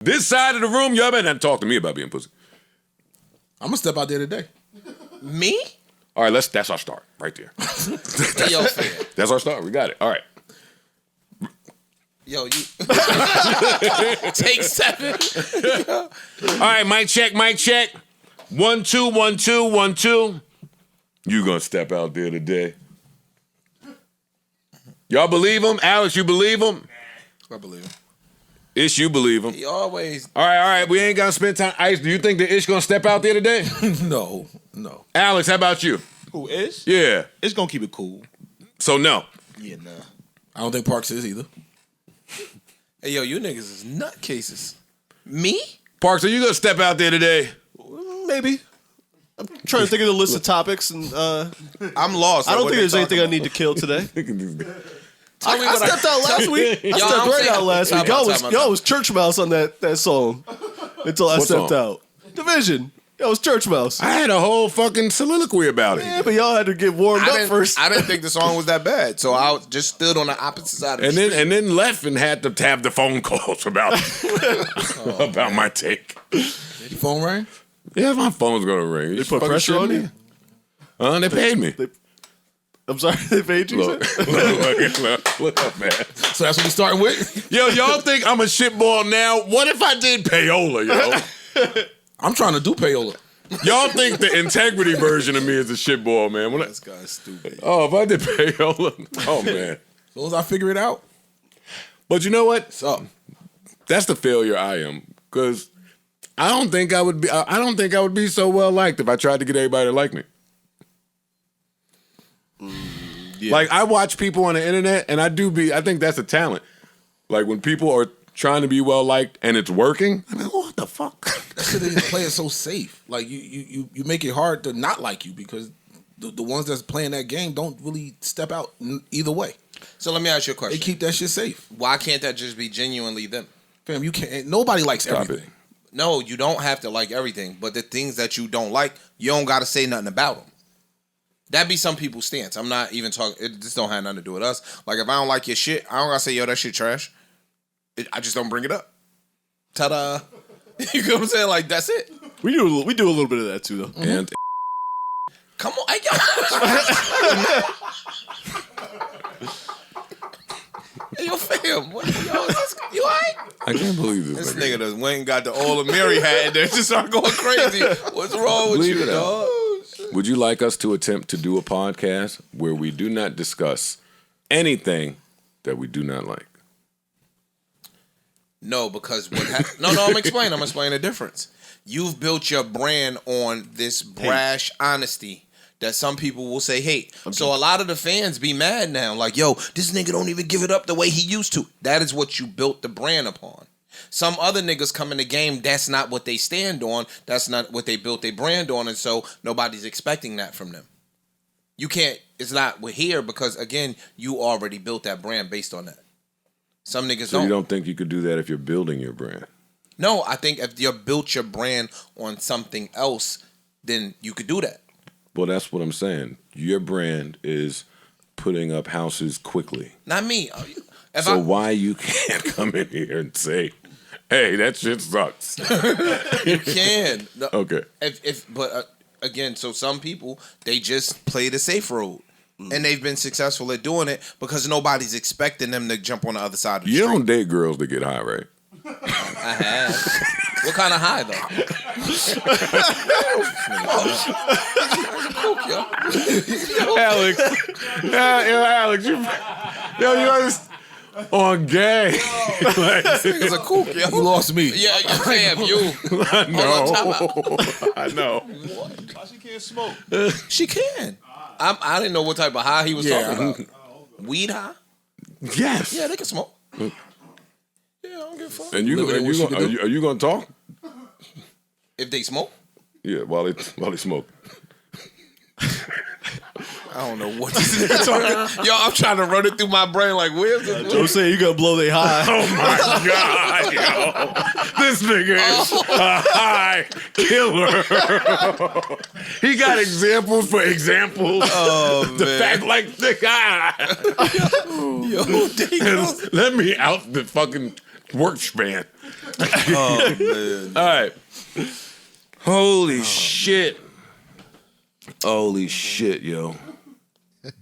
This side of the room, y'all better not talk to me about being pussy. I'm gonna step out there today. Me? All right, that's our start right there. Yo, fair. That's our start. We got it. All right. Yo, you take 7. All right, mic check. 1 2 1 2 1 2. You gonna step out there today? Y'all believe him? Alex, you believe him? I believe him. Ish, you believe him? He always. All right. We ain't gonna spend time. Ice, do you think that Ish gonna step out there today? No. Alex, how about you? Who is? Yeah. It's gonna keep it cool. So no. Yeah, nah. I don't think Parks is either. Hey, yo, you niggas is nutcases. Me? Parks, are you gonna step out there today? Maybe. I'm trying to think of the list of topics, and I'm lost. I don't think there's anything I need to kill today. I stepped out last week. I stepped right out last week. Y'all was church mouse on that song until I stepped out. Division. Y'all was church mouse. I had a whole fucking soliloquy about it. Yeah, but y'all had to get warmed up first. I didn't think the song was that bad, so I just stood on the opposite side of the street. And then left and had to have the phone calls about my take. Did your phone ring? Yeah, my phone's gonna ring. They put pressure on you? They paid me. I'm sorry, they paid you? Look up, man. So that's what we starting with? Yo, y'all think I'm a shitball now? What if I did payola, yo? I'm trying to do payola. Y'all think the integrity version of me is a shitball, man. This guy's stupid. Oh, if I did payola, oh, man. As soon as I figure it out. But you know what? So That's the failure I am, because I don't think I would be so well liked if I tried to get everybody to like me. Yeah. Like, I watch people on the internet, and I think that's a talent. Like, when people are trying to be well liked and it's working, I mean, what the fuck? that shit is play it so safe. Like you make it hard to not like you because the ones that's playing that game don't really step out either way. So let me ask you a question. They keep that shit safe. Why can't that just be genuinely them? Fam, you can't. Nobody likes everything. It. No, you don't have to like everything, but the things that you don't like, you don't got to say nothing about them. That be some people's stance. I'm not even talking. It just don't have nothing to do with us. Like, if I don't like your shit, I don't gotta say, yo, that shit trash. I just don't bring it up. Ta-da. You know what I'm saying? Like, that's it. We do a little bit of that too, though. Mm-hmm. And Come on, hey, yo. Hey, yo, fam. What, yo, is this, you all right? I can't believe this. This nigga done went and got the all of Mary hat and then just started going crazy. What's wrong with Believe you, it out. dog? Would you like us to attempt to do a podcast where we do not discuss anything that we do not like? No, because I'm gonna explain the difference. You've built your brand on this brash honesty that some people will say hate. Okay. So a lot of the fans be mad now, like, yo, this nigga don't even give it up the way he used to. That is what you built the brand upon. Some other niggas come in the game, that's not what they stand on. That's not what they built their brand on, and so nobody's expecting that from them. You can't, it's not here because, again, you already built that brand based on that. Some niggas So you don't think you could do that if you're building your brand? No, I think if you built your brand on something else, then you could do that. Well, that's what I'm saying. Your brand is putting up houses quickly. Not me. Why you can't come in here and say, hey, that shit sucks? You can. Okay. Again, so some people, they just play the safe road. And they've been successful at doing it because nobody's expecting them to jump on the other side of the street. You don't date girls that get high, right? I have. What kind of high, though? Alex. Alex, you understand? On gay. Niggas a kook, yo. You lost me. Yeah, damn, you. I know. What? Why she can't smoke? She can. I didn't know what type of high he was talking about. Weed high? Yes. Yeah, they can smoke. Yeah, I don't give a fuck. And are you gonna talk? If they smoke? Yeah, while they smoke. I don't know what this nigga talking. Yo, I'm trying to run it through my brain like, where's the Joe saying you gotta blow they high. Oh my God, yo. This nigga is a high killer. He got examples for examples. Oh, the man. fact like the guy. Yo, Let me out the fucking work span. Oh man! All right. Holy shit! Holy shit, yo!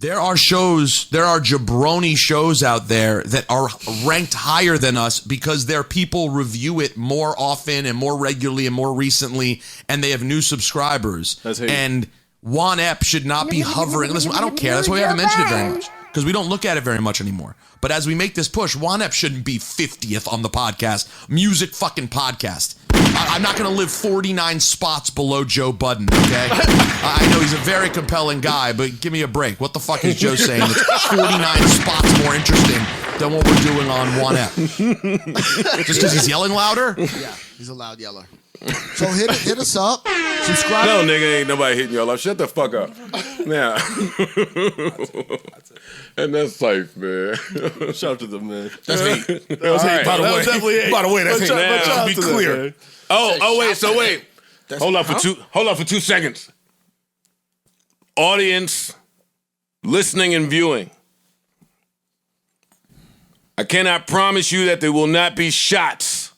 There are jabroni shows out there that are ranked higher than us because their people review it more often and more regularly and more recently, and they have new subscribers. And Juan Ep should not be hovering. Listen, I don't care. That's why we haven't mentioned it very much, because we don't look at it very much anymore. But as we make this push, Juan Ep shouldn't be 50th on the podcast. Music fucking podcast. I'm not going to live 49 spots below Joe Budden, okay? I know he's a very compelling guy, but give me a break. What the fuck is Joe saying? It's 49 spots more interesting than what we're doing on Juan Ep. Just because he's yelling louder? Yeah, he's a loud yeller. So hit us up. Subscribe. No, nigga, ain't nobody hitting y'all up. Shut the fuck up. Now. And that's safe, man. Shout out to them, man. That's hate. That was hate. By the way, definitely hate. By the way, that's hate. Now, Be clear. Wait. Hold on for 2 seconds. Audience, listening and viewing. I cannot promise you that there will not be shots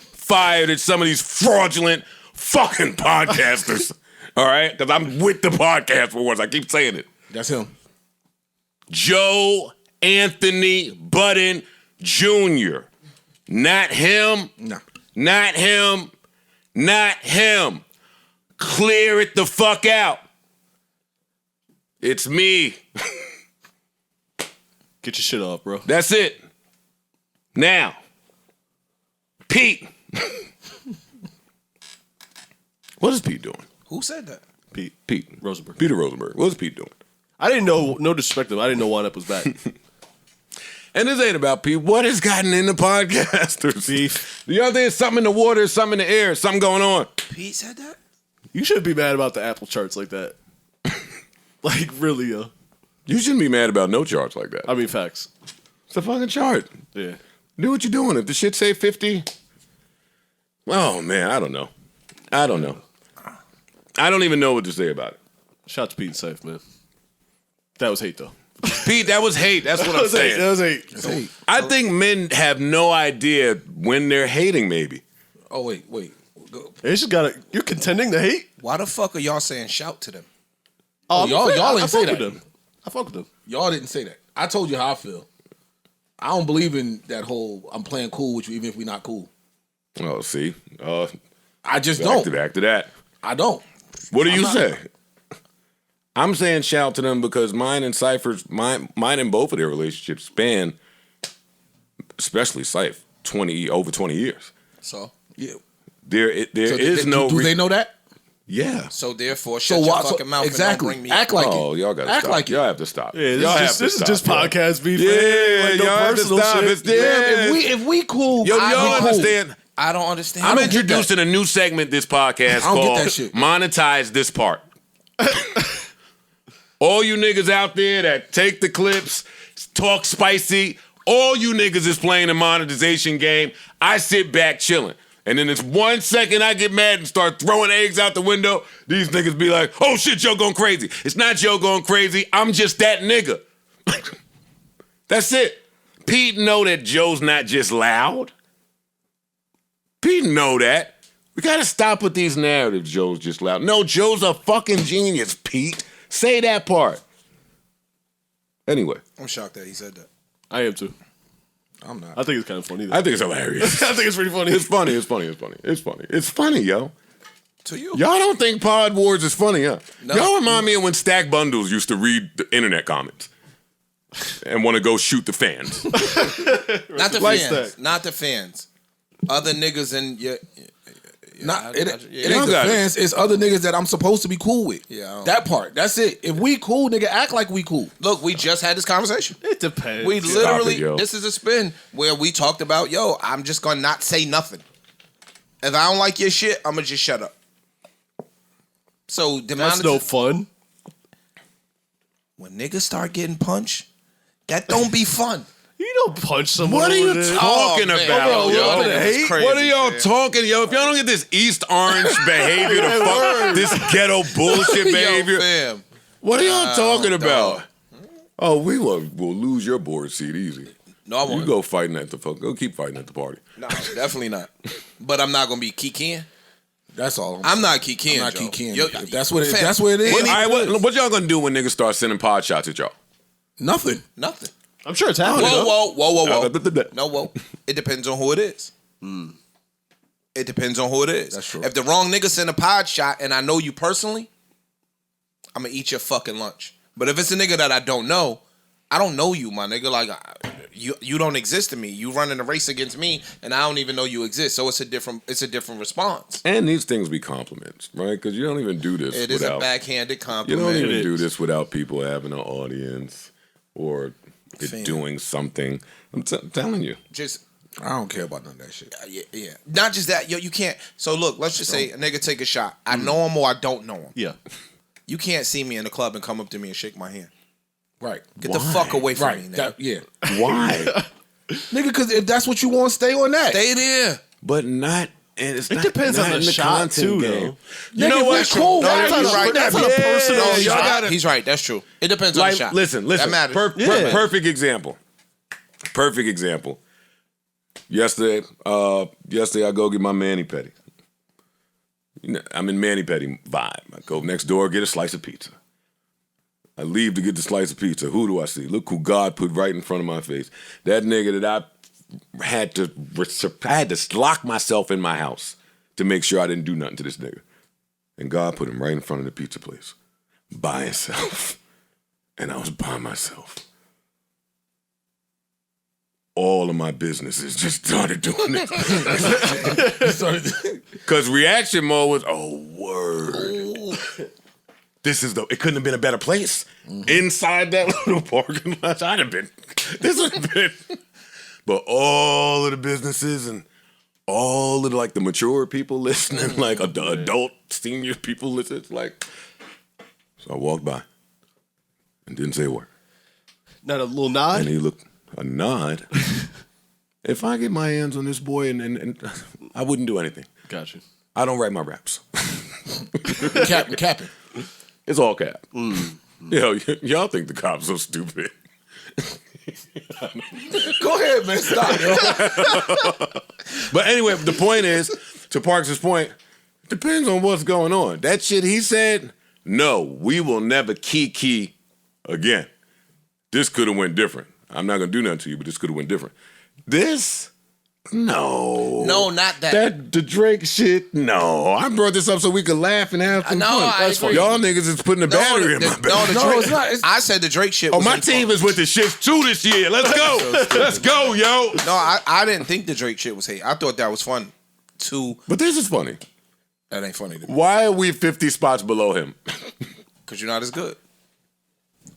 fired at some of these fraudulent fucking podcasters. All right? Because I'm with the podcast for once. I keep saying it. That's him. Joe Anthony Budden Jr. Not him. No. Not him. Not him. Clear it the fuck out. It's me. Get your shit off, bro. That's it. Now, Pete. What is Pete doing? Who said that? Pete Rosenberg. Peter Rosenberg. What is Pete doing? I didn't know, no disrespect to him, I didn't know Juan Ep was back. And this ain't about Pete. What has gotten into podcasters? Beef. You know, there's something in the water, something in the air, something going on. Pete said that? You shouldn't be mad about the Apple charts like that. Like, really, yo. You shouldn't be mad about no charts like that. I mean, facts. It's a fucking chart. Yeah. Do what you're doing. If the shit say 50, oh, man, I don't know. I don't even know what to say about it. Shout out to Pete and Safe, man. That was hate, though. Pete, that was hate. That's what I'm saying. That was hate. That's hate. I think men have no idea when they're hating, maybe. Oh, wait. Go. They just gotta. You're contending to hate? Why the fuck are y'all saying shout to them? Oh, y'all didn't say that. I fuck with them. Y'all didn't say that. I told you how I feel. I don't believe in that whole I'm playing cool with you even if we're not cool. Oh, see? I just don't. Back to that. I don't. What do you say? I'm saying shout to them because mine and Cypher's, mine and both of their relationships span, especially Cypher, over 20 years. So, yeah. There is no... Do they know that? Yeah. So therefore, shut your fucking mouth exactly. and don't bring me Act like it. Oh, y'all gotta Act stop. like it. Y'all have to stop. Yeah, this is just podcast beef. Yeah, like, no y'all have to personal stop. shit. It's there. If we cool, Yo, I y'all be cool. understand? I don't understand. I'm don't get introducing a new segment this podcast I don't get called that shit. Monetize This Part. All you niggas out there that take the clips, talk spicy, all you niggas is playing the monetization game. I sit back chilling. And then it's 1 second I get mad and start throwing eggs out the window. These niggas be like, oh shit, Joe going crazy. It's not Joe going crazy. I'm just that nigga. That's it. Pete know that Joe's not just loud. Pete know that. We gotta stop with these narratives, Joe's just loud. No, Joe's a fucking genius, Pete. Say that part. Anyway. I'm shocked that he said that. I am too. I'm not. I think it's kind of funny, though. I think it's hilarious. I think it's pretty funny. It's funny, It's funny, yo. To you. Y'all don't think Pod Wars is funny, huh? No. Y'all remind me of when Stack Bundles used to read the internet comments and want to go shoot the fans. Not the Like fans. that. Not the fans. Other niggas in your... It ain't the fans. It's other niggas that I'm supposed to be cool with. Yeah, that part. That's it. If we cool, nigga, act like we cool. Look, we just had this conversation. It depends. We literally, yo. this is a spin where we talked about, yo, I'm just gonna not say nothing. If I don't like your shit, I'm gonna just shut up. So That's no fun. When niggas start getting punched, that don't be fun. You don't punch someone. What are you over there. talking man. about, Oh, yo? bro, that's crazy, What are y'all man. talking, yo? If y'all don't get this East Orange behavior, the fuck, this ghetto bullshit behavior, Yo, fam. what are y'all talking dog. about? Oh, we'll lose your board seat easy. No, I won't. You go fighting at the fuck. Go keep fighting at the party. No, definitely not. But I'm not gonna be kikiing. That's all. I'm not kikiing. I'm not Joe. kikiing. Yo, If that's what it is. All right, what y'all gonna do when niggas start sending pod shots at y'all? Nothing. Nothing. I'm sure it's happening. Whoa. No, whoa. It depends on who it is. It depends on who it is. That's true. If the wrong nigga send a pod shot and I know you personally, I'm gonna eat your fucking lunch. But if it's a nigga that I don't know you, my nigga. Like you don't exist to me. You running a race against me, and I don't even know you exist. So it's a different response. And these things be compliments, right? Because you don't even do this. It is a backhanded You compliment. don't even do this without people having an audience or it doing something. I'm telling you. Just. I don't care about none of that shit. Yeah. Not just that, yo. You can't. So look, let's just say a nigga take a shot. I know him or I don't know him. Yeah. You can't see me in the club and come up to me and shake my hand. Right. Get the fuck away from me, nigga. Yeah. Why? Nigga, because if that's what you want, stay on that. Stay there. But not. And it's It depends on the shot too, though. You know what? Cool. No, he's right. That's on a personal He's shot. right. He's right. That's true. It depends on the shot. Listen. That matters. Perfect example. Perfect example. Yesterday I go get my mani-pedi. You know, I'm in mani-pedi vibe. I go next door, get a slice of pizza. I leave to get the slice of pizza. Who do I see? Look who God put right in front of my face. That nigga that I had to lock myself in my house to make sure I didn't do nothing to this nigga. And God put him right in front of the pizza place by himself. And I was by myself. All of my businesses just started doing it. Because reaction mode was, oh, word. It couldn't have been a better place. Inside that little parking lot, this would have been. But all of the businesses and all of the mature people listening, like the adult senior people listening, so I walked by and didn't say a word. Not a little nod? And he looked. A nod. If I get my hands on this boy and I wouldn't do anything. Gotcha. I don't write my raps. Capping. It's all cap. Yo, y'all think the cops so stupid. Go ahead, man. Stop, yo. But anyway, the point is, to Parks' point, it depends on what's going on. That shit he said, no, we will never key again. This could have went different. I'm not going to do nothing to you, but this could have went different. This? No. No, not that. The Drake shit? No. I brought this up so we could laugh and have some fun. That's fun. Y'all niggas is putting the battery in my battery. No, it's not. I said the Drake shit was my team is with the shits too this year. Let's go. Let's go, yo. No, I didn't think the Drake shit was hate. I thought that was fun, too. But this is funny. That ain't funny to me. Why are we 50 spots below him? Because you're not as good.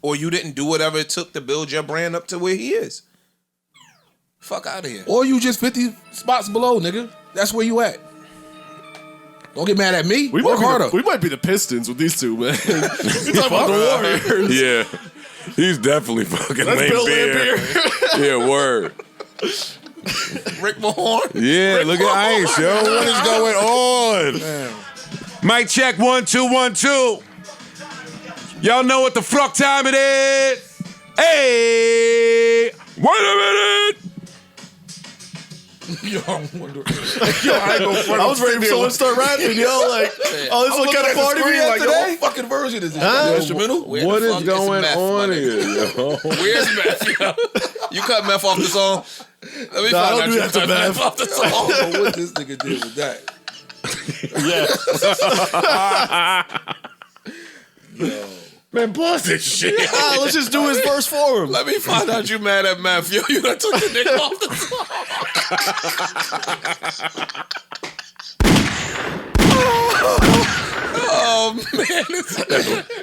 Or you didn't do whatever it took to build your brand up to where he is. Fuck out of here. Or you just 50 spots below, nigga. That's where you at. Don't get mad at me. Work harder. We might be the Pistons with these two, man. You talking about the Warriors? Yeah. He's definitely fucking That's Lane Bill Bear. Lambier. Yeah, word. Rick Mahorn? Yeah, look at Ice, yo. What is going on? Mic check 1 2 1 2. Y'all know what the fuck time it is? Hey, wait a minute. Yo, I'm wondering. I was ready for someone to start rapping, yo. Like, oh, this is what kind of party we had today? What fucking version is this? The instrumental? What is going on here, yo? Where's meth, yo? You cut meth off the song? Let me find out do you that to cut meth. meth off the song. I don't know what this nigga did with that. Yeah. Man, pause this shit. Let's just do his verse for him. Let me find out you mad at meth. Yo, you done took the nigga off the song. Oh, man.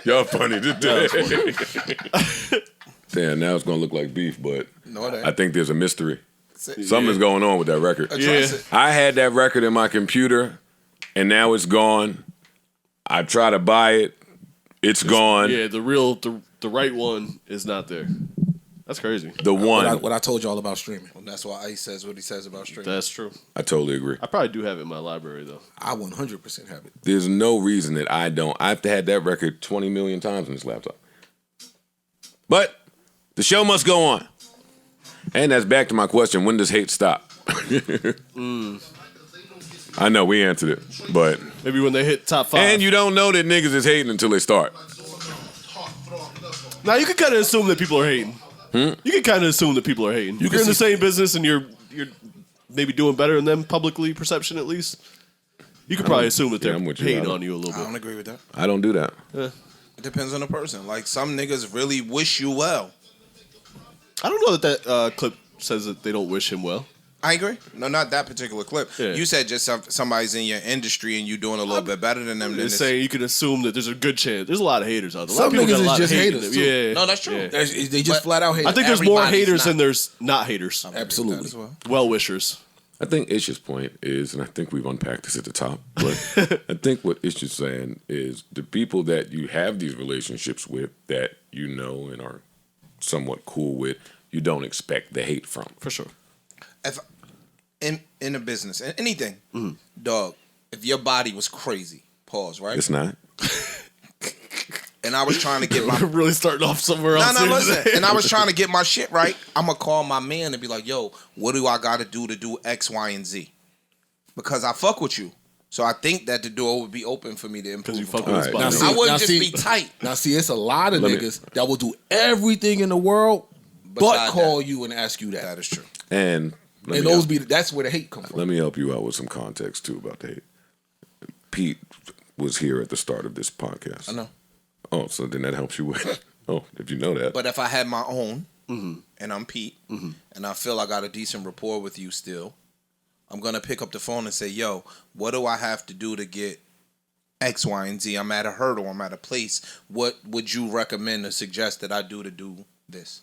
Y'all funny today. Damn, now it's going to look like beef, but No, it ain't. I think there's a mystery. Something's going on with that record. Yeah. I had that record in my computer, and now it's gone. I try to buy it. It's gone. Yeah, the right one is not there. That's crazy. The one. What I told y'all about streaming. And that's why Ice says what he says about streaming. That's true. I totally agree. I probably do have it in my library, though. I 100% have it. There's no reason that I don't. I've had that record 20 million times on this laptop. But the show must go on. And that's back to my question: when does hate stop? I know we answered it, but maybe when they hit top 5. And you don't know that niggas is hating until they start. Now you can kind of assume that people are hating. You can kind of assume that people are hating. You're in the same business and you're maybe doing better than them publicly, perception at least. You could probably assume that they're hating on you a little bit. I don't agree with that. I don't do that. Yeah. It depends on the person. Like some niggas really wish you well. I don't know that clip says that they don't wish him well. I agree. No, not that particular clip. Yeah. You said just somebody's in your industry and you doing a little bit better than them. They're saying you can assume that there's a good chance. There's a lot of haters out there. Some niggas is just haters. Too. Yeah. No, that's true. Yeah. They just flat out haters. I think there's more haters than there's not haters. Absolutely. Well-wishers. I think Ish's point is, and I think we've unpacked this at the top, but I think what Ish is saying is the people that you have these relationships with that you know and are somewhat cool with, you don't expect the hate from. For sure. If in a business, in anything, dog, if your body was crazy, pause, right? It's not. And I was trying to get my... We're really starting off somewhere else. No, listen. And I was trying to get my shit right. I'm going to call my man and be like, yo, what do I got to do X, Y, and Z? Because I fuck with you. So I think that the door would be open for me to improve. Because you fuck with his body. I wouldn't just be tight. Now, see, it's a lot of niggas that will do everything in the world but call you and ask you that. That is true. And that's where the hate comes from. Let me help you out with some context, too, about the hate. Pete was here at the start of this podcast. I know. Oh, so then that helps you with... Oh, if you know that. But if I had my own, and I'm Pete, and I feel I got a decent rapport with you still, I'm going to pick up the phone and say, yo, what do I have to do to get X, Y, and Z? I'm at a hurdle. I'm at a place. What would you recommend or suggest that I do to do this?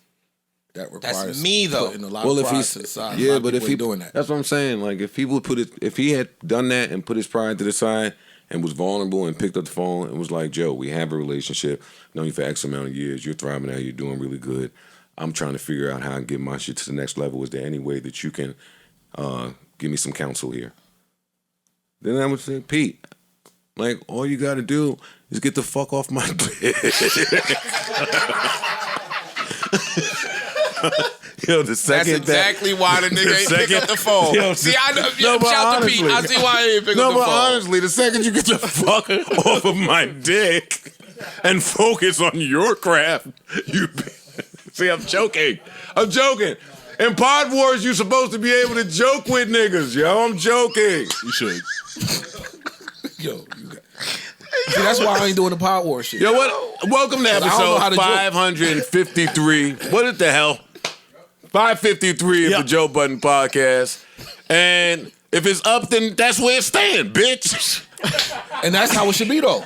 That requires That's me, though. putting a lot of pride to the side. Yeah, but if he doing that. That's what I'm saying. Like, if he would if he had done that and put his pride to the side and was vulnerable and picked up the phone and was like, Joe, we have a relationship, known you for X amount of years, you're thriving out, you're doing really good. I'm trying to figure out how I can get my shit to the next level. Is there any way that you can give me some counsel here? Then I would say, Pete, like, all you got to do is get the fuck off my dick. Yo, the second That's exactly why the nigga ain't pick up the phone. See, I know. Shout to Pete. I see why he ain't pick up the phone. No, but honestly, the second you get the fuck off of my dick and focus on your craft, see, I'm joking. In Pod Wars, you're supposed to be able to joke with niggas, yo. I'm joking. You should. Yo, you got... See, that's why I ain't doing the Pod Wars shit. Yo, what? Welcome to episode 553. What the hell? 553 of the Joe Budden podcast. And if it's up, then that's where it's staying, bitch. And that's how it should be, though.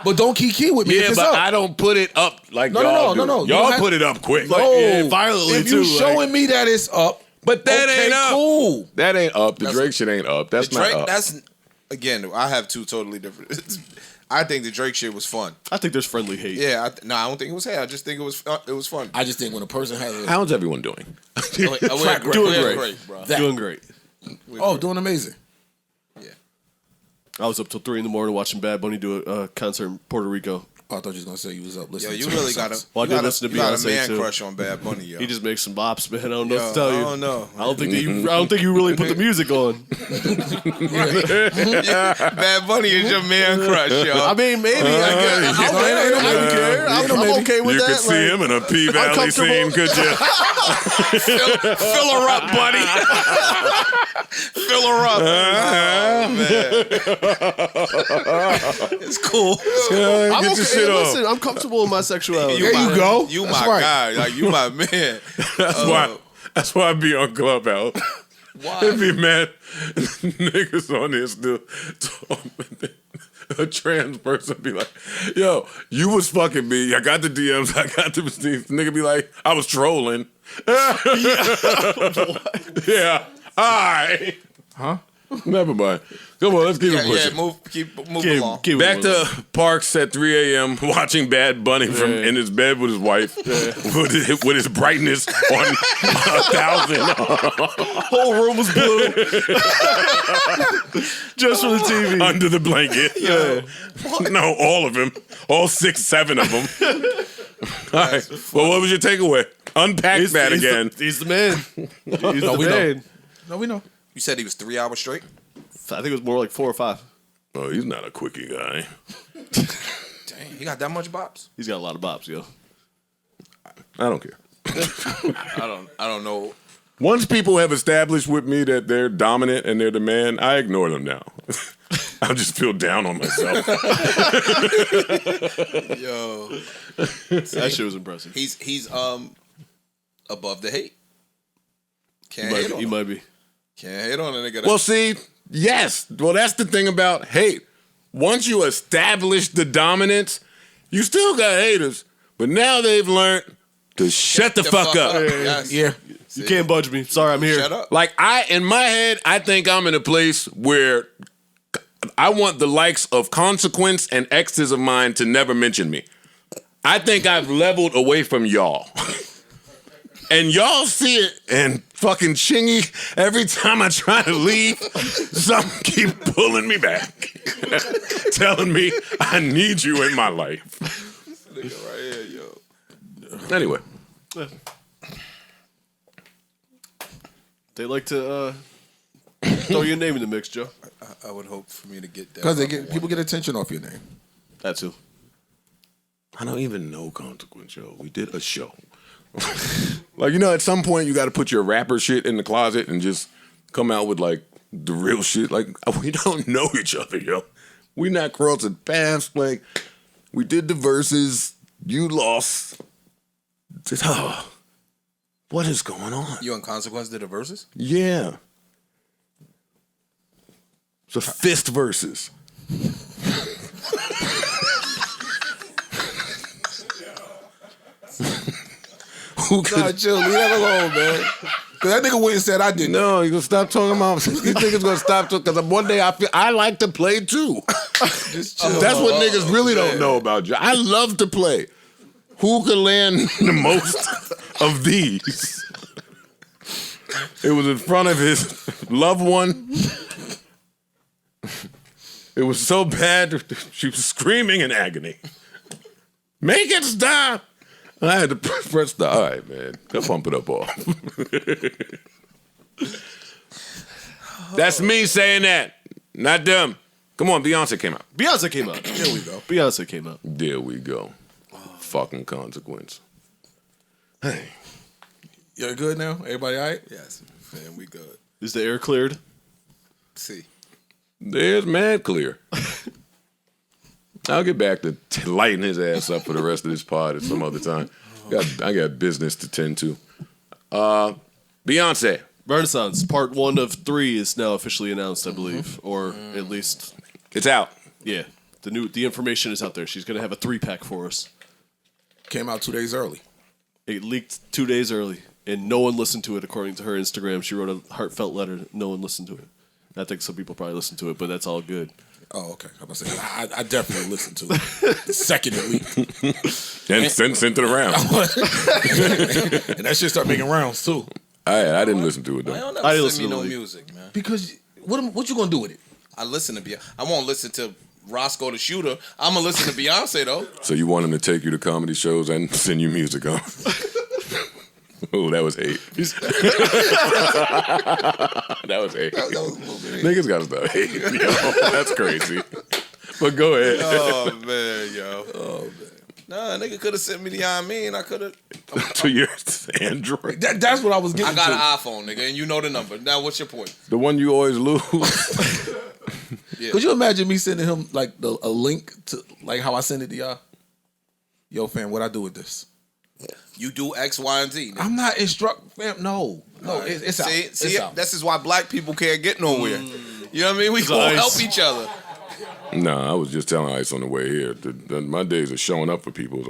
But don't kiki with me if it's but up. I don't put it up like y'all do. No. Y'all put it up quick. Violently, if you showing me that it's up, but that ain't up. Cool. That ain't up. The Drake shit ain't up. That's not up. That's, again, I have two totally different... I think the Drake shit was fun. I think there's friendly hate. Yeah, I don't think it was hate. I just think it was fun. I just think when a person has a... How's everyone doing? Doing great, bro. Doing great. Doing amazing. Yeah. I was up till 3 a.m. watching Bad Bunny do a concert in Puerto Rico. Oh, I thought you was gonna say you was up listening. Yo, you really got a Well, I did listen to Beyonce a man too. crush on Bad Bunny, yo. He just makes some bops, man. I don't know what to tell you. I don't know. I don't think you really put the music on. Bad Bunny is your man crush, yo. I mean, maybe. I guess. I don't care. I'm okay with You that. could see him in a P-Valley scene, could you? Fill her up, buddy. Fill her up. Oh, man. It's cool. I'm okay. Listen, I'm comfortable in my sexuality. There you go. You That's my right. guy. Like, you my man. That's why I be on Clubhouse. Why? It'd be mad niggas on this still. A trans person be like, yo, you was fucking me. I got the DMs. I got the receipts. Nigga be like, I was trolling. Yeah. All right. Huh? Never mind. Come on, let's keep it pushing. Keep along. Back to Parks at 3 a.m. watching Bad Bunny from in his bed with his wife with his brightness on 1,000. Whole room was blue. Just for the TV. Under the blanket. Yeah. No, all of them. All 6, 7 of them. All right. Well, what was your takeaway? Unpack that again. He's the man. He's the we man. No, we know. You said he was 3 hours straight? I think it was more like 4 or 5. Oh, he's not a quickie guy. Dang, he got that much bops? He's got a lot of bops, yo. I don't care. I don't know. Once people have established with me that they're dominant and they're the man, I ignore them now. I just feel down on myself. Yo. That shit was impressive. He's above the hate. Can't hate on He him. might be. Can't hate on a nigga. Well, see, yes. Well, that's the thing about hate. Once you establish the dominance, you still got haters. But now they've learned to shut the fuck up. Yes. Yeah. You can't budge me. Sorry, I'm here. Shut up. Like, in my head, I think I'm in a place where I want the likes of Consequence and exes of mine to never mention me. I think I've leveled away from y'all. And y'all see it, and fucking Chingy, every time I try to leave, some keep pulling me back. Telling me I need you in my life. This nigga right here, yo. Anyway. They like to throw your name in the mix, Joe. I would hope for me to get that. Because people get attention off your name. That too. I don't even know Consequence, yo. We did a show. Like, you know, at some point you got to put your rapper shit in the closet and just come out with, like, the real shit. Like, we don't know each other, yo. We not crossing paths. Like, we did the verses. You lost. What is going on? You and Consequence did the verses? Yeah. It's a fist versus. Who could? Nah, chill. Leave that alone, man. Because that nigga went and said I didn't. No, you gonna stop talking about. You think it's gonna stop talking? Because one day I like to play too. Just chill. That's what niggas really don't know about you. I love to play. Who could land the most of these? It was in front of his loved one. It was so bad, she was screaming in agony. Make it stop! I had to press the, all right, man. Let's pump it up off. That's me saying that, not them. Come on, Beyonce came out. Beyonce came out. There we go. Beyonce came out. There we go. Fucking Consequence. Hey. You're good now? Everybody all right? Yes, man, we good. Is the air cleared? See. There's mad clear. I'll get back to lighting his ass up for the rest of this pod at some other time. I got business to tend to. Beyonce. Renaissance, part 1 of 3 is now officially announced, I believe. Or at least, It's out. yeah. The information is out there. She's going to have a 3-pack for us. Came out 2 days early. It leaked 2 days early, and no one listened to it, according to her Instagram. She wrote a heartfelt letter. No one listened to it. I think some people probably listened to it, but that's all good. Oh, okay. I'm about to say, I definitely listened to it. The second it leaked. And sent it around. And that shit started making rounds, too. I didn't listen to it, though. I don't I ever listen send me to no the- music, man. Because what you gonna do with it? I listen to Beyonce. I won't listen to Roscoe the Shooter. I'm gonna listen to Beyonce though. So you want him to take you to comedy shows and send you music, huh? Oh, that was hate. That was hate. That was a little bit. Niggas gotta stop hating. Yo, that's crazy. But go ahead. Oh man, yo. Oh man. Nah, nigga could have sent me the I mean. I could have. To your Android. That's what I was getting I got to. an iPhone, nigga, and you know the number. Now, what's your point? The one you always lose. Yeah. Could you imagine me sending him like a link to like how I send it to y'all? Yo, fam, what I do with this? You do X, Y, and Z. Nigga. I'm not fam. No, it's out. See, It's out. this is why black people can't get nowhere. You know what I mean? We gonna Ice. help each other. Nah, I was just telling Ice on the way here. My days of showing up for people is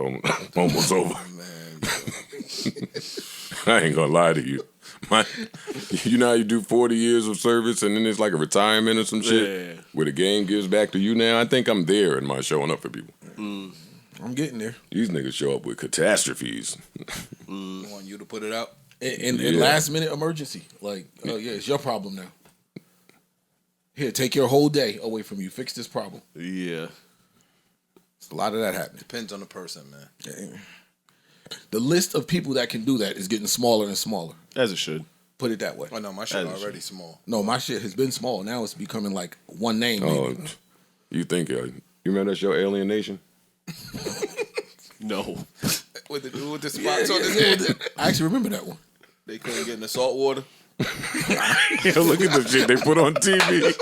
almost over. I ain't gonna lie to you. You know how you do 40 years of service and then it's like a retirement or some shit? Yeah. Where the game gives back to you now? I think I'm there in my showing up for people. I'm getting there. These niggas show up with catastrophes. I want you to put it out. In Yeah. last minute emergency. Like, oh yeah, it's your problem now. Here, take your whole day away from you. Fix this problem. Yeah. A lot of that happening. Depends on the person, man. The list of people that can do that is getting smaller and smaller. As it should. Put it that way. Oh no, my shit already small. No, my shit has been small. Now it's becoming like one name. Oh, Maybe. you think you remember that show Alien Nation? No. With the dude with the spots on his head. I actually remember that one. They couldn't get in the salt water. Yeah, look at the shit they put on TV.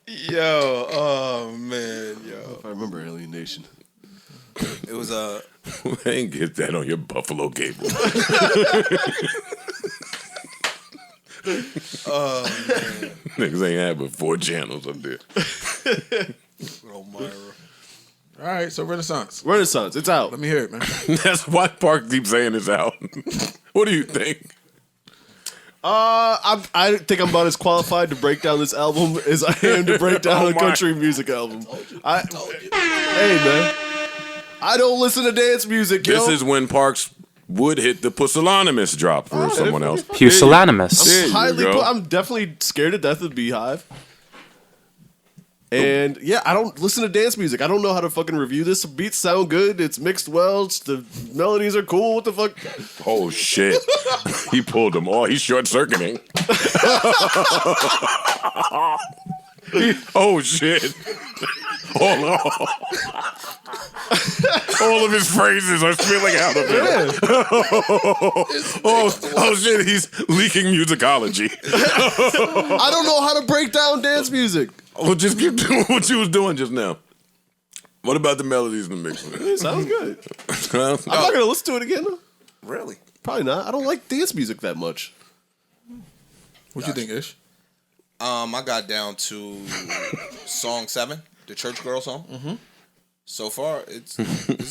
Yo, oh man, yo. I remember Alien Nation. It was They ain't get that on your Buffalo cable. oh man. Niggas ain't had but 4 channels up there. Elmira. All right, so Renaissance. Renaissance, it's out. Let me hear it, man. That's why Park keeps saying it's out. What do you think? I think I'm about as qualified to break down this album as I am to break down a country music album. Hey, man. I don't listen to dance music, yo. This is when Parks would hit the pusillanimous drop for someone else. Pusillanimous. There you go. I'm definitely scared to death of Beehive. And yeah, I don't listen to dance music. I don't know how to fucking review this. The beats sound good. It's mixed well. The melodies are cool. What the fuck? Oh shit! He pulled them all. He's short circuiting. Oh shit! All of his phrases are spilling out of him. Oh shit! He's leaking musicology. I don't know how to break down dance music. Well, just keep doing what you was doing just now. What about the melodies in the mix? It sounds good. Huh? I'm not gonna listen to it again though. Really? Probably not. I don't like dance music that much. What you think, Ish? I got down to song 7, the Church Girl song. Mm-hmm. So far, it's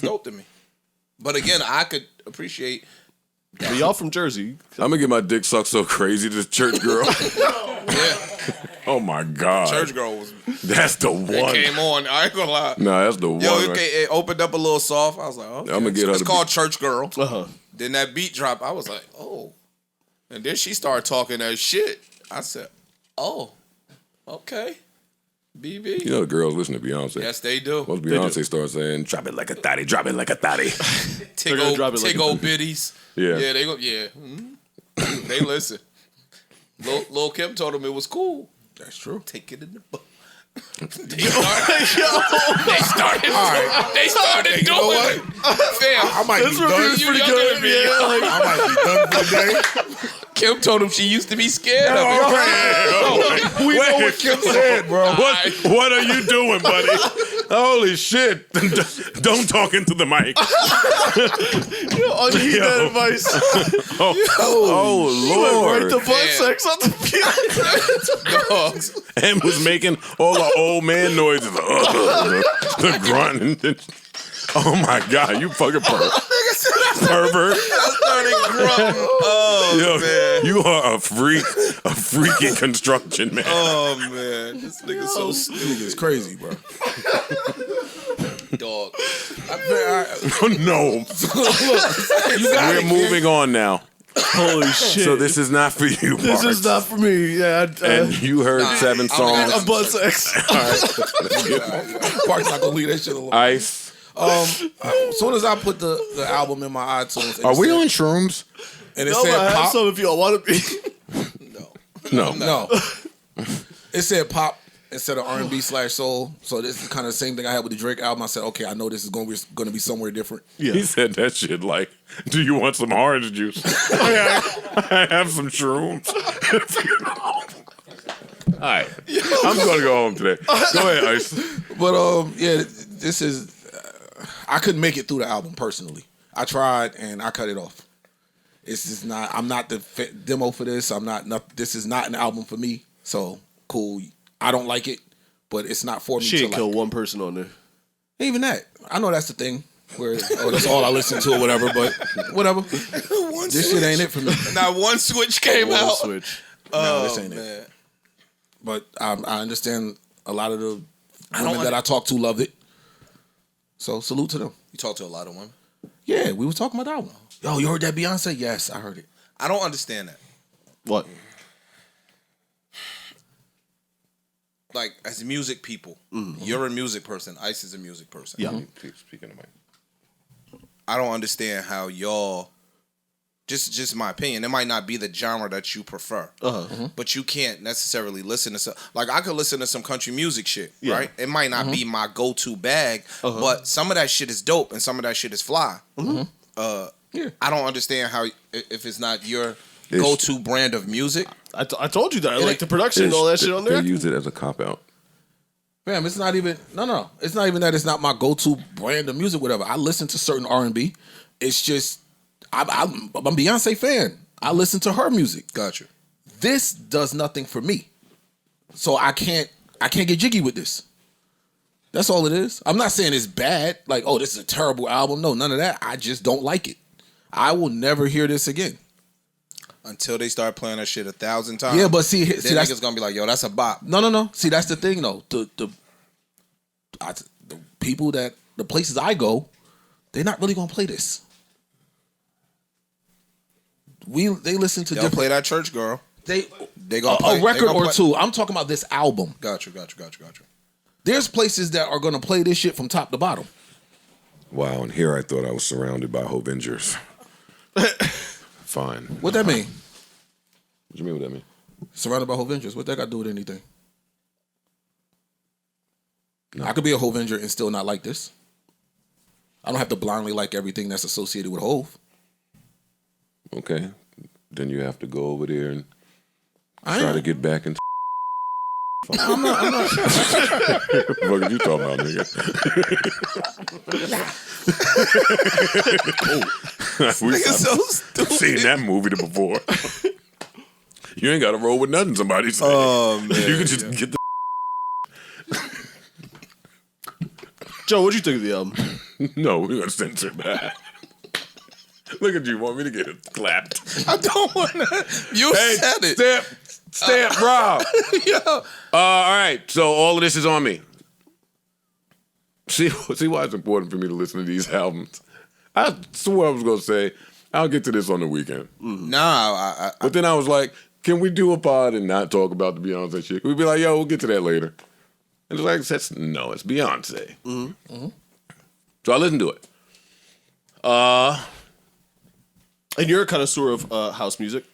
dope to me. But again, I could appreciate. But y'all from Jersey. I'm gonna get my dick sucked so crazy. This church girl. Yeah, Oh my god. Church Girl was. That's the It one. came on. I ain't gonna lie. Nah, that's the one. Yo, right? it opened up a little soft. I was like, okay. I'ma get her It's to called Church Girl. Uh-huh. Then that beat drop. I was like, oh. And then she started talking that shit. I said, oh, okay. BB. You know the girls listen to Beyonce. Yes, they do. Once Beyonce starts saying, drop it like a thotty, drop it like a thotty. Tig gonna drop it like a- old biddies. Yeah. Yeah, they go, yeah. Mhm. They listen. Lil Kim told them it was cool. That's true. Take it in the book. They started doing it. Fam, I might be done. you younger than me. I might be done for the day. Kim told him she used to be scared of it. We know what Kim said, bro. What are you doing, buddy? Holy shit. Don't talk into the mic. You need that advice. Oh, Lord. Right the butt sex on the piano. Dogs. And was making all the old man noises. The grunt. Oh my God, you fucking pervert. Oh, Yo, you are a freaky construction man. Oh, man. This nigga's so stupid. It's crazy, bro. Dog. No. We're moving on now. Holy shit. So this is not for you, This Parks. is not for me. Yeah. And you heard 7 songs. A butt sex. Park's not gonna leave that shit alone. Ice. As soon as I put the album in my iTunes, and Are it we said- on shrooms? And it No, said I have pop. some if y'all want to be. No. No, it said pop instead of R&B/soul. So this is kind of the same thing I had with the Drake album. I said, okay, I know this is going to be somewhere different. Yeah. He said that shit like, do you want some orange juice? I have some shrooms. All right. I'm going to go home today. Go ahead, Ice. But yeah, this is. I couldn't make it through the album personally. I tried and I cut it off. It's just not. I'm not the demo for this. I'm not. This is not an album for me. So cool. I don't like it, but it's not for me. She to ain't kill like. one person on there. Even that. I know that's the thing. Where that's all I listen to or whatever. But whatever. This shit ain't it for me. Now one switch came One out. switch. No, this ain't it. Man. But I understand a lot of the women that I talk to loved it. So salute to them. You talk to a lot of women. Yeah, we was talking about that one. Yo, you heard that Beyonce? Yes, I heard it. I don't understand that. What? Like, as music people, you're a music person. Ice is a music person. Yeah. Speaking of Mike. I don't understand how y'all. Just my opinion. It might not be the genre that you prefer, but you can't necessarily listen to some. Like I could listen to some country music shit, right? It might not be my go-to bag, but some of that shit is dope and some of that shit is fly. I don't understand how if it's not your go-to brand of music. I told you that. I like the production and all that shit on there. They use it as a cop-out. Fam, it's not even no. It's not even that it's not my go-to brand of music, whatever. I listen to certain R&B. It's just I'm a Beyonce fan. I listen to her music. Gotcha. This does nothing for me, so I can't get jiggy with this. That's all it is. I'm not saying it's bad. Like, oh, this is a terrible album. No, none of that. I just don't like it. I will never hear this again until they start playing that shit 1,000 times. Yeah, but see then niggas gonna be like, yo, that's a bop. No. See, that's the thing though. The people that the places I go, they're not really gonna play this. They listen to They'll different. play that church girl. They gonna play a record or two. I'm talking about this album. Got you. There's places that are gonna play this shit from top to bottom. Wow, and here I thought I was surrounded by Hovengers. Fine. What that mean? What you mean what that mean? Surrounded by Hovengers. What that got to do with anything? No. I could be a Hovenger and still not like this. I don't have to blindly like everything that's associated with Hove. Okay. Then you have to go over there and try to get back into I'm not. What the fuck are you talking about, nigga? So stupid. I've seen that movie before. You ain't got to roll with nothing somebody said. Oh, man. You can just get the Joe, what'd you think of the album? No, we're going to censor that. Look at you. Want me to get it clapped? I don't want to. You said it. Stamp, Rob. Yo. All right. So all of this is on me. See why it's important for me to listen to these albums. I swore I was going to say, I'll get to this on the weekend. Nah. But then I was like, can we do a pod and not talk about the Beyonce shit? We'd be like, yo, we'll get to that later. And it's like, it's Beyonce. Mm-hmm. So I listened to it. And you're a connoisseur of house music?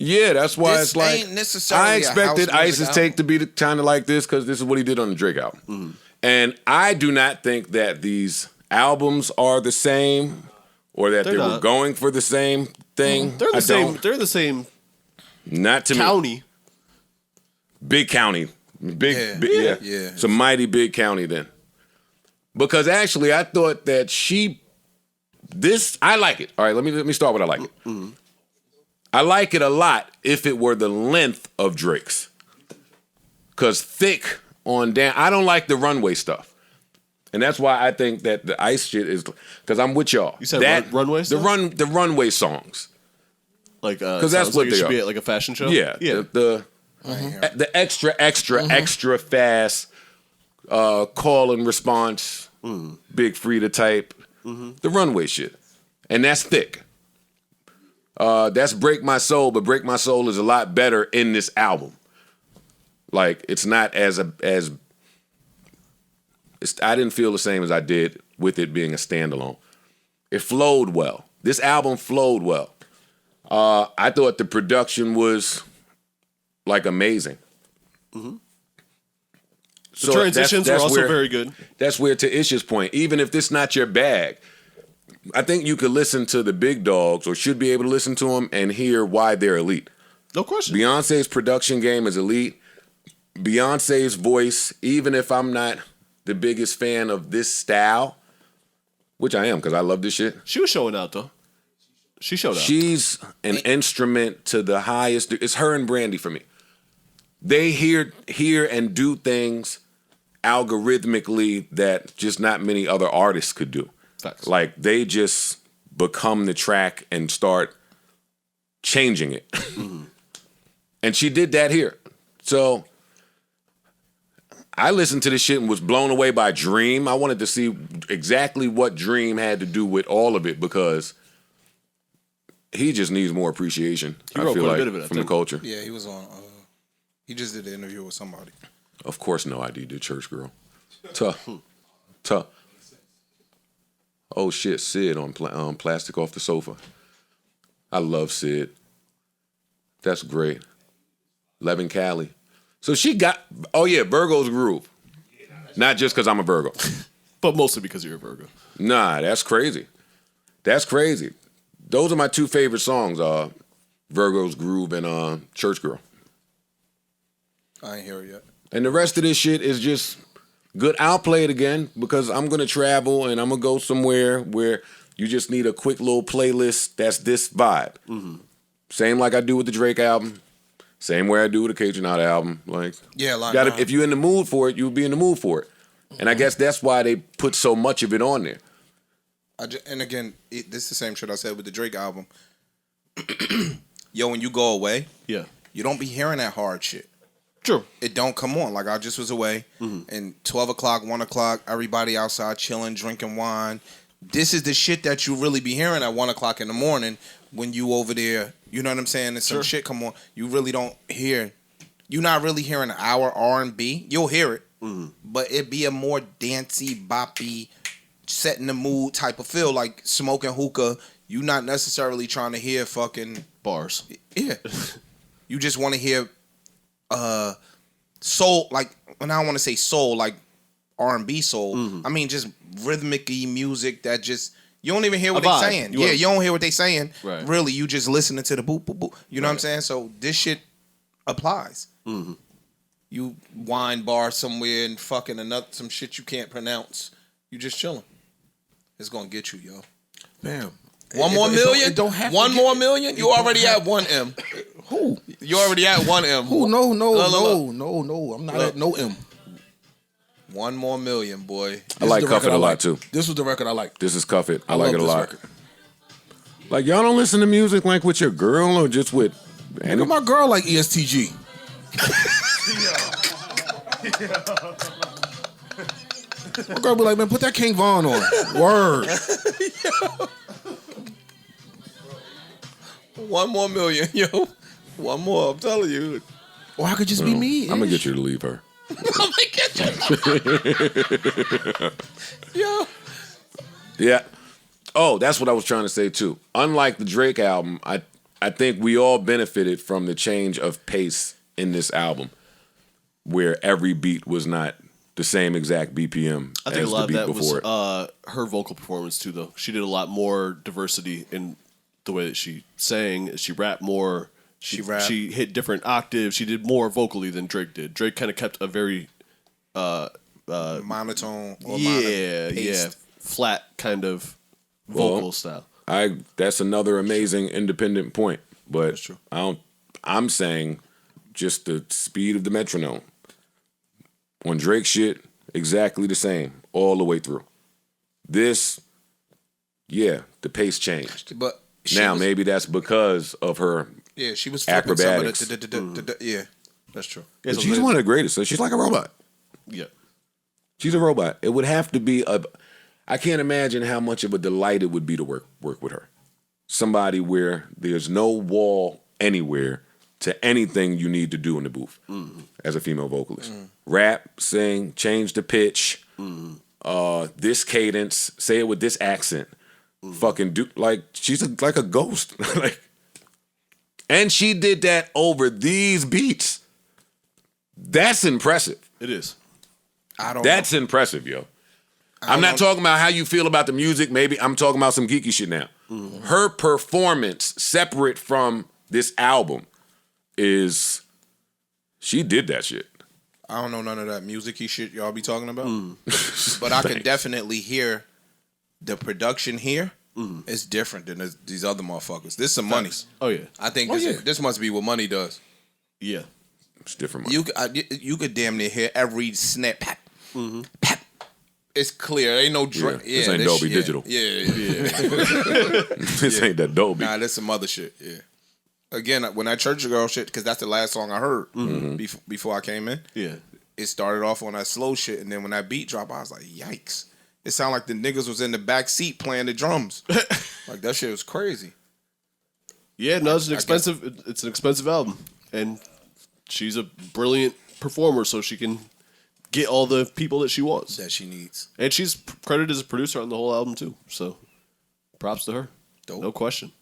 Yeah, that's why This it's like, ain't necessarily I a expected house music Ice's album. take to be kind of like this because this is what he did on the Drake album. Mm-hmm. And I do not think that these albums are the same or that they were going for the same thing. They're the same. They're the same. Not to county. Me. Big county. Big. Yeah. It's a mighty big county then. Because actually, I thought that I like it. All right, let me start with I like it. Mm-hmm. I like it a lot if it were the length of Drake's. Because thick on down, I don't like the runway stuff. And that's why I think that the Ice shit is, because I'm with y'all. You said runway stuff? The runway songs. Like, because that's what like they should are. Be at like a fashion show? Yeah. The extra fast call and response, Big Frida type, the runway shit. And that's thick. That's Break My Soul, but Break My Soul is a lot better in this album. Like, it's not I didn't feel the same as I did with it being a standalone. It flowed well. This album flowed well. I thought the production was like amazing. Mm-hmm. The transitions were also very good. That's where, to Ish's point, even if this not your bag, I think you could listen to the big dogs or should be able to listen to them and hear why they're elite. No question. Beyonce's production game is elite. Beyonce's voice, even if I'm not the biggest fan of this style, which I am because I love this shit. She was showing out, though. She showed out. She's an instrument to the highest. It's her and Brandy for me. They hear and do things algorithmically that just not many other artists could do. Facts. Like, they just become the track and start changing it. Mm-hmm. And she did that here. So I listened to this shit and was blown away by Dream. I wanted to see exactly what Dream had to do with all of it because he just needs more appreciation. He wrote quite a bit of it, from the culture. Yeah, he was on. He just did an interview with somebody. Of course, No ID did Church Girl. Tough. Oh shit, Sid on Plastic Off the Sofa. I love Sid. That's great. Levin Cali. So she got, oh yeah, Virgo's Groove. Not just because I'm a Virgo. But mostly because you're a Virgo. Nah, that's crazy. That's crazy. Those are my two favorite songs, Virgo's Groove and Church Girl. I ain't hear it yet. And the rest of this shit is just good. I'll play it again because I'm going to travel and I'm going to go somewhere where you just need a quick little playlist that's this vibe. Mm-hmm. Same like I do with the Drake album. Same way I do with the Cajun Out album. Like, yeah, like if you're in the mood for it, you'll be in the mood for it. And I guess that's why they put so much of it on there. And again, this is the same shit I said with the Drake album. Yo, when you go away, yeah, you don't be hearing that hard shit. True. It don't come on. Like, I just was away, and 12 o'clock, 1 o'clock, everybody outside chilling, drinking wine. This is the shit that you really be hearing at 1 o'clock in the morning when you over there. You know what I'm saying? And some shit come on. You really don't hear. You're not really hearing our R&B. You'll hear it, but it be a more dancey, boppy, setting the mood type of feel. Like smoking hookah. You not necessarily trying to hear fucking bars. Yeah. You just want to hear soul, like, when I want to say soul, like R&B soul, I mean just rhythmic-y music that just, you don't even hear what they're saying. You don't hear what they're saying. Right. Really, you just listening to the boop, boop, boop. You know what I'm saying? So this shit applies. You wine bar somewhere and fucking some shit you can't pronounce. You just chilling. It's going to get you, yo. Bam. One more million? One more million? You already at 1M. Who? You already at 1M. Who? No. I'm not at no M. 1 more million, boy. I like Cuff It a lot too. This was the record I like. This is Cuff It. I like it a lot. Like, y'all don't listen to music like with your girl or just with... Look at my girl like ESTG. My girl be like, man, put that King Von on. Word. 1 more million, yo. 1 more, I'm telling you. Or I could just be me. I'm going to get you to leave her. I'm going to get you. Yo. Yeah. Oh, that's what I was trying to say too. Unlike the Drake album, I think we all benefited from the change of pace in this album, where every beat was not the same exact BPM I think as a lot the beat of that before was her vocal performance too, though. She did a lot more diversity in the way that she sang. She rapped more. She hit different octaves. She did more vocally than Drake did. Drake kind of kept a very monotone. Or flat kind of vocal style. That's another amazing independent point. But That's true. I'm saying just the speed of the metronome. On Drake shit, exactly the same all the way through. This, the pace changed. But now maybe that's because of her she was acrobatics. Yeah, that's true. But she's one of the greatest. So she's like a robot. Yeah. She's a robot. It would have to be I can't imagine how much of a delight it would be to work with her. Somebody where there's no wall anywhere to anything you need to do in the booth as a female vocalist. Rap, sing, change the pitch, this cadence, say it with this accent. Fucking do, like, she's like a ghost. Like, and she did that over these beats. That's impressive. It is. That's impressive, yo. I'm not talking about how you feel about the music. Maybe I'm talking about some geeky shit now. Her performance, separate from this album, is she did that shit. I don't know none of that music-y shit y'all be talking about. But I can definitely hear the production here is different than these other motherfuckers. This some money. Oh, yeah. I think this must be what money does. Yeah. It's different money. You could damn near hear every snap. Pap, pap. It's clear. Ain't no drink. This ain't Dolby Digital. Yeah. This ain't that Dolby. Nah, that's some other shit. Yeah. Again, when that Church Girl shit, because that's the last song I heard before I came in. Yeah. It started off on that slow shit, and then when that beat dropped, I was like, yikes. It sounded like the niggas was in the back seat playing the drums. Like, that shit was crazy. Yeah, no, it's an expensive album. And she's a brilliant performer, so she can get all the people that she wants. That she needs. And she's credited as a producer on the whole album too. So props to her. Dope. No question.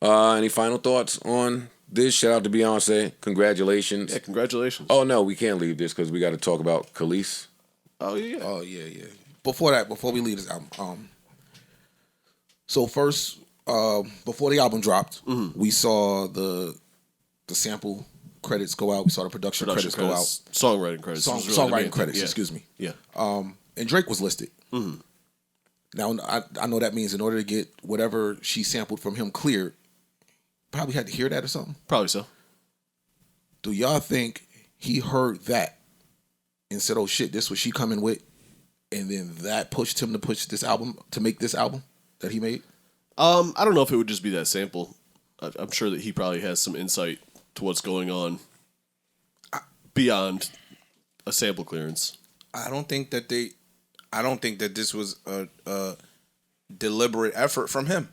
Any final thoughts on this? Shout out to Beyonce. Congratulations. Yeah, congratulations. Oh no, we can't leave this because we got to talk about Kelis. Oh yeah. Oh yeah. Before we leave this album, so first, before the album dropped, we saw the sample credits go out. We saw the production credits go out. Songwriting credits. Songwriting credits. Yeah. Excuse me. Yeah. And Drake was listed. Now I know that means in order to get whatever she sampled from him cleared, probably had to hear that or something. Probably so. Do y'all think he heard that and said, "Oh shit, this was she coming with," and then that pushed him to push this album to make this album that he made? I don't know if it would just be that sample. I'm sure that he probably has some insight to what's going on beyond a sample clearance. I don't think that this was a deliberate effort from him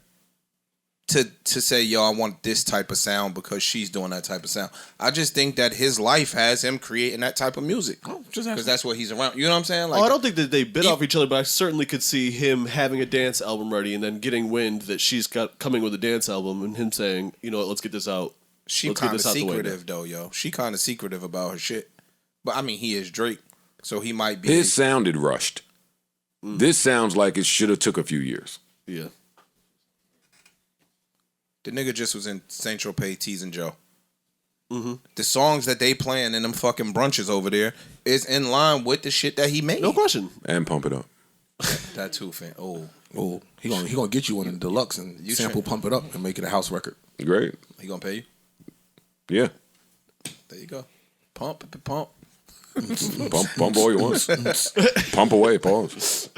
to say, yo, I want this type of sound because she's doing that type of sound. I just think that his life has him creating that type of music because that's what he's around. You know what I'm saying? Like, I don't think that they bit off each other, but I certainly could see him having a dance album ready and then getting wind that she's coming with a dance album and him saying, you know what, let's get this out. She kind of secretive though, yo. She kind of secretive about her shit. But I mean, he is Drake, so he might be. His sounded rushed. This sounds like it should have took a few years. Yeah. The nigga just was in Saint Tropez teasing Joe. The songs that they playing in them fucking brunches over there is in line with the shit that he made. No question. And Pump It Up. That too, fan. Oh, He gonna get you one in the deluxe and sample Pump It Up and make it a house record. Great. he gonna pay you? Yeah. There you go. Pump. Pump all you want. Pump away, pause.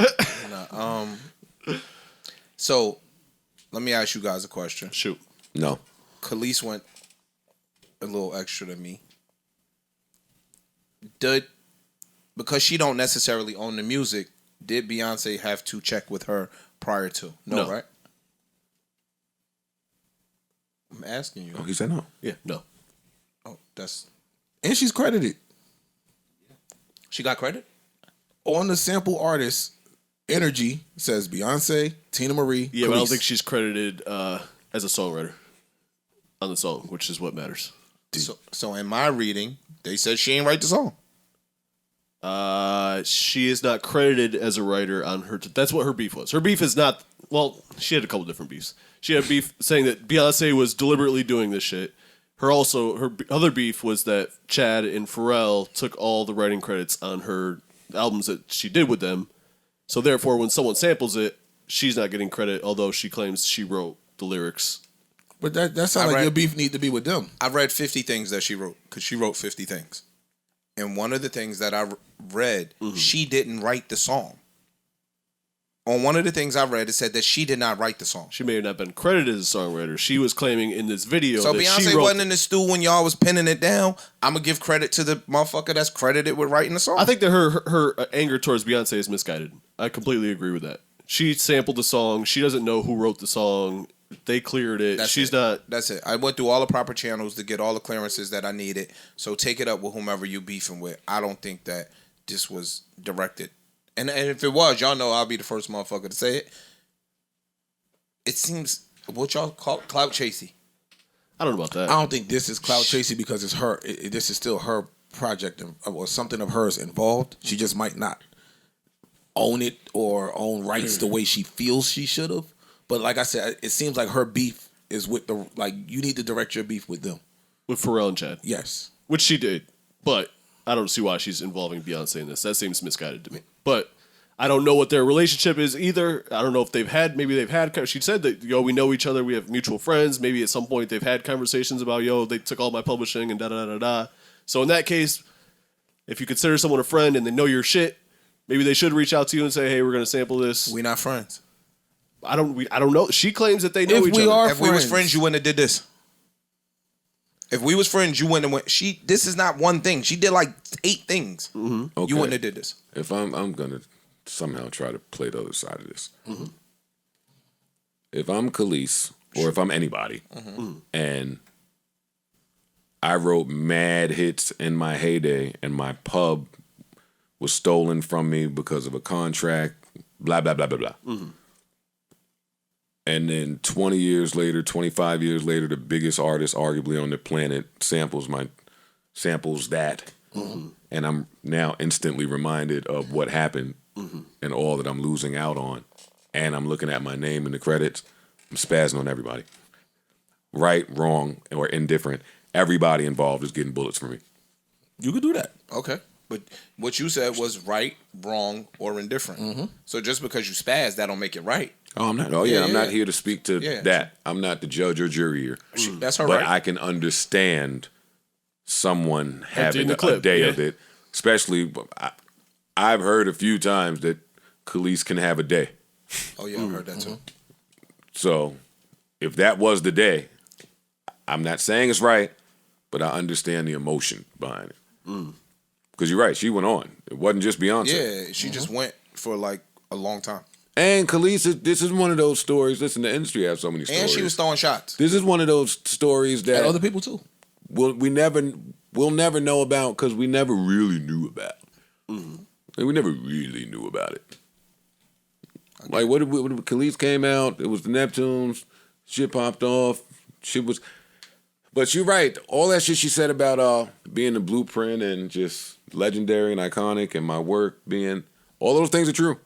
So, let me ask you guys a question. Shoot. No. Kelis went a little extra than me. Because she don't necessarily own the music, did Beyonce have to check with her prior to? No, right? I'm asking you. Oh, he said no. Yeah, no. Oh, that's... And she's credited. She got credit? On the sample artist, Energy says Beyonce, Tina Marie, Yeah, but I don't Kelis. think she's credited as a songwriter on the song, which is what matters. So in my reading, they said she ain't write the song. She is not credited as a writer on her. That's what her beef was. Her beef is not. Well, she had a couple different beefs. She had a beef saying that Beyonce was deliberately doing this shit. Her other beef was that Chad and Pharrell took all the writing credits on her albums that she did with them. So therefore, when someone samples it, she's not getting credit, although she claims she wrote the lyrics. But that sounds like your beef need to be with them. I read 50 things that she wrote, because she wrote 50 things. And one of the things that I read, she didn't write the song. On one of the things I read, it said that she did not write the song. She may have not been credited as a songwriter. She was claiming in this video So that Beyonce she wrote... wasn't in the stew when y'all was pinning it down. I'm going to give credit to the motherfucker that's credited with writing the song. I think that her anger towards Beyonce is misguided. I completely agree with that. She sampled the song. She doesn't know who wrote the song. They cleared it. That's it. I went through all the proper channels to get all the clearances that I needed. So take it up with whomever you beefing with. I don't think that this was directed. And if it was, y'all know I'll be the first motherfucker to say it. It seems, what y'all call it, clout chasey. I don't know about that. I don't think this is clout chasing because it's her. This is still her project or something of hers involved. She just might not own it or own rights the way she feels she should have. But like I said, it seems like her beef is with you need to direct your beef with them. With Pharrell and Chad. Yes. Which she did. But I don't see why she's involving Beyonce in this. That seems misguided to me. But I don't know what their relationship is either. I don't know if they've had, she said that, we know each other, we have mutual friends. Maybe at some point they've had conversations about, they took all my publishing and da-da-da-da-da. So in that case, if you consider someone a friend and they know your shit, maybe they should reach out to you and say, hey, we're going to sample this. We not friends. I don't know. She claims that they know each other. If we was friends, you wouldn't have did this. If we was friends, you wouldn't have went. This is not one thing. She did like 8 things. Okay. You wouldn't have did this. If I'm gonna somehow try to play the other side of this. If I'm Kelis or if I'm anybody, and I wrote mad hits in my heyday, and my pub was stolen from me because of a contract, blah, blah, blah, blah, blah. Mm-hmm. And then 20 years later, 25 years later, the biggest artist arguably on the planet samples that. Mm-hmm. And I'm now instantly reminded of what happened Mm-hmm. and all that I'm losing out on. And I'm looking at my name in the credits. I'm spazzing on everybody. Right, wrong, or indifferent. Everybody involved is getting bullets from me. You could do that. Okay. But what you said was right, wrong, or indifferent. Mm-hmm. So just because you spaz, that don't make it right. Oh, I'm not. Oh, yeah, I'm not here to speak to that. I'm not the judge or jury here. That's her But right. I can understand someone having the a clip, day yeah. of it. Especially, I've heard a few times that Kelis can have a day. Oh, yeah, I heard that too. So if that was the day, I'm not saying it's right, but I understand the emotion behind it. Because you're right, she went on. It wasn't just Beyonce. Yeah, she just went for like a long time. And Kelis, this is one of those stories. Listen, the industry has so many stories. And she was throwing shots. This is one of those stories that And other people too. we'll never know about because we never really knew about. Like, we never really knew about it. Like what Kelis came out, it was the Neptunes, shit popped off, shit was. But you're right, all that shit she said about being the blueprint and just legendary and iconic, and my work being all those things are true.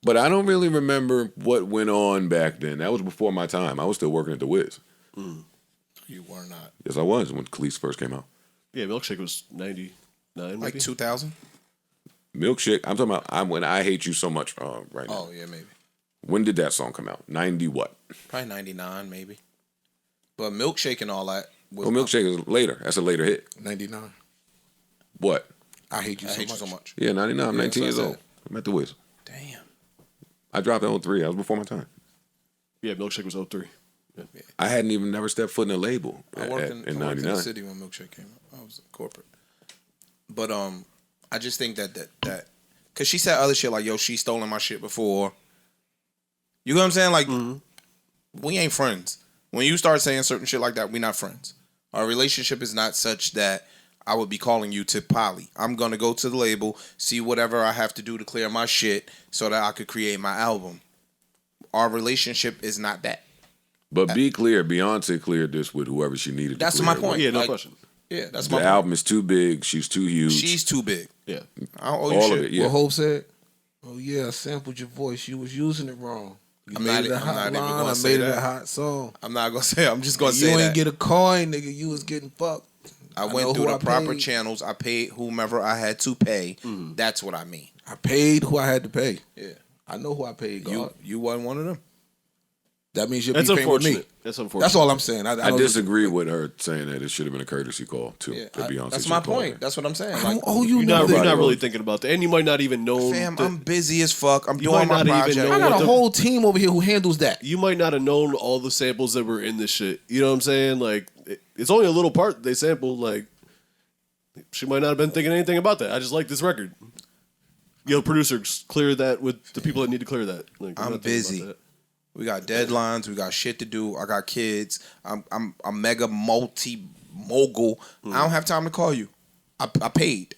But I don't really remember what went on back then. That was before my time. I was still working at the Wiz. You were not. Yes, I was when Kelis first came out. Yeah, Milkshake was 99, maybe. Like 2000? Milkshake. I'm talking about when I Hate You So Much right now. Oh, yeah, maybe. When did that song come out? 90 what? Probably 99, maybe. But Milkshake and all that. Well, Milkshake is later. That's a later hit. 99. What? I hate you I so hate much. you so much. Yeah, 99. I'm Yeah, 19 that's what years I old. said. I'm at the Wiz. Damn. I dropped in 03. I was before my time. Yeah, Milkshake was 03. Yeah. I hadn't even never stepped foot in a label I in worked in 99. the city when Milkshake came out. I was corporate. But I just think that because she said other shit like, yo, she stolen my shit before. You know what I'm saying? Like, we ain't friends. When you start saying certain shit like that, we not friends. Our relationship is not such that I would be calling you to poly. I'm going to go to the label, see whatever I have to do to clear my shit so that I could create my album. Our relationship is not that. But be clear, Beyonce cleared this with whoever she needed That's to my clear it point. with. Yeah, no Like, question. Yeah, that's The my point. album is too big. She's too huge. She's too big. Yeah. I don't owe you all shit. of it, yeah. What Hope said? Oh yeah, I sampled your voice. You was using it wrong. You I'm made not- it a I'm hot not even line. gonna I say made it that. a hot song. I'm not going to say I'm just going to You say ain't that. get a coin, nigga. You was getting fucked. I know went through who the I proper paid. channels. I paid whomever I had to pay. That's what I mean. I paid who I had to pay. Yeah. I know who I paid. God. You wasn't one of them. That means you're That's beefing with me. unfortunate. That's unfortunate. That's all I'm saying. I don't disagree with her saying that it should have been a courtesy call to Beyonce. That's should my have called point. her. That's what I'm saying. I Like, don't owe you You're not, nothing. you're not really thinking about that. And you might not even know. fam, that- I'm busy as fuck. I'm You doing might my not even project. know I got what a the- whole team over here who handles that. you might not have known all the samples that were in this shit. You know what I'm saying? Like, it's only a little part they sampled. Like, she might not have been thinking anything about that. I just like this record. Yo, producers, clear that with the people that need to clear that. Like, we're I'm not thinking about busy. that. We got deadlines. We got shit to do. I got kids. I'm a mega multi mogul. I don't have time to call you. I paid.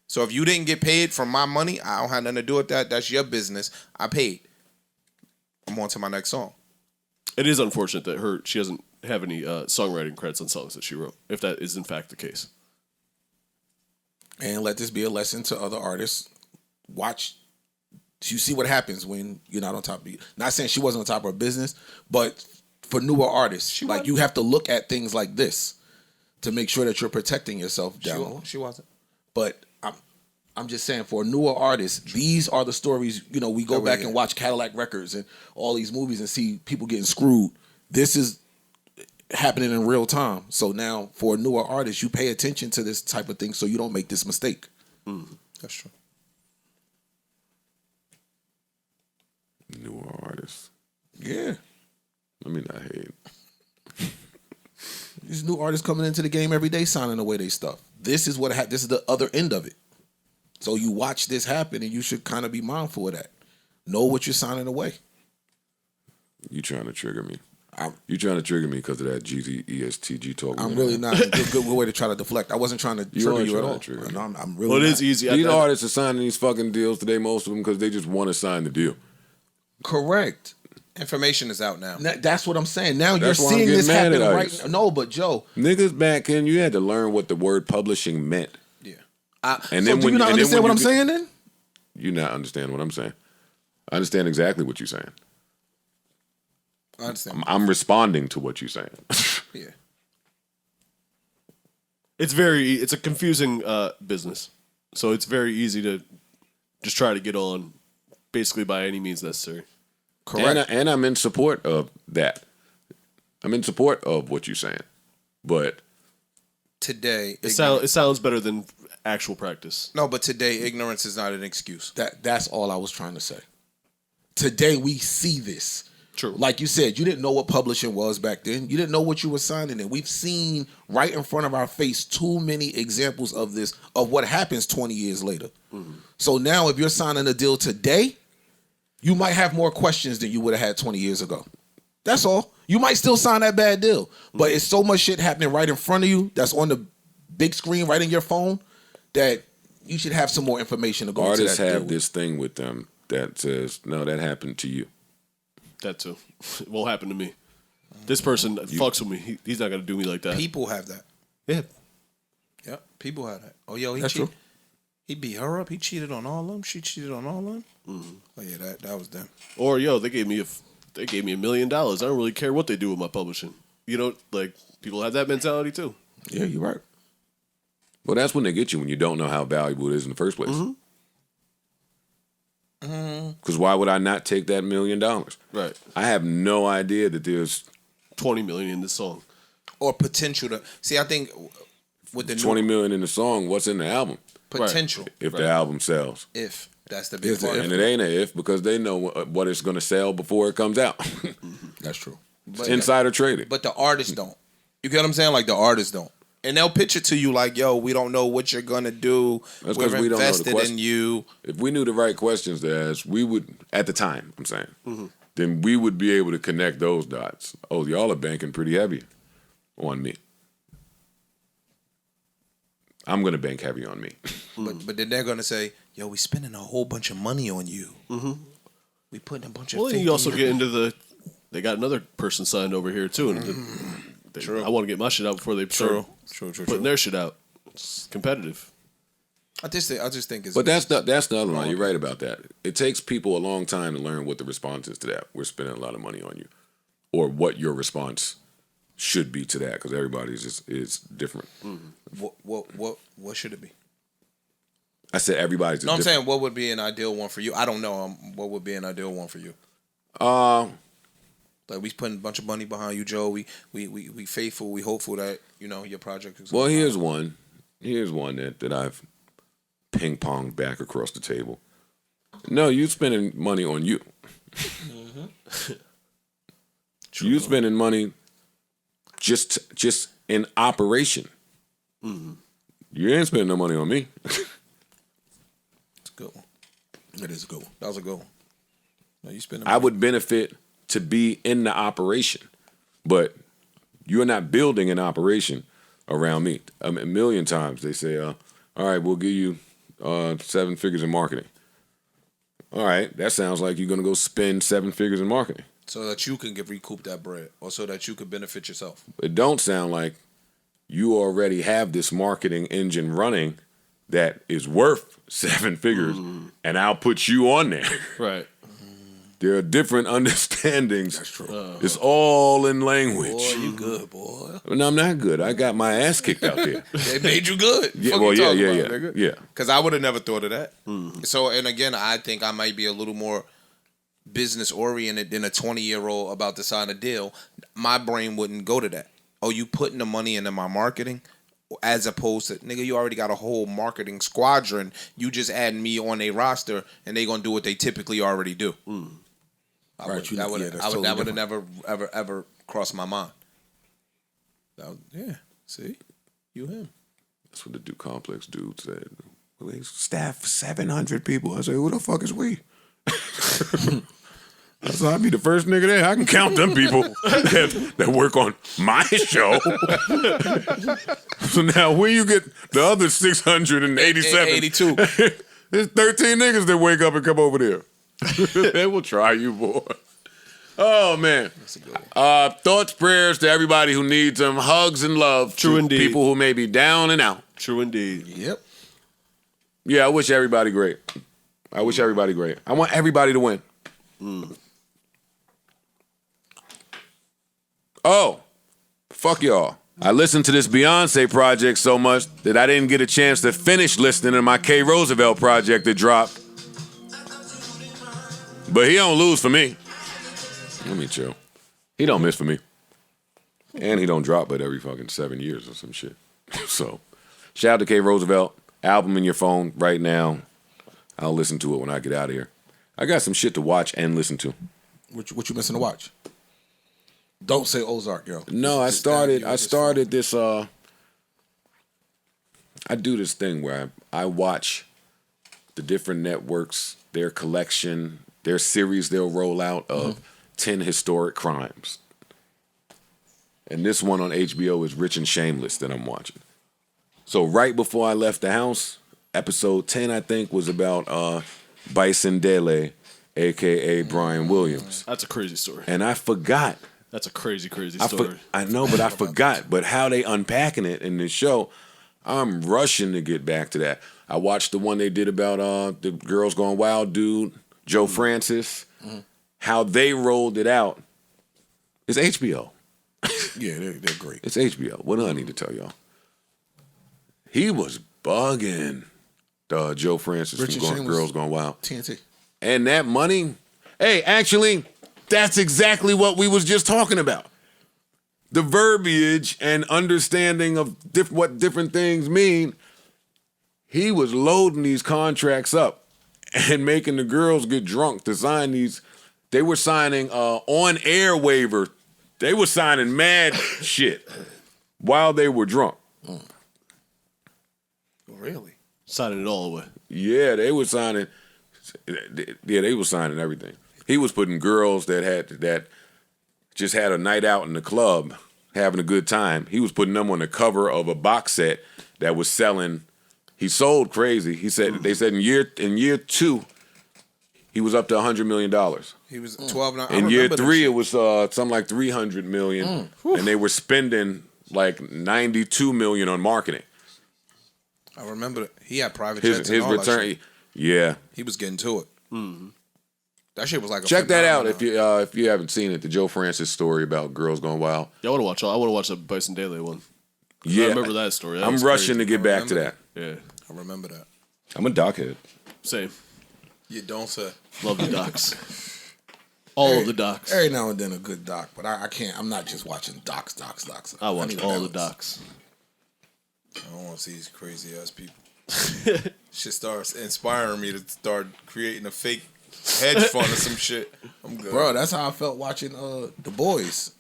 So if you didn't get paid from my money, I don't have nothing to do with that. That's your business. I paid. I'm on to my next song. It is unfortunate that she doesn't have any songwriting credits on songs that she wrote, if that is in fact the case. And let this be a lesson to other artists. Watch. You see what happens when you're not on top of you. Not saying she wasn't on top of her business, but for newer artists, you have to look at things like this to make sure that you're protecting yourself down. She wasn't. But I'm just saying, for newer artists, these are the stories. You know, we go back and watch Cadillac Records and all these movies and see people getting screwed. This is happening in real time. So now, for a newer artist, you pay attention to this type of thing so you don't make this mistake. That's true. Newer artists. Yeah. I mean, I hate. These new artists coming into the game every day signing away their stuff. This is this is the other end of it. So you watch this happen and you should kind of be mindful of that. Know what you're signing away. You trying to trigger me. You trying to trigger me because of that GZESTG talk? I'm really not. It's a good way to try to deflect. I wasn't trying to trigger you at all. No, I'm really. Well, it not. is easy. These artists are signing these fucking deals today, most of them, because they just want to sign the deal. Correct. Information is out now. That's what I'm saying. Now That's you're why I'm seeing getting this mad happen at right Ice. now. No, but Joe. Niggas back then, you had to learn what the word publishing meant. Yeah. And So then do when you not understand what I'm saying then? You not understand what I'm saying. I understand exactly what you're saying. I understand. I'm responding to what you're saying. Yeah. It's a confusing business. So it's very easy to just try to get on basically by any means necessary. Correct. And I'm in support of that. I'm in support of what you're saying. But Today, It sounds better than actual practice. no, but today, ignorance is not an excuse. That's all I was trying to say. Today we see this. True. Like you said, you didn't know what publishing was back then. You didn't know what you were signing in. We've seen right in front of our face too many examples of this, of what happens 20 years later. Mm-hmm. So now if you're signing a deal today, you might have more questions than you would have had 20 years ago. That's all. You might still sign that bad deal, but it's so much shit happening right in front of you that's on the big screen right in your phone that you should have some more information to go into artists that deal have with. this thing with them that says, no, that happened to you. That too. It won't happen to me. This person fucks with me. He's not gonna do me like that. People have that. Yeah. Yep. People have that. Oh, yo, he That's cheated. true. He beat her up. He cheated on all of them. She cheated on all of them. Oh yeah, that was them. Or they gave me $1 million. I don't really care what they do with my publishing. You know, like people have that mentality too. Yeah, you're right. Well, that's when they get you, when you don't know how valuable it is in the first place. Because why would I not take that $1 million? Right. I have no idea that there's 20 million in this song. Or potential to see. I think with the 20 million in the song. What's in the album? potential. If the album sells. If that's the big part. And it ain't a if because they know what it's going to sell before it comes out. That's true. But Insider trading. But the artists don't. You get what I'm saying? Like the artists don't. And they'll pitch it to you like, yo, we don't know what you're going to do. That's We're 'cause we don't know the invested question. in you. If we knew the right questions to ask, we would, at the time, I'm saying, then we would be able to connect those dots. Oh, y'all are banking pretty heavy on me. I'm going to bank heavy on me. But then they're going to say, yo, we spending a whole bunch of money on you. We putting a bunch of Well, then fake you also in get into they got another person signed over here too. And True. I want to get my shit out before they start putting their shit out. It's competitive. I just think it's. But that's the other one. You're right about that. It takes people a long time to learn what the response is to that. We're spending a lot of money on you, or what your response should be to that, because everybody's is different. What should it be? I said everybody's. No, I'm different. saying what would be an ideal one for you. I don't know. What would be an ideal one for you? Like we putting a bunch of money behind you, Joe. We faithful. We hopeful that your project is. Well, here's one. Here's one that I've ping ponged back across the table. No, you spending money on you. You spending money just in operation. You ain't spending no money on me. It's a good one. That is a good one. That was a good one. No, you spending. I would benefit to be in the operation, but you're not building an operation around me. I mean, a million times they say, all right, we'll give you 7 figures in marketing. All right, that sounds like you're going to go spend 7 figures in marketing. So that you can recoup that bread, or so that you can benefit yourself. It don't sound like you already have this marketing engine running that is worth 7 figures, and I'll put you on there. Right. There are different understandings. That's true. It's all in language. Boy, you good, boy. No, I'm not good. I got my ass kicked out there. They made you good. Yeah, well, yeah. Because I would have never thought of that. So, and again, I think I might be a little more business oriented than a 20-year-old about to sign a deal. My brain wouldn't go to that. Oh, you putting the money into my marketing? As opposed to, nigga, you already got a whole marketing squadron. You just adding me on a roster, and they gonna do what they typically already do. That would have never ever crossed my mind. See, you him. That's what the Duke Complex dude said. Well, they staff 700 people. I said, who the fuck is we? So I'd be the first nigga there. I can count them people that work on my show. So now where you get the other 687? 82. There's 13 niggas that wake up and come over there. They will try you, boy. Oh, man. Thoughts, prayers to everybody who needs them. Hugs and love to indeed. people who may be down and out. True indeed. Yep. Yeah, I wish everybody great. I wish everybody great. I want everybody to win. Oh, fuck y'all. I listened to this Beyonce project so much that I didn't get a chance to finish listening to my K. Roosevelt project that dropped. But he don't lose for me. Let me chill. He don't miss for me. And he don't drop but every fucking 7 years or some shit. So, shout out to K. Roosevelt. Album in your phone right now. I'll listen to it when I get out of here. I got some shit to watch and listen to. What you missing to watch? Don't say Ozark, yo. No, I started this I do this thing where I watch the different networks, their collection, their series they'll roll out of 10 historic crimes. And this one on HBO is Rich and Shameless that I'm watching. So right before I left the house, episode 10 I think was about Bison Dele, a.k.a. Brian Williams. That's a crazy story. And I forgot. That's a crazy story. I know, but I forgot. But how they unpacking it in this show, I'm rushing to get back to that. I watched the one they did about the Girls Gone Wild dude, Joe Francis. How they rolled it out. It's HBO. Yeah, they're great. It's HBO. What do I need to tell y'all? He was bugging Joe Francis from Girls Gone Wild. TNT. And that money, hey, actually, that's exactly what we was just talking about. The verbiage and understanding of what different things mean. He was loading these contracts up and making the girls get drunk to sign these. They were signing on-air waiver. They were signing mad shit while they were drunk. Really? Signing it all away. Yeah, they were signing. Yeah, they were signing everything. He was putting girls that just had a night out in the club, having a good time. He was putting them on the cover of a box set that was selling. He sold crazy. He said they said in year 2, he was up to $100 million. He was 12. In year 3, it was something like $300 million, and they were spending like $92 million on marketing. I remember that. He had private His jets and all return. that shit. Yeah, He was getting to it. That shit was like a check that out phenomenon. if you haven't seen it. The Joe Francis story about Girls Gone Wild. Yeah, I want to watch the Bison Dele one. Yeah, I remember that story. That I'm was rushing crazy. to get back to that. Yeah, I remember that. I'm a dockhead. same. You don't say. Love the docs. All of the docs. Every now and then a good doc, but I can't. I'm not just watching docs. I watch need a all the balance. docs. I don't want to see these crazy ass people. Shit starts inspiring me to start creating a fake hedge fund or some shit. I'm good. Bro, that's how I felt watching The Boys.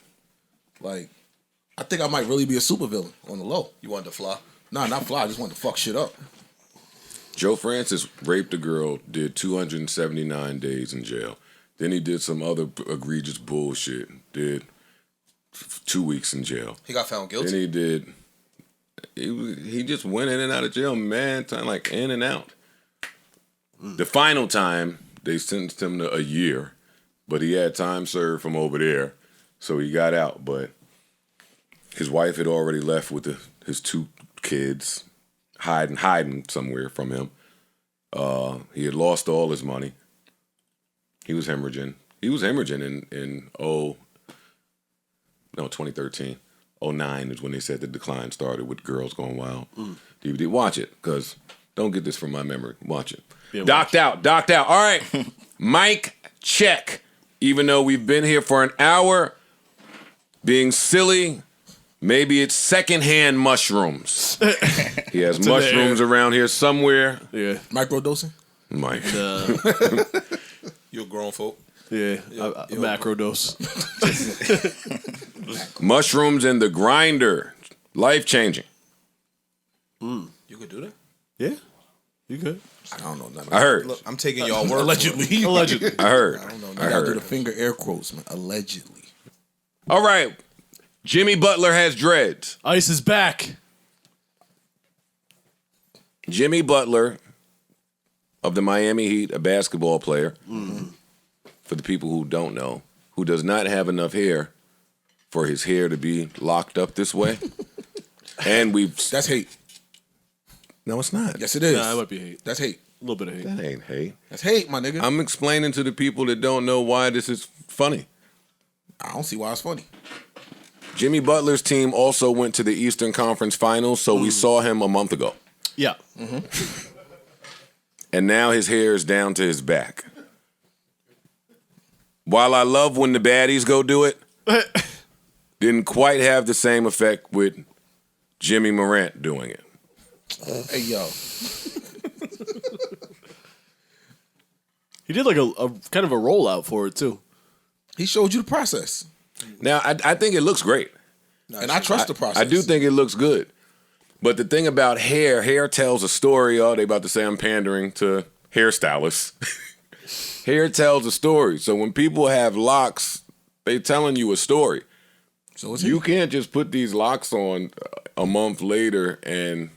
Like, I think I might really be a supervillain on the low. You want to fly? Nah, not fly. I just wanted to fuck shit up. Joe Francis raped a girl, did 279 days in jail. Then he did some other egregious bullshit, did 2 weeks in jail. He got found guilty. Then he did. He just went in and out of jail, man, like in and out. The final time, they sentenced him to a year, but he had time served from over there, so he got out. But his wife had already left with his 2 kids, hiding somewhere from him. He had lost all his money. He was hemorrhaging. He was hemorrhaging in 2013. 2009 is when they said the decline started with Girls Gone Wild. DVD. Watch it, because don't get this from my memory. Watch it. Yeah, Docked out. All right. Mic check. Even though we've been here for an hour being silly, maybe it's secondhand mushrooms. He has mushrooms around here somewhere. Yeah, Microdosing? Mike. You're grown folk. yeah. A macro dose. Mushrooms in the grinder. Life changing. You could do that? Yeah. You good? I don't know nothing. I heard. Look, I'm taking y'all word. Allegedly. Allegedly. I heard. I don't know. You I gotta do heard. the finger air quotes, man. Allegedly. All right. Jimmy Butler has dreads. Ice is back. Jimmy Butler of the Miami Heat, a basketball player, for the people who don't know, who does not have enough hair for his hair to be locked up this way. And That's hate. No, it's not. Yes, it is. Nah, it might be hate. That's hate. A little bit of hate. That ain't hate. That's hate, my nigga. I'm explaining to the people that don't know why this is funny. I don't see why it's funny. Jimmy Butler's team also went to the Eastern Conference Finals, so we saw him a month ago. Yeah. And now his hair is down to his back. While I love when the baddies go do it, didn't quite have the same effect with Jimmy Morant doing it. Hey, yo. He did like a kind of a rollout for it too. He showed you the process. Now, I think it looks great. And I trust the process. I do think it looks good. But the thing about hair tells a story. Oh, they about to say I'm pandering to hairstylists. Hair tells a story. So when people have locks, they telling you a story. So is You can't just put these locks on a month later and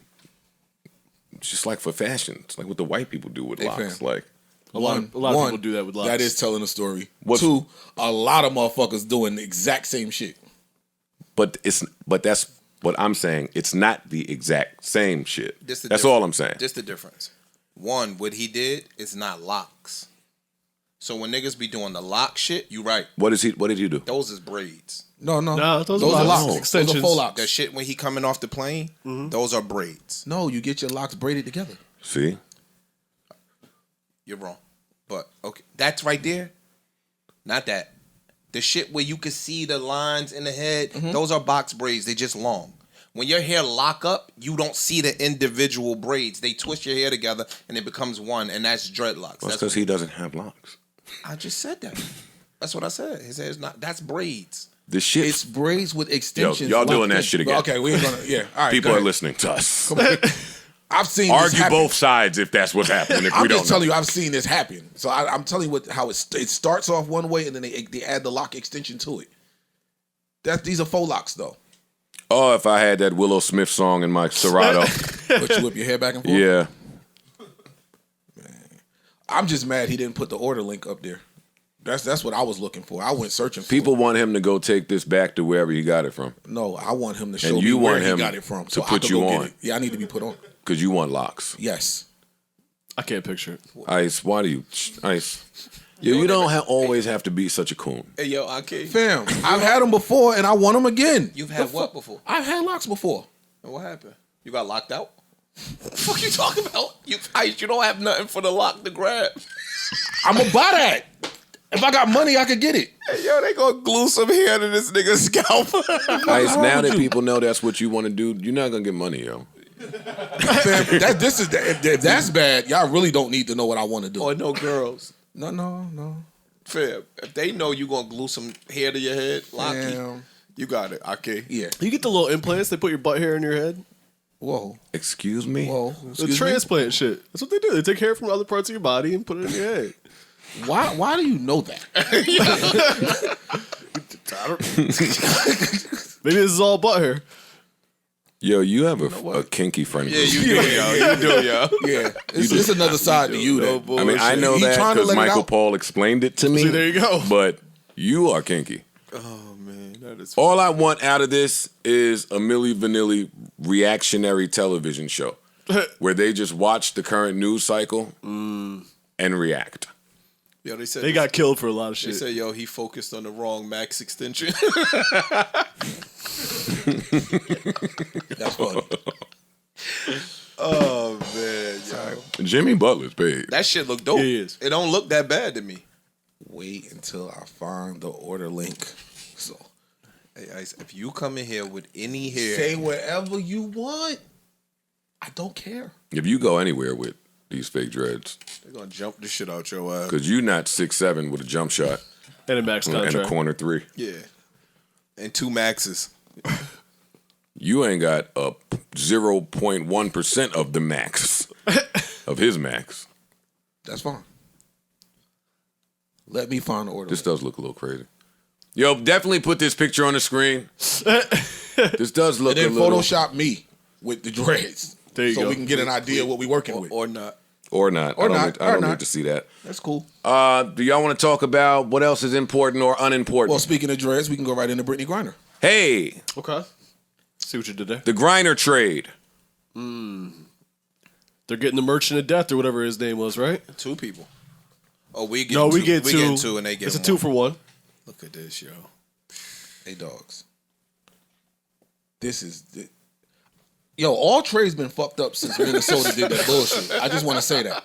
it's just like for fashion. It's like what the white people do with Hey, locks. fam. Like A lot of people do that with locks. That is telling a story. What's- 2, a lot of motherfuckers doing the exact same shit. but that's what I'm saying. It's not the exact same shit. This the That's difference. all I'm saying. Just the difference. One, what he did is not locks. So when niggas be doing the lock shit, you right. What did he do? Those is braids. No. No, those are are locks. locks. Those Extensions. are faux locks. That shit when he coming off the plane, those are braids. No, you get your locks braided together. See? You're wrong. But okay, that's right there. Not that. The shit where you can see the lines in the head, those are box braids. They just long. When your hair lock up, you don't see the individual braids. They twist your hair together and it becomes one, and that's dreadlocks. That's because he doesn't have locks. I just said that. That's what I said. His hair's not. That's braids. The shit. It's braids with extensions. y'all doing locked that in. shit again. Okay, we ain't gonna. Yeah, all right. People go are ahead. listening to us. I've seen this Argue happen. both sides if that's what's happening. If I'm we don't just telling know. you, I've seen this happen. So I'm telling you how it starts off one way, and then they add the lock extension to it. These are faux locks though. Oh, if I had that Willow Smith song in my Serato. But you whip your hair back and forth. Yeah. I'm just mad he didn't put the order link up there. That's what I was looking for. I went searching for People it. want him to go take this back to wherever he got it from. No, I want him to show you me where want he him got it from. to So I put could you go get on. it. Yeah, I need to be put on. Because you want locks. Yes. I can't picture it. Ice, why do you... Ice. Yo, you don't always have to be such a coon. Hey, yo, okay. Fam, I've had them before and I want them again. You've had what before? I've had locks before. And what happened? You got locked out? What the fuck you talking about? You don't have nothing for the lock to grab. I'm gonna buy that. If I got money, I could get it. Hey, yo, they gonna glue some hair to this nigga's scalp. Ice, now that people know that's what you want to do, you're not going to get money, yo. Fam, if that's bad, y'all really don't need to know what I want to do. Or no girls. No. Fam, if they know you gonna glue some hair to your head, locky, Damn. you got it. Okay. Yeah. You get the little implants. They put your butt hair in your head. Whoa. Excuse me? Whoa. The Excuse me? transplant shit. That's what they do. They take hair from other parts of your body and put it in your head. Why do you know that? Maybe this is all butt hair. Yo, you have a kinky friend group. Yeah, you do, yo. You do, yo. Yeah. It's another side to you that. I mean, I know He that trying to because let it Michael out. Paul explained it to me. See, there you go. But you are kinky. Oh man, that is. All I want out of this is a Milli Vanilli reactionary television show where they just watch the current news cycle and react. Yo, they said They got killed for a lot of They shit. said, yo, he focused on the wrong max extension. That's funny. Oh man, yo. Jimmy Butler's paid. That shit look dope. He is. It don't look that bad to me. Wait until I find the order link. So Hey, Ice, if you come in here with any hair, say whatever you want. I don't care. If you go anywhere with these fake dreads, they're gonna jump the shit out your ass. because you're not 6'7" with a jump shot And a max and a contract. corner three. Yeah. And 2 maxes. You ain't got a 0.1% of the max of his max. That's fine. Let me find the order. This does look a little crazy. Yo, definitely put this picture on the screen. This does look and then a little... Photoshop me with the dreads. There you so go. we can get an idea of what we're working with. Or not. Or not. I don't need to see that. That's cool. Do y'all want to talk about what else is important or unimportant? Well, speaking of dreads, we can go right into Brittany Griner. Hey, Okay. See what you did there. the Griner trade. They're getting the Merchant of Death or whatever his name was, right? 2 people. Oh, we get No, two. we get We two. get 2 and they get It's a 1. 2-for-1. Look at this, yo. Hey, dogs. This is... Yo, all trades been fucked up since Minnesota did that bullshit. I just want to say that.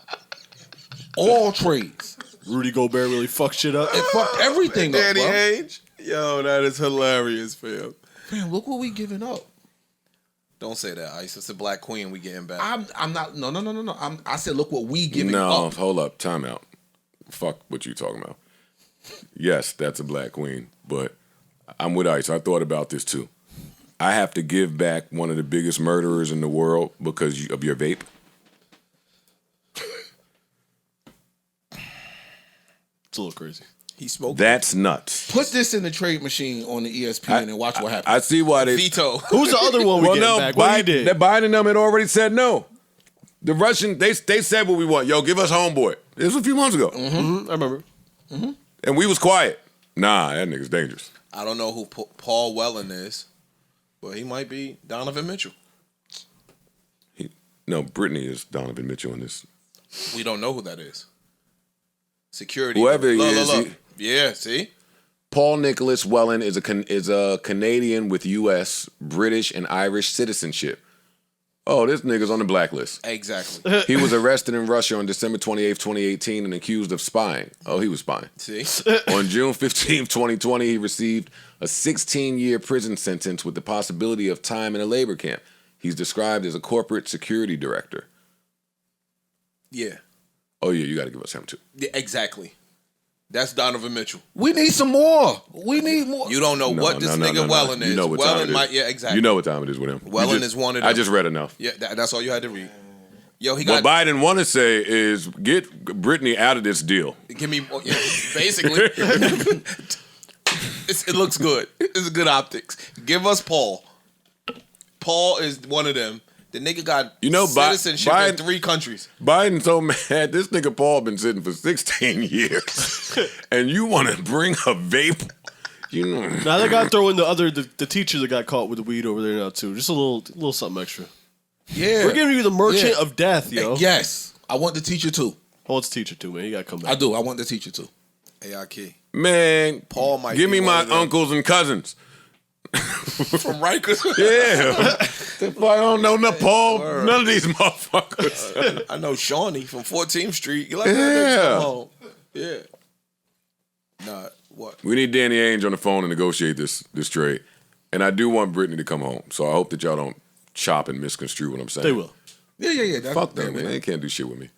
All trades. Rudy Gobert really fucked shit up. It fucked everything up, Danny bro. Ainge? Yo, that is hilarious, fam. Man, look what we giving up. Don't say that, Ice. It's the Black Queen we getting back. I'm not... No. I said, look what we giving No, up. hold up. Time out. Fuck what you talking about. Yes, that's a Black Queen, but I'm with Ice. I thought about this too. I have to give back one of the biggest murderers in the world because of your vape. It's a little crazy. He smoked. That's nuts. Put this in the trade machine on the ESPN and watch what happens. I see why they... Veto. Who's the other one we Well, getting no, back? What he Biden, did? that Biden and them had already said no. The Russian, they said what we want. Yo, give us homeboy. This was a few months ago. I remember. And we was quiet. Nah, that nigga's dangerous. I don't know who Paul Whelan is, but he might be Donovan Mitchell. No, Brittany is Donovan Mitchell in this. We don't know who that is. Security. Whoever he look, is, Look. Yeah, see? Paul Nicholas Whelan is a Canadian with U.S., British, and Irish citizenship. Oh, this nigga's on the blacklist. Exactly. He was arrested in Russia on December 28th, 2018 and accused of spying. Oh, he was spying. See? On June 15th, 2020, he received a 16-year prison sentence with the possibility of time in a labor camp. He's described as a corporate security director. Yeah. Oh, yeah, you got to give us him, too. Yeah, exactly. That's Donovan Mitchell. We need some more. We need more. You don't know what this nigga Whelan is. You know what time Whelan it is. might, yeah, exactly. You know what time it is with him. Whelan is one of them. I just read enough. Yeah, that's all you had to read. Yo, he What got. Biden want to say is get Brittany out of this deal. Give me, yeah, basically. It looks good. It's good optics. Give us Paul. Paul is one of them. The nigga got citizenship in 3 countries. Biden so mad. This nigga Paul been sitting for 16 years, and you want to bring a vape? You know. Now they got to throw in the teacher that got caught with the weed over there now too. Just a little something extra. Yeah. We're giving you the Merchant of Death, yo. Yes. I want the teacher too. I want the teacher too, man. You got to come back. I do. I want the teacher too. AIK. Man, Paul might give be me one my of them. uncles and cousins. From Rikers. Yeah. If I don't know no Paul, none of these motherfuckers. I know Shawnee from 14th Street. You like Yeah. that? Yeah. Nah, what? We need Danny Ainge on the phone to negotiate this trade. And I do want Brittany to come home. So I hope that y'all don't chop and misconstrue what I'm saying. They will. Yeah. Fuck them, man. They can't do shit with me.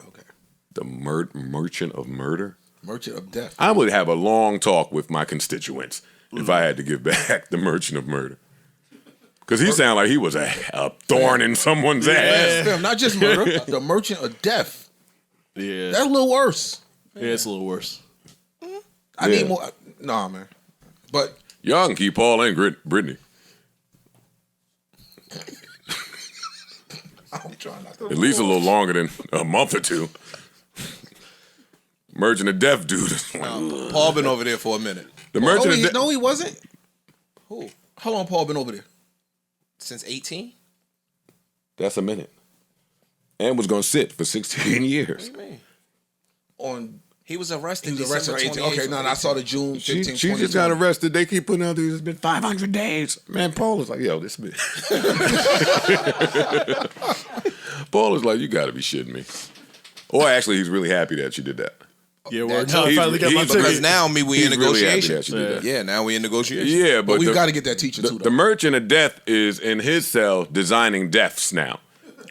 Okay. The Merchant of Murder? Merchant of Death. I would have a long talk with my constituents if I had to give back the Merchant of Murder. Because he sounded like he was a thorn in someone's ass. Fam, not just murder. The Merchant of Death. Yeah. That's a little worse. Yeah, it's a little worse. I need more. Nah, man. But Y'all can keep Paul and Brittany. I'm trying not to. At least a little longer than a month or 2. Merchant of Death, dude. Paul been over there for a minute. The Merchant of Death. No, he wasn't. Who? How long Paul been over there? Since 18? That's a minute. And was going to sit for 16 years. What do you mean? On He was arrested. he was arrested on December 18. Okay, no, I saw the June 15, She just got arrested. They keep putting out these. It's been 500 days. Man, Paul is like, yo, this bitch. Paul is like, you got to be shitting me. Or actually, he's really happy that she did that. Yeah, That's- now I finally got my Because ticket. now we in He's really happy negotiation. that she did that. Yeah, now we in negotiation. Yeah, But but we've got to get that teacher too. the Though. Merchant of Death is in his cell designing deaths now.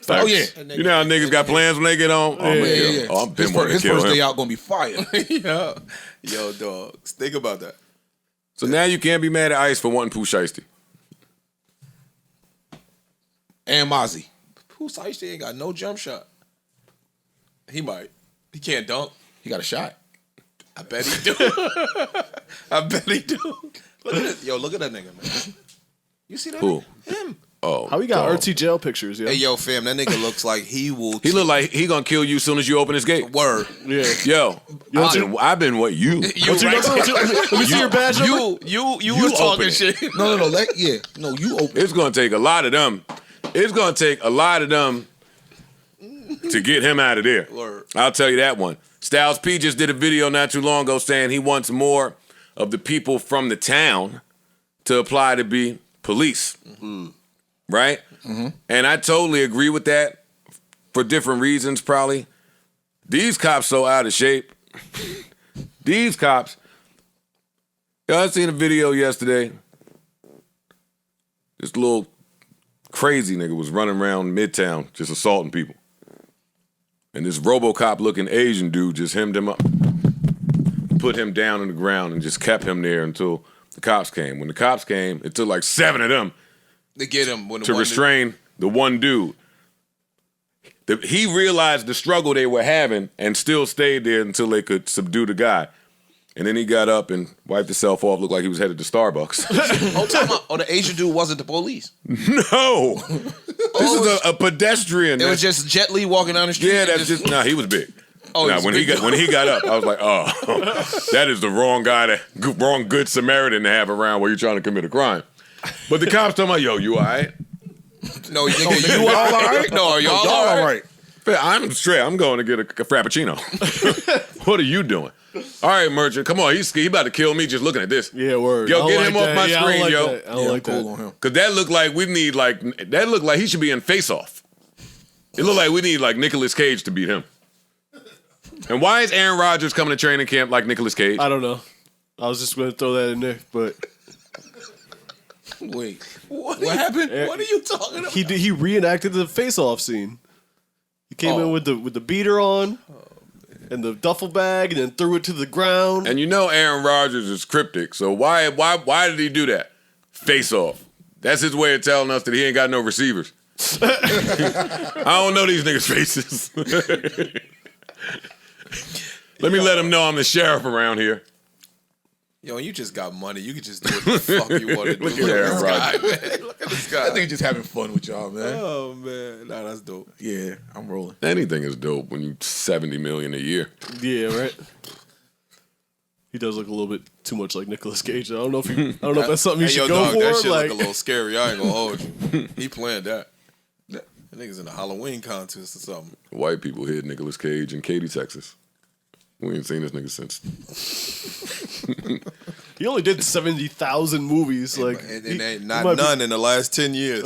Like, Oh, yeah. You know how niggas got plans when they get home? Oh, I'm gonna kill him. yeah. Oh, I'm been His wanting to his kill first him. day out gonna be fire. Yo, dogs. Think about that. So now you can't be mad at Ice for wanting Pooh Shiesty. And Mozzie. Who's Shiesty ain't got no jump shot. He might. He can't dunk. He got a shot. I bet he do. I bet he do. Look at this. Yo, look at that nigga, man. You see that? Who? Nigga? Him. Oh, How he got RT jail pictures? Yeah. Hey, yo, fam, that nigga looks like he will. He look like he gonna kill you as soon as you open his gate. Word. Yeah. Yo, I've been what you? You right. Let me see your badge number. You open was talking it. shit. No. No, you open. It's gonna take a lot of them. It's gonna take a lot of them to get him out of there. Word. I'll tell you that one. Styles P just did a video not too long ago saying he wants more of the people from the town to apply to be police. Mm-hmm. Right? Mm-hmm. And I totally agree with that for different reasons, probably. These cops so out of shape. These cops. I seen a video yesterday. This little crazy nigga was running around Midtown just assaulting people. And this RoboCop-looking Asian dude just hemmed him up, put him down on the ground, and just kept him there until the cops came. When the cops came, it took like 7 of them To get him when to restrain the one dude. He realized the struggle they were having and still stayed there until they could subdue the guy. And then he got up and wiped himself off, looked like he was headed to Starbucks. The Asian dude wasn't the police. No. This is a pedestrian. It was just Jet Li walking down the street. Yeah, that's just, nah, he was big. Oh, nah, when he got up, I was like, oh, that is the wrong guy, wrong good Samaritan to have around while you're trying to commit a crime. But the cops talking about, yo, you all right? No, you all right? No, are y'all all right? I'm straight. I'm going to get a Frappuccino. What are you doing? All right, Merchant, come on. He about to kill me just looking at this. Yeah, word. Yo, get him off my screen, yo. I don't like that. On him. Because that looked like that looked like he should be in Face Off. It looked like we need like Nicolas Cage to beat him. And why is Aaron Rodgers coming to training camp like Nicolas Cage? I don't know. I was just going to throw that in there, but Wait. What happened? What are you talking about? he reenacted the face-off scene. He came in with the beater on and the duffel bag, and then threw it to the ground. And you know Aaron Rodgers is cryptic, so why did he do that? Face Off. That's his way of telling us that he ain't got no receivers. I don't know these niggas' faces. Let me let him know I'm the sheriff around here. Yo, you just got money. You can just do what the fuck you want to do. Look at Aaron Rodgers. Man. Look at this guy. I think just having fun with y'all, man. Oh, man. Nah, that's dope. Yeah, I'm rolling. Anything is dope when you $70 million a year. Yeah, right. He does look a little bit too much like Nicolas Cage. I don't know if that's something you should go dog, for. That shit like, look a little scary. I ain't gonna hold you. He planned that. That nigga's in a Halloween contest or something. White people hid Nicolas Cage in Katy, Texas. We ain't seen this nigga since. he only did 70,000 movies. Like, and ain't not none in the last 10 years.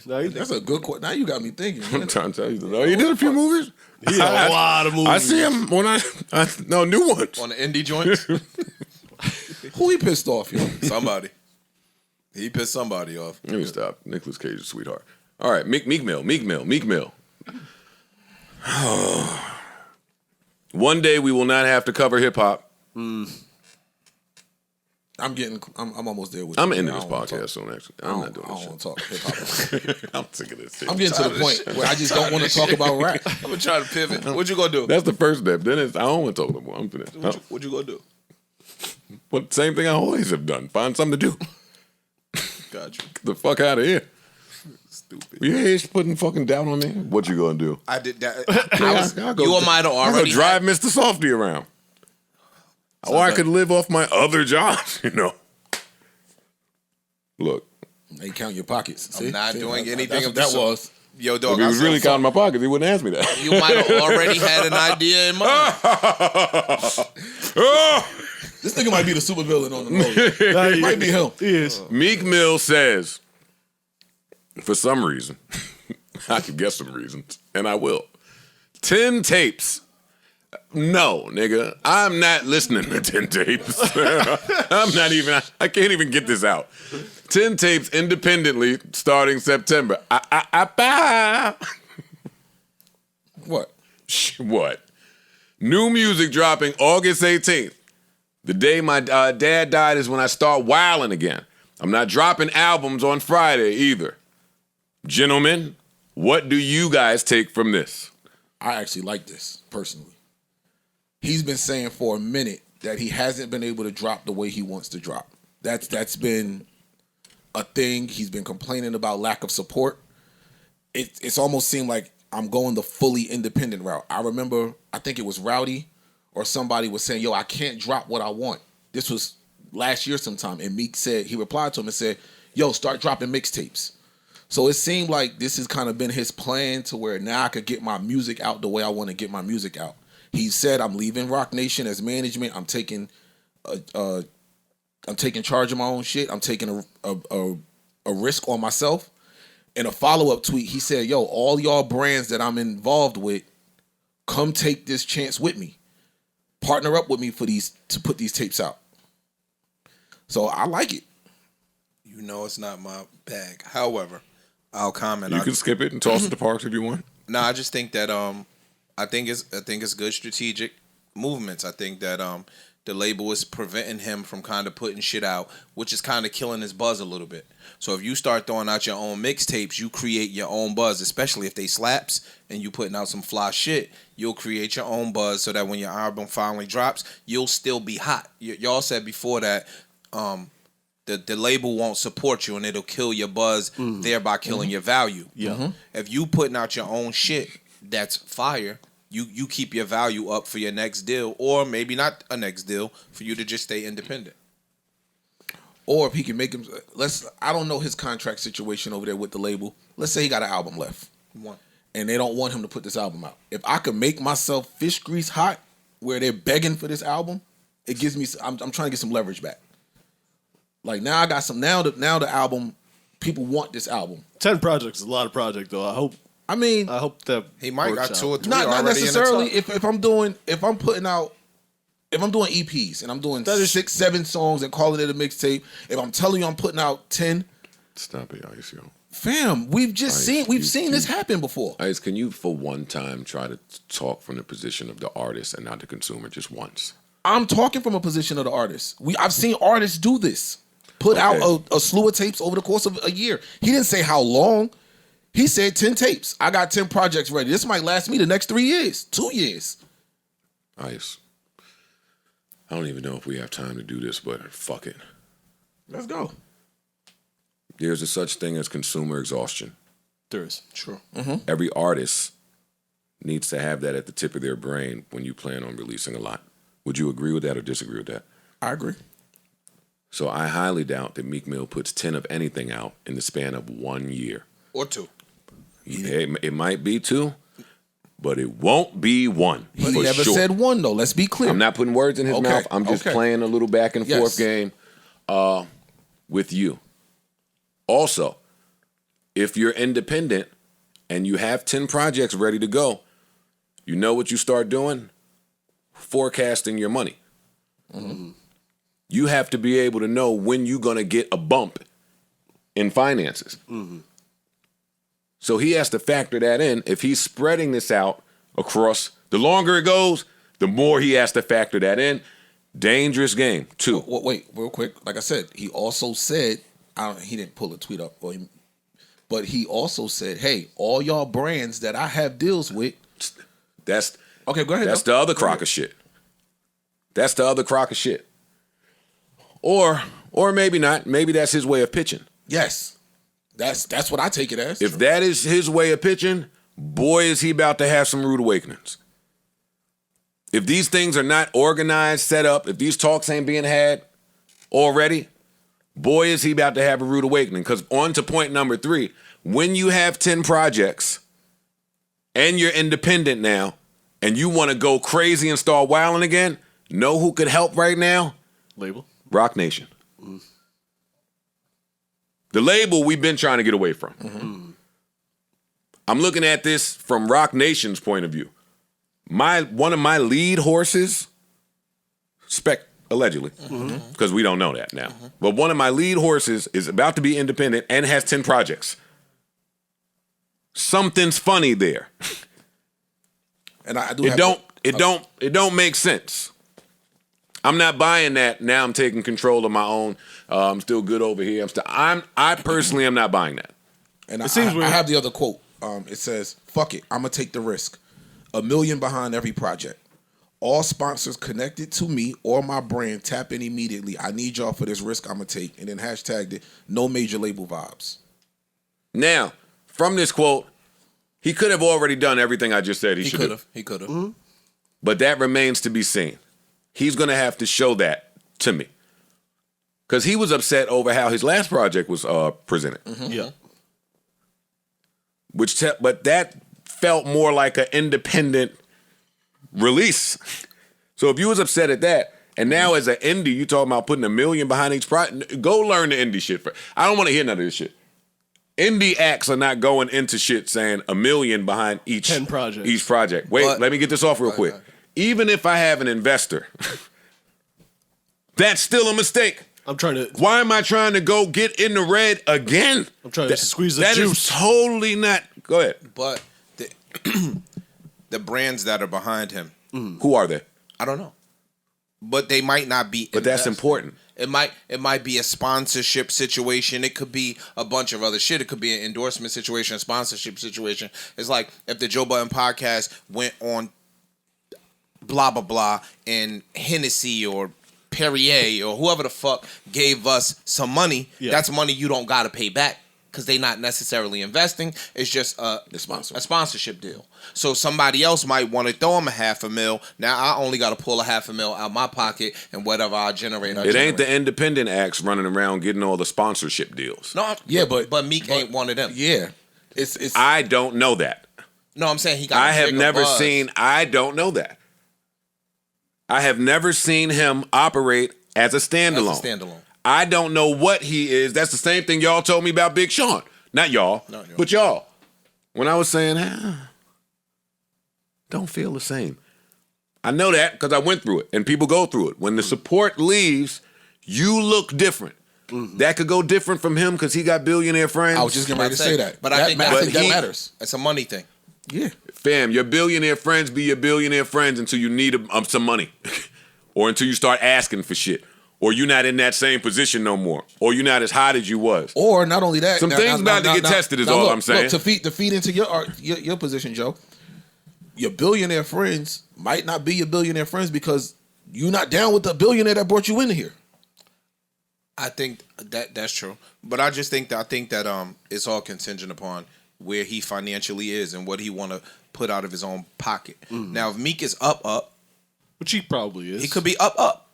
That's a good question. Now you got me thinking. I'm trying to tell you. Oh, he did a few movies? He did a lot of movies. I see him when no new ones. On the indie joints? Who he pissed off, yo? Somebody. He pissed somebody off. Let me stop. Nicolas Cage is a sweetheart. All right, Meek Mill. One day we will not have to cover hip hop. I'm almost there with I'm you. ending this podcast soon, actually. I'm not doing I this don't shit. want to talk hip hop. I'm sick of this shit. I'm getting to the point where I just don't want to talk about rap. I'm gonna try to pivot. What you gonna do? That's the first step. Then I don't want to talk no more. I'm finished. What you gonna do? But same thing I always have done. Find something to do. Got you. Get the fuck out of here. Stupid. You ain't putting fucking down on me. What you gonna do? I did that. I'll go, You might have I'm already gonna drive Mr. Softy around. Or I could live off my other jobs, you know. Look. They count your pockets. I'm not doing anything of that was. Yo, dog. If he was really counting my pockets, he wouldn't ask me that. You might have already had an idea in mind. This nigga might be the super villain on the road. Might be him. He is. Meek Mill says, for some reason, I could guess some reasons, and I will. 10 tapes. No, nigga. I'm not listening to 10 tapes. I can't even get this out. 10 tapes independently starting September. What? What? New music dropping August 18th. The day my dad died is when I start wilding again. I'm not dropping albums on Friday either. Gentlemen, What do you guys take from this? I actually like this personally. He's been saying for a minute that he hasn't been able to drop the way he wants to drop. That's been a thing. He's been complaining about lack of support. It's almost seemed like I'm going the fully independent route. I remember, I think it was Rowdy or somebody was saying, yo, I can't drop what I want. This was last year sometime. And Meek said, he replied to him and said, yo, start dropping mixtapes. So it seemed like this has kind of been his plan to where now I could get my music out the way I want to get my music out. He said, I'm leaving Rock Nation as management. I'm taking charge of my own shit. I'm taking a risk on myself. In a follow-up tweet, he said, yo, all y'all brands that I'm involved with, come take this chance with me. Partner up with me to put these tapes out. So I like it. You know it's not my bag. However, I'll comment. You can skip it and toss it to Parks if you want. No, I just think that I think it's good strategic movements. I think that the label is preventing him from kind of putting shit out, which is kind of killing his buzz a little bit. So if you start throwing out your own mixtapes, you create your own buzz, especially if they slaps and you putting out some fly shit, you'll create your own buzz so that when your album finally drops, you'll still be hot. Y'all said before that the label won't support you and it'll kill your buzz, thereby killing your value. Yeah. If you putting out your own shit that's fire, you keep your value up for your next deal, or maybe not a next deal, for you to just stay independent. Or if he can make him, I don't know his contract situation over there with the label. Let's say he got an album left. One. And they don't want him to put this album out. If I could make myself fish grease hot where they're begging for this album, it gives me, I'm trying to get some leverage back. Like now I got some, now the album, people want this album. 10 projects is a lot of projects though. I hope that He might got 2 or 3 not already necessarily. in the top. If I'm doing EPs and I'm doing 6, 7 songs and calling it a mixtape, if I'm telling you I'm putting out 10, Stop it, Ice, yo. fam, we've seen this happen before. Ice, can you for one time try to talk from the position of the artist and not the consumer just once? I'm talking from a position of the artist. I've seen artists do this. Put out a slew of tapes over the course of a year. He didn't say how long. He said 10 tapes. I got 10 projects ready. This might last me the next 3 years, 2 years. Ice, I don't even know if we have time to do this, but fuck it. Let's go. There's a such thing as consumer exhaustion. there is. True. Every artist needs to have that at the tip of their brain when you plan on releasing a lot. Would you agree with that or disagree with that? I agree. So I highly doubt that Meek Mill puts 10 of anything out in the span of 1 year. Or 2. It might be 2, but it won't be 1. He never said 1 though. Let's be clear. I'm not putting words in his mouth. I'm just playing a little back and forth game with you. Also, if you're independent and you have 10 projects ready to go, you know what you start doing? Forecasting your money. Mm-hmm. You have to be able to know when you're going to get a bump in finances. Mm-hmm. So he has to factor that in. If he's spreading this out across, the longer it goes, the more he has to factor that in. Dangerous game, too. Wait, real quick. Like I said, he also said, he didn't pull a tweet up, but he also said, hey, all y'all brands that I have deals with. That's okay. Go ahead. That's the other crock of shit. That's the other crock of shit. Or maybe not. Maybe that's his way of pitching. Yes. That's what I take it as. If that is his way of pitching, boy, is he about to have some rude awakenings. If these things are not organized, set up, if these talks ain't being had already, boy, is he about to have a rude awakening. Because on to point number 3, when you have 10 projects and you're independent now and you want to go crazy and start wilding again, know who could help right now? Label? Rock Nation. The label we've been trying to get away from. Mm-hmm. I'm looking at this from Rock Nation's point of view. One of my lead horses, allegedly, because we don't know that now, but one of my lead horses is about to be independent and has 10 projects. Something's funny there. And It don't make sense. I'm not buying that. Now I'm taking control of my own. I'm still good over here. I personally am not buying that. And I have the other quote. It says, "Fuck it, I'm gonna take the risk. $1 million behind every project. All sponsors connected to me or my brand tap in immediately. I need y'all for this risk I'm gonna take." And then hashtagged it, "No major label vibes." Now, from this quote, he could have already done everything I just said he should have. He could have. Mm-hmm. But that remains to be seen. He's going to have to show that to me. Because he was upset over how his last project was presented. Mm-hmm. Yeah. But that felt more like an independent release. So if you was upset at that, and now as an indie, you talking about putting $1 million behind each project, go learn the indie shit. I don't want to hear none of this shit. Indie acts are not going into shit saying $1 million behind each 10 projects. Each project. Wait, let me get this off real quick. Even if I have an investor, that's still a mistake. I'm trying to. Why am I trying to go get in the red again? I'm trying to squeeze the that juice. That is totally not. Go ahead. But the brands that are behind him, who are they? I don't know. But they might not be. But that's important. It might be a sponsorship situation. It could be a bunch of other shit. It could be an endorsement situation, a sponsorship situation. It's like if the Joe Budden podcast went on blah blah blah and Hennessy or Perrier or whoever the fuck gave us some money. Yeah. That's money you don't gotta pay back because they not necessarily investing. It's just a sponsorship deal. So somebody else might want to throw them $500,000. Now I only got to pull $500,000 out my pocket and whatever I generate. Ain't the independent acts running around getting all the sponsorship deals. No, yeah, but Meek ain't one of them. Yeah, it's. I don't know that. No, I'm saying he got. I have never seen. I don't know that. I have never seen him operate as a standalone. I don't know what he is. That's the same thing y'all told me about Big Sean. Not y'all, but y'all. When I was saying, don't feel the same. I know that because I went through it, and people go through it. When the support leaves, you look different. Mm-hmm. That could go different from him because he got billionaire friends. I was just getting ready to say that. But I think that matters. It's a money thing. Yeah. Fam, your billionaire friends be your billionaire friends until you need some money. Or until you start asking for shit. Or you're not in that same position no more. Or you're not as hot as you was. Or not only that. Some things about to get tested is all I'm saying. Look, to feed into your position, Joe, your billionaire friends might not be your billionaire friends because you're not down with the billionaire that brought you in here. I think that's true. But I just think that it's all contingent upon where he financially is and what he want to put out of his own pocket. Mm. Now, if Meek is up, which he probably is, he could be up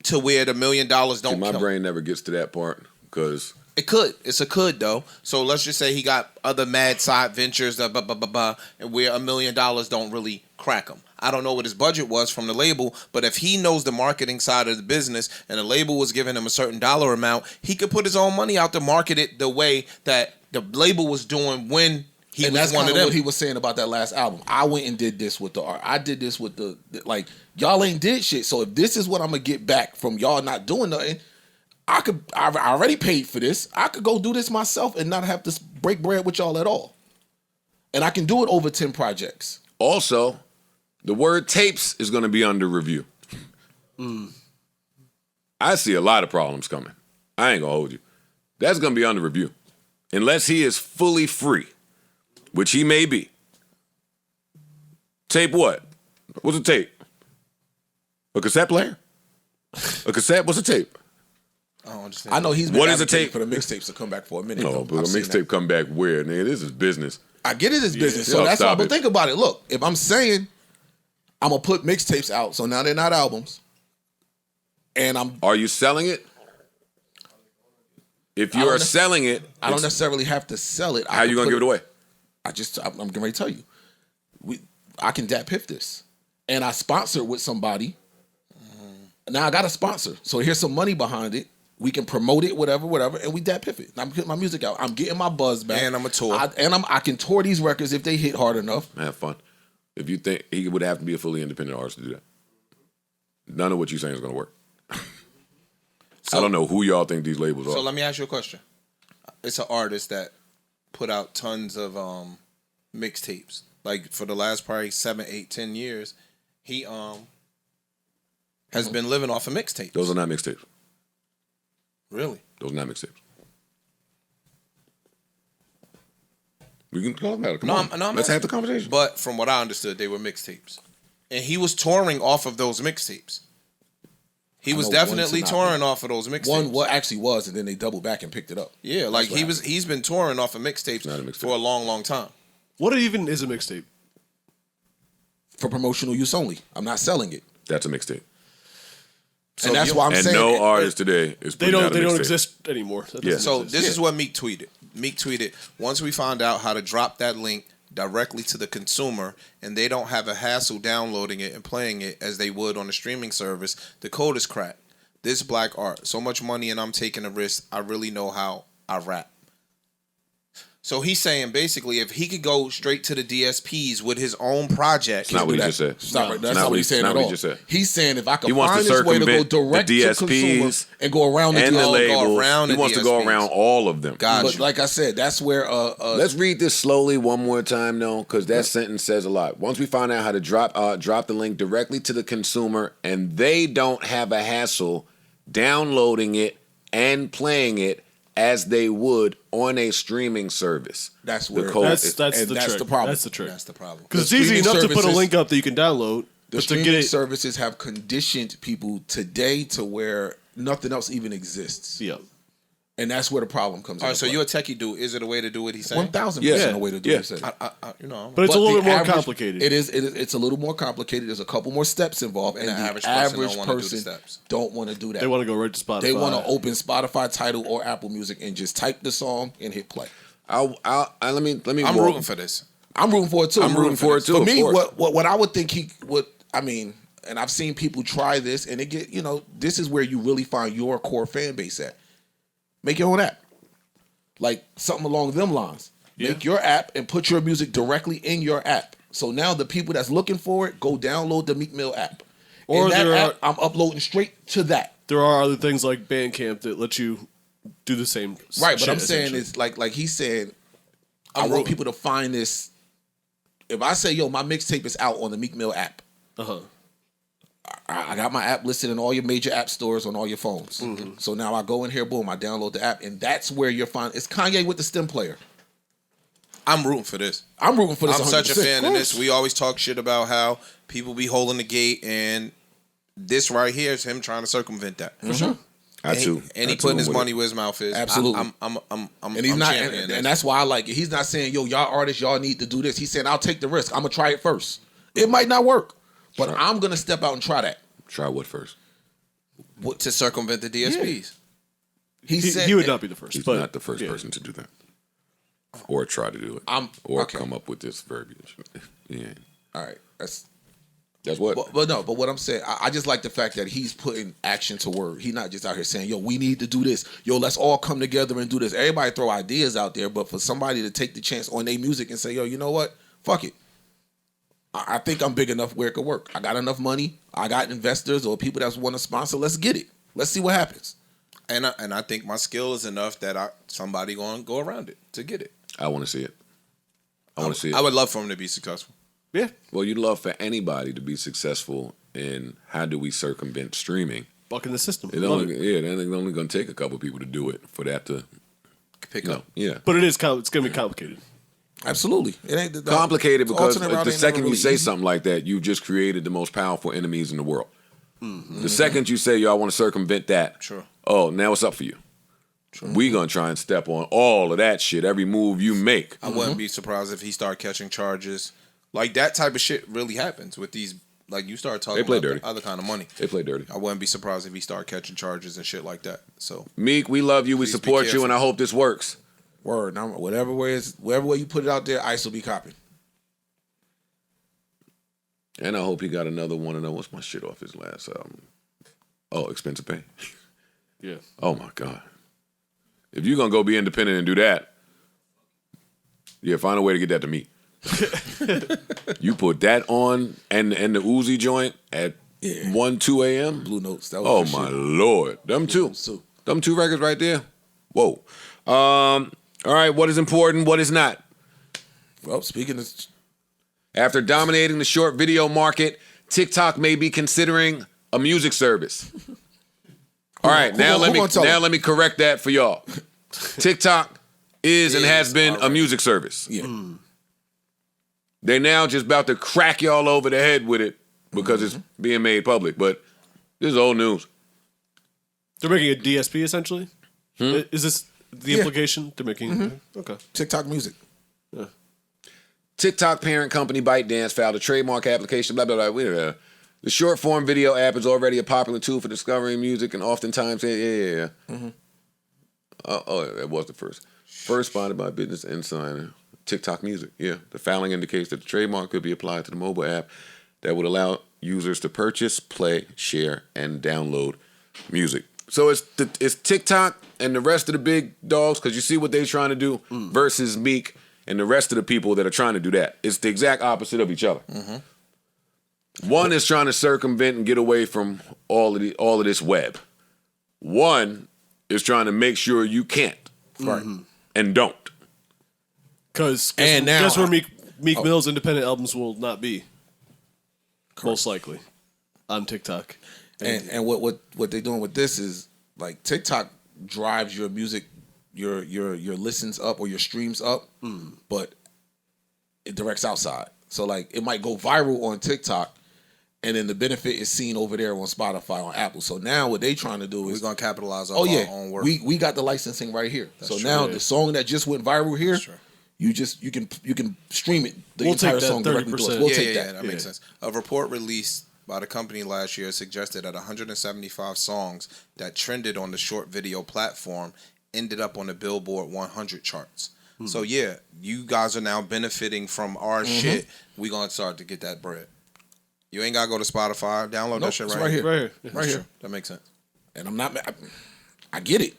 to where the $1 million don't. See, my brain never gets to that part because it could. It's a could though. So let's just say he got other mad side ventures, and where $1 million don't really crack him. I don't know what his budget was from the label, but if he knows the marketing side of the business and the label was giving him a certain dollar amount, he could put his own money out to market it the way that the label was doing when he was one of them. What he was saying about that last album. I went and did this with the art. I did this with the like y'all ain't did shit. So if this is what I'm gonna get back from y'all not doing nothing, I already paid for this. I could go do this myself and not have to break bread with y'all at all. And I can do it over 10 projects. Also, the word tapes is gonna be under review. I see a lot of problems coming. I ain't gonna hold you. That's gonna be under review. Unless he is fully free, which he may be. Tape what? What's a tape? A cassette player? A cassette? What's a tape? I don't understand. I know he's been what is a tape for the mixtapes to come back for a minute. No, but a mixtape come back where, nigga? This is business. I get it as business, so that's why. But think about it. Look, if I'm saying I'm gonna put mixtapes out, so now they're not albums, and Are you selling it? If you are selling it, I don't necessarily have to sell it. How you gonna give it away? I'm getting ready to tell you. I can DAT Piff this, and I sponsor with somebody. Now I got a sponsor, so here's some money behind it. We can promote it, whatever, and we DAT Piff it. I'm putting my music out. I'm getting my buzz back, and I'm a tour. I can tour these records if they hit hard enough. Have fun. If you think he would have to be a fully independent artist to do that, none of what you're saying is gonna work. I don't know who y'all think these labels are. So let me ask you a question. It's an artist that put out tons of mixtapes. Like for the last probably 7, 8, 10 years, he has been living off of mixtapes. Those are not mixtapes. Really? Those are not mixtapes. We can talk about it. Come No, on. I'm Let's asking. have the conversation. But from what I understood, they were mixtapes, and he was touring off of those mixtapes. He was know definitely one's touring off of those mixtapes. One what actually was, and then they doubled back and picked it up. Yeah, like he's been touring off of mixtapes Not a mixtape. for a long time. What even is a mixtape? For promotional use only. I'm not selling it. That's a mixtape. So And that's you- why I'm And saying no artist today is They putting don't. out a They don't mixtape. exist anymore. That doesn't Yeah. So exist. this is what Meek tweeted. Meek tweeted, once we find out how to drop that link directly to the consumer and they don't have a hassle downloading it and playing it as they would on the streaming service, the code is cracked. This black art, so much money and I'm taking a risk. I really know how I rap. So he's saying basically if he could go straight to the DSPs with his own project. That's not what he just said. Stop it. That's not not what what he- he's saying not at what he all. just said. He's saying if I He could wants find to this way to go circumvent direct the to DSPs consumer and go around the and the DSPs. labels. around He the wants to go DSPs. around all of them. Got But you. like I said, that's where Let's read this slowly one more time, though, because that sentence says a lot. Once we find out how to drop the link directly to the consumer, and they don't have a hassle downloading it and playing it as they would on a streaming service. That's The where code That's is- that's and the that's trick. the problem. That's the trick. That's the problem. Because it's The easy streaming enough to put a services- link up that you can download, the but to streaming get it, services have conditioned people today to where nothing else even exists. yeah. And that's where the problem comes in. All right, so you're a techie dude. Is it a way to do what he's saying? 1,000% Yeah. a way to do Yeah. it. He said. But it's a little the bit more average- complicated. It is. It's a little more complicated. There's a couple more steps involved, and the the average average person don't wanna do the person steps. don't want to do that. They want to go right to Spotify. They want to open Spotify, Tidal, or Apple Music and just type the song and hit play. let me. I'm rooting for this. I'm rooting for it too. I'm rooting for it too, For of me, course. what I would think he would. I mean, and I've seen people try this, and it get this is where you really find your core fan base at. Make your own app, like something along them lines. Make your app and put your music directly in your app. So now the people that's looking for it go download the Meek Mill app. Or Or that there app, I'm uploading straight to that. There are other things like Bandcamp that let you do the same. Right, but shit, I'm saying essentially. is like he's saying, I want people to find this. If I say, yo, my mixtape is out on the Meek Mill app, I got my app listed in all your major app stores on all your phones. So now I go in here, boom, I download the app, and that's where you're finding. It's Kanye with the stem player. I'm rooting for this. I'm rooting for this. I'm such a 100%. fan of this. We always talk shit about how people be holding the gate, and this right here is him trying to circumvent that. For sure. I too. And he I too putting his am with money it. where his mouth is. Absolutely. I'm And he's not, and that's why I like it. He's not saying, yo, y'all artists, y'all need to do this. He's saying, I'll take the risk. I'm gonna try it first. It might not work, but I'm gonna step out and try that. Try what first? to circumvent the DSPs. He would not be the first. He's but, not the first yeah. person to do that, or try to do it, or okay. come up with this verbiage. Yeah, All right, that's what. but what I'm saying, I just like the fact that he's putting action to word. He's not just out here saying, yo, we need to do this. Yo, let's all come together and do this. Everybody throw ideas out there, but for somebody to take the chance on their music and say, yo, you know what? Fuck it. I think I'm big enough where it could work. I got enough money. I got investors or people that want to sponsor. Let's get it. Let's see what happens. And I think my skill is enough that somebody going to go around it to get it. I want to see it. I want to see it. I would love for him to be successful. Yeah. Well, you'd love for anybody to be successful in how do we circumvent streaming. Bucking the system. It's only going to take a couple people to do it for that to Pick no, up. yeah. But it's going to be complicated. Absolutely. It ain't Complicated because alternate route the ain't second never you really say easy. something like that, you've just created the most powerful enemies in the world. The second you say, yo, I want to circumvent that, Sure. oh, now it's up for you. We going to try and step on all of that shit, every move you make. I wouldn't be surprised if he started catching charges. Like that type of shit really happens with these. Like you start talking They play about dirty. the other kind of money. They play dirty. I wouldn't be surprised if he started catching charges and shit like that. So Meek, we love you, we Please be support you, careful. and I hope this works. Word. Now, whatever way you put it out there, ICE will be copying. And I hope he got another one of those. What's my shit off his last album? Oh, Expensive Pain. Yeah. Oh, my God. If you're going to go be independent and do that, yeah, find a way to get that to me. You put that on and the Uzi joint at 1, 2 a.m.? Blue Notes. That was Oh, good my shit. Lord. Them two. Too. Them two records right there. Whoa. All right, what is important, what is not? Well, speaking of, After dominating the short video market, TikTok may be considering a music service. All right, now let me correct that for y'all. TikTok is and has been a music service. Yeah. They now just about to crack y'all over the head with it because it's being made public. But this is old news. They're making a DSP essentially. Is this the implication? They're making okay. TikTok music. Yeah. TikTok parent company ByteDance filed a trademark application, blah, blah, blah. The short form video app is already a popular tool for discovering music and oftentimes, that was the first. First spotted by Business Insider. TikTok music, yeah. The filing indicates that the trademark could be applied to the mobile app that would allow users to purchase, play, share, and download music. So it's TikTok and the rest of the big dogs, because you see what they're trying to do, versus Meek and the rest of the people that are trying to do that. It's the exact opposite of each other. One is trying to circumvent and get away from all of this web. One is trying to make sure you can't and don't. Because guess where Meek Mill's independent albums will not be. Most likely on TikTok. And what they're doing with this is like TikTok drives your music, your listens up or your streams up, but it directs outside. So like it might go viral on TikTok, and then the benefit is seen over there on Spotify, on Apple. So now what they trying to do is we're gonna capitalize on our own work. We got the licensing right here. So now the song that just went viral here, you can stream it the entire song directly to us. We'll take that. That makes sense. A report released by the company last year suggested that 175 songs that trended on the short video platform ended up on the Billboard 100 charts. So yeah, you guys are now benefiting from our shit. We gonna start to get that bread. You ain't gotta go to Spotify. Download that shit right here. Right here. That makes sense. And I'm not. I get it.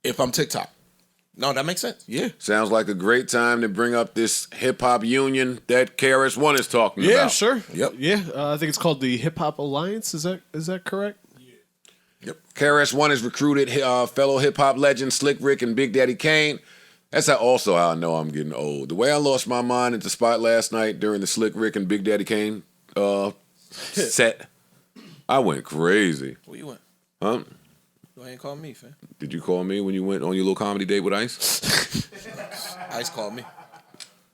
If I'm TikTok. No, that makes sense. Yeah. Sounds like a great time to bring up this hip-hop union that KRS-One is talking about. Yeah, sure. Yep. Yeah, I think it's called the Hip Hop Alliance. Is that correct? Yep. KRS-One has recruited fellow hip-hop legends Slick Rick and Big Daddy Kane. That's also how I know I'm getting old. The way I lost my mind at the spot last night during the Slick Rick and Big Daddy Kane set, I went crazy. Where you went? Huh? You ain't call me, fam. Did you call me when you went on your little comedy date with Ice? Ice called me.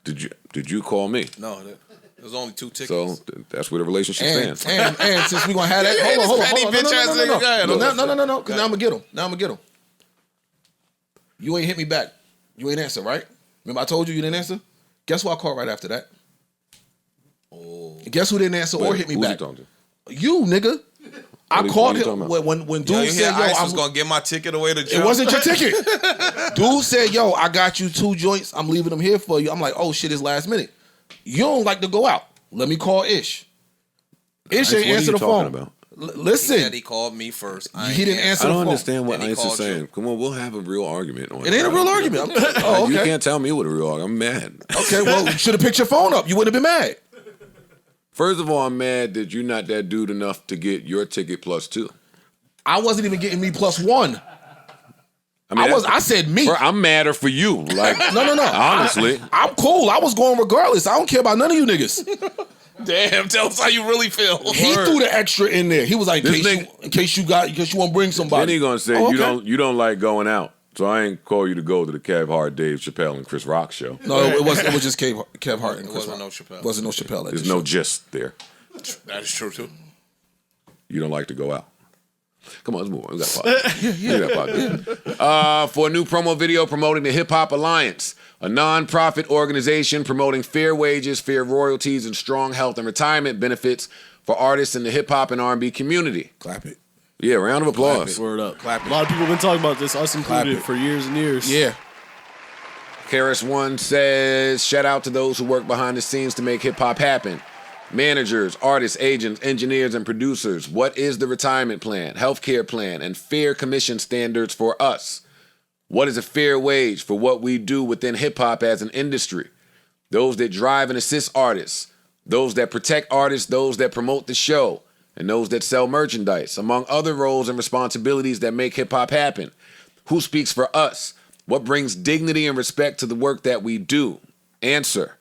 Did you call me? No, there was only 2 tickets. So that's where the relationship stands. And since we gonna have that, hold on. No. Because now I'm gonna get him. You ain't hit me back. You ain't answer, right? Remember I told you didn't answer? Guess who I called right after that? Oh. Guess who didn't answer or hit me back? You, nigga. I called him when dude said, "Yo, I was gonna get my ticket away to jail." It wasn't your ticket. Dude said, "Yo, I got you 2 joints. I'm leaving them here for you." I'm like, "Oh shit, it's last minute. You don't like to go out. Let me call Ish." Ish ain't answer the phone. About? Listen, he said he called me first. He didn't answer the phone. I don't understand what Ice is saying. You. Come on, we'll have a real argument on it. Ain't a real argument. Oh, okay. You can't tell me what a real argument. I'm mad. Okay, well, you should have picked your phone up. You wouldn't have been mad. First of all, I'm mad that you're not that dude enough to get your ticket +2. I wasn't even getting me +1. I said me. I'm madder for you. Like no. Honestly, I'm cool. I was going regardless. I don't care about none of you niggas. Damn, tell us how you really feel. He threw the extra in there. He was like, in case you want to bring somebody. Then he gonna say you don't like going out. So I ain't call you to go to the Kev Hart, Dave Chappelle, and Chris Rock show. No, it was just Kev Hart and Chris Rock. No Chappelle. Wasn't no Chappelle. There's no gist there. That is true too. You don't like to go out. Come on, let's move on. We got podcast. For a new promo video promoting the Hip Hop Alliance, a non-profit organization promoting fair wages, fair royalties, and strong health and retirement benefits for artists in the hip hop and R&B community. Clap it. Yeah, round of applause. Word up. Clap it. A lot of people have been talking about this, us included, for years and years. Yeah. KRS-One says, shout out to those who work behind the scenes to make hip hop happen. Managers, artists, agents, engineers, and producers. What is the retirement plan, healthcare plan, and fair commission standards for us? What is a fair wage for what we do within hip hop as an industry? Those that drive and assist artists, those that protect artists, those that promote the show, and those that sell merchandise, among other roles and responsibilities that make hip hop happen. Who speaks for us? What brings dignity and respect to the work that we do? Answer: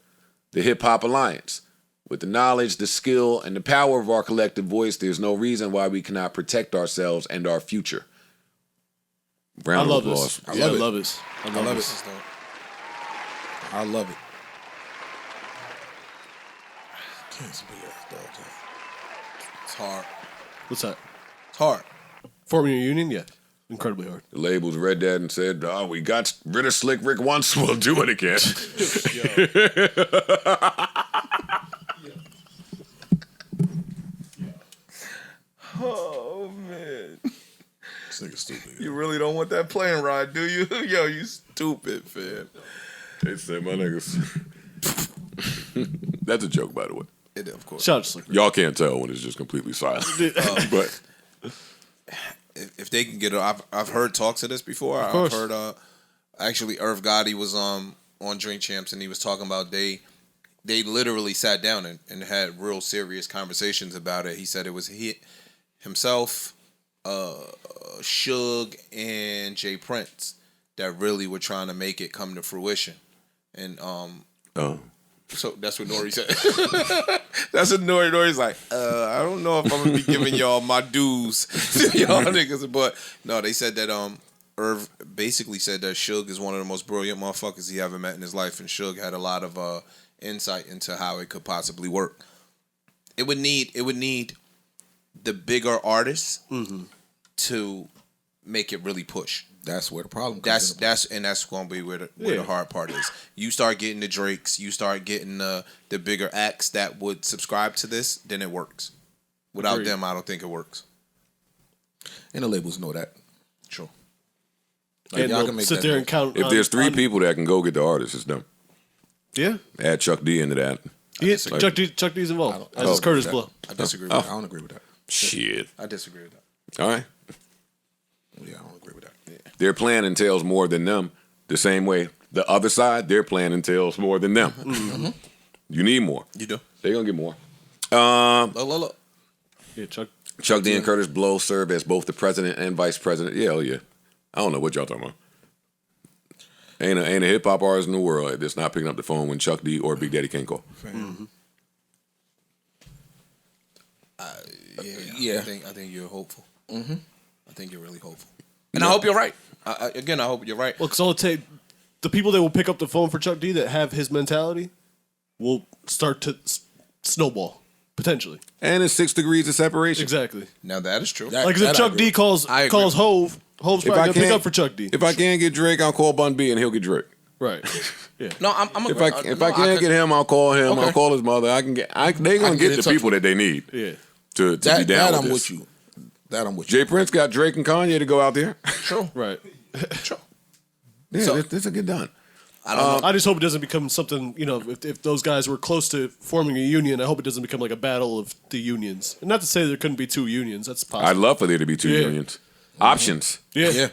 the Hip Hop Alliance. With the knowledge, the skill, and the power of our collective voice, there's no reason why we cannot protect ourselves and our future. Round of applause. I love this. I love it. I love it. Can't speak ass dog. It's hard. What's that? It's hard. Forming a union? Yeah. Incredibly hard. The labels read that and said, "Oh, we got rid of Slick Rick once, we'll do it again." Oh man, This nigga stupid. you really don't want that plane ride, do you? Yo, you stupid, fam. They said, "My niggas." That's a joke, by the way. It, of course. Shout out to Slick Rick. Y'all can't tell when it's just completely silent. But If they can get it, I've heard talks of this before. I've course. heard actually Irv Gotti was on Drink Champs and he was talking about they literally sat down and had real serious conversations about it. He said it was himself, Suge, and Jay Prince that really were trying to make it come to fruition. And so that's what Nori said. That's what Nori's like, I don't know if I'm gonna be giving y'all my dues, y'all niggas. But no, they said that Irv basically said that Suge is one of the most brilliant motherfuckers he ever met in his life, and Suge had a lot of insight into how it could possibly work. It would need the bigger artists to make it really push. That's where the problem comes. That's going to be where the hard part is. You start getting the Drakes, you start getting the bigger acts that would subscribe to this, then it works. Without Agreed. them, I don't think it works. And the labels know that. True. Like, And y'all they'll can make sit that there work. and count. if there's three people that can go get the artists, it's them. Yeah. Add Chuck D into that. Chuck D's involved. As is Oh, Curtis that- Blow. I disagree with that. I don't agree with that. Shit. I disagree with that. All right. Yeah, I don't agree with that. Their plan entails more than them. The same way the other side, their plan entails more than them. You need more. You do. They're gonna get more. Look. Yeah, Chuck. Chuck D and Curtis Blow serve as both the president and vice president. Yeah, hell yeah. I don't know what y'all talking about. Ain't a hip hop artist in the world that's not picking up the phone when Chuck D or Big Daddy can't call. Yeah. I think you're hopeful. I think you're really hopeful. And I hope you're right. I hope you're right. Well, because all it take, the people that will pick up the phone for Chuck D that have his mentality will start to snowball, potentially. And it's 6 degrees of separation. Exactly. Now that is true. Like, if Chuck D calls I agree. Hove, Hove's probably going to pick up for Chuck D. If I can't get Drake, I'll call Bun B and he'll get Drake. Right. Yeah. No, I'm If I can't get him, I'll call him. Okay. I'll call his mother. They're gonna get the people that they need. Yeah. To be That down I'm with with this. you. That I'm with you. Jay Prince got Drake and Kanye to go out there. True. Right. True. Yeah, So- this will get done. I don't know. I just hope it doesn't become something, if those guys were close to forming a union, I hope it doesn't become like a battle of the unions. And not to say there couldn't be two unions. That's possible. I'd love for there to be 2 Yeah. unions. Options. Yeah. Yeah.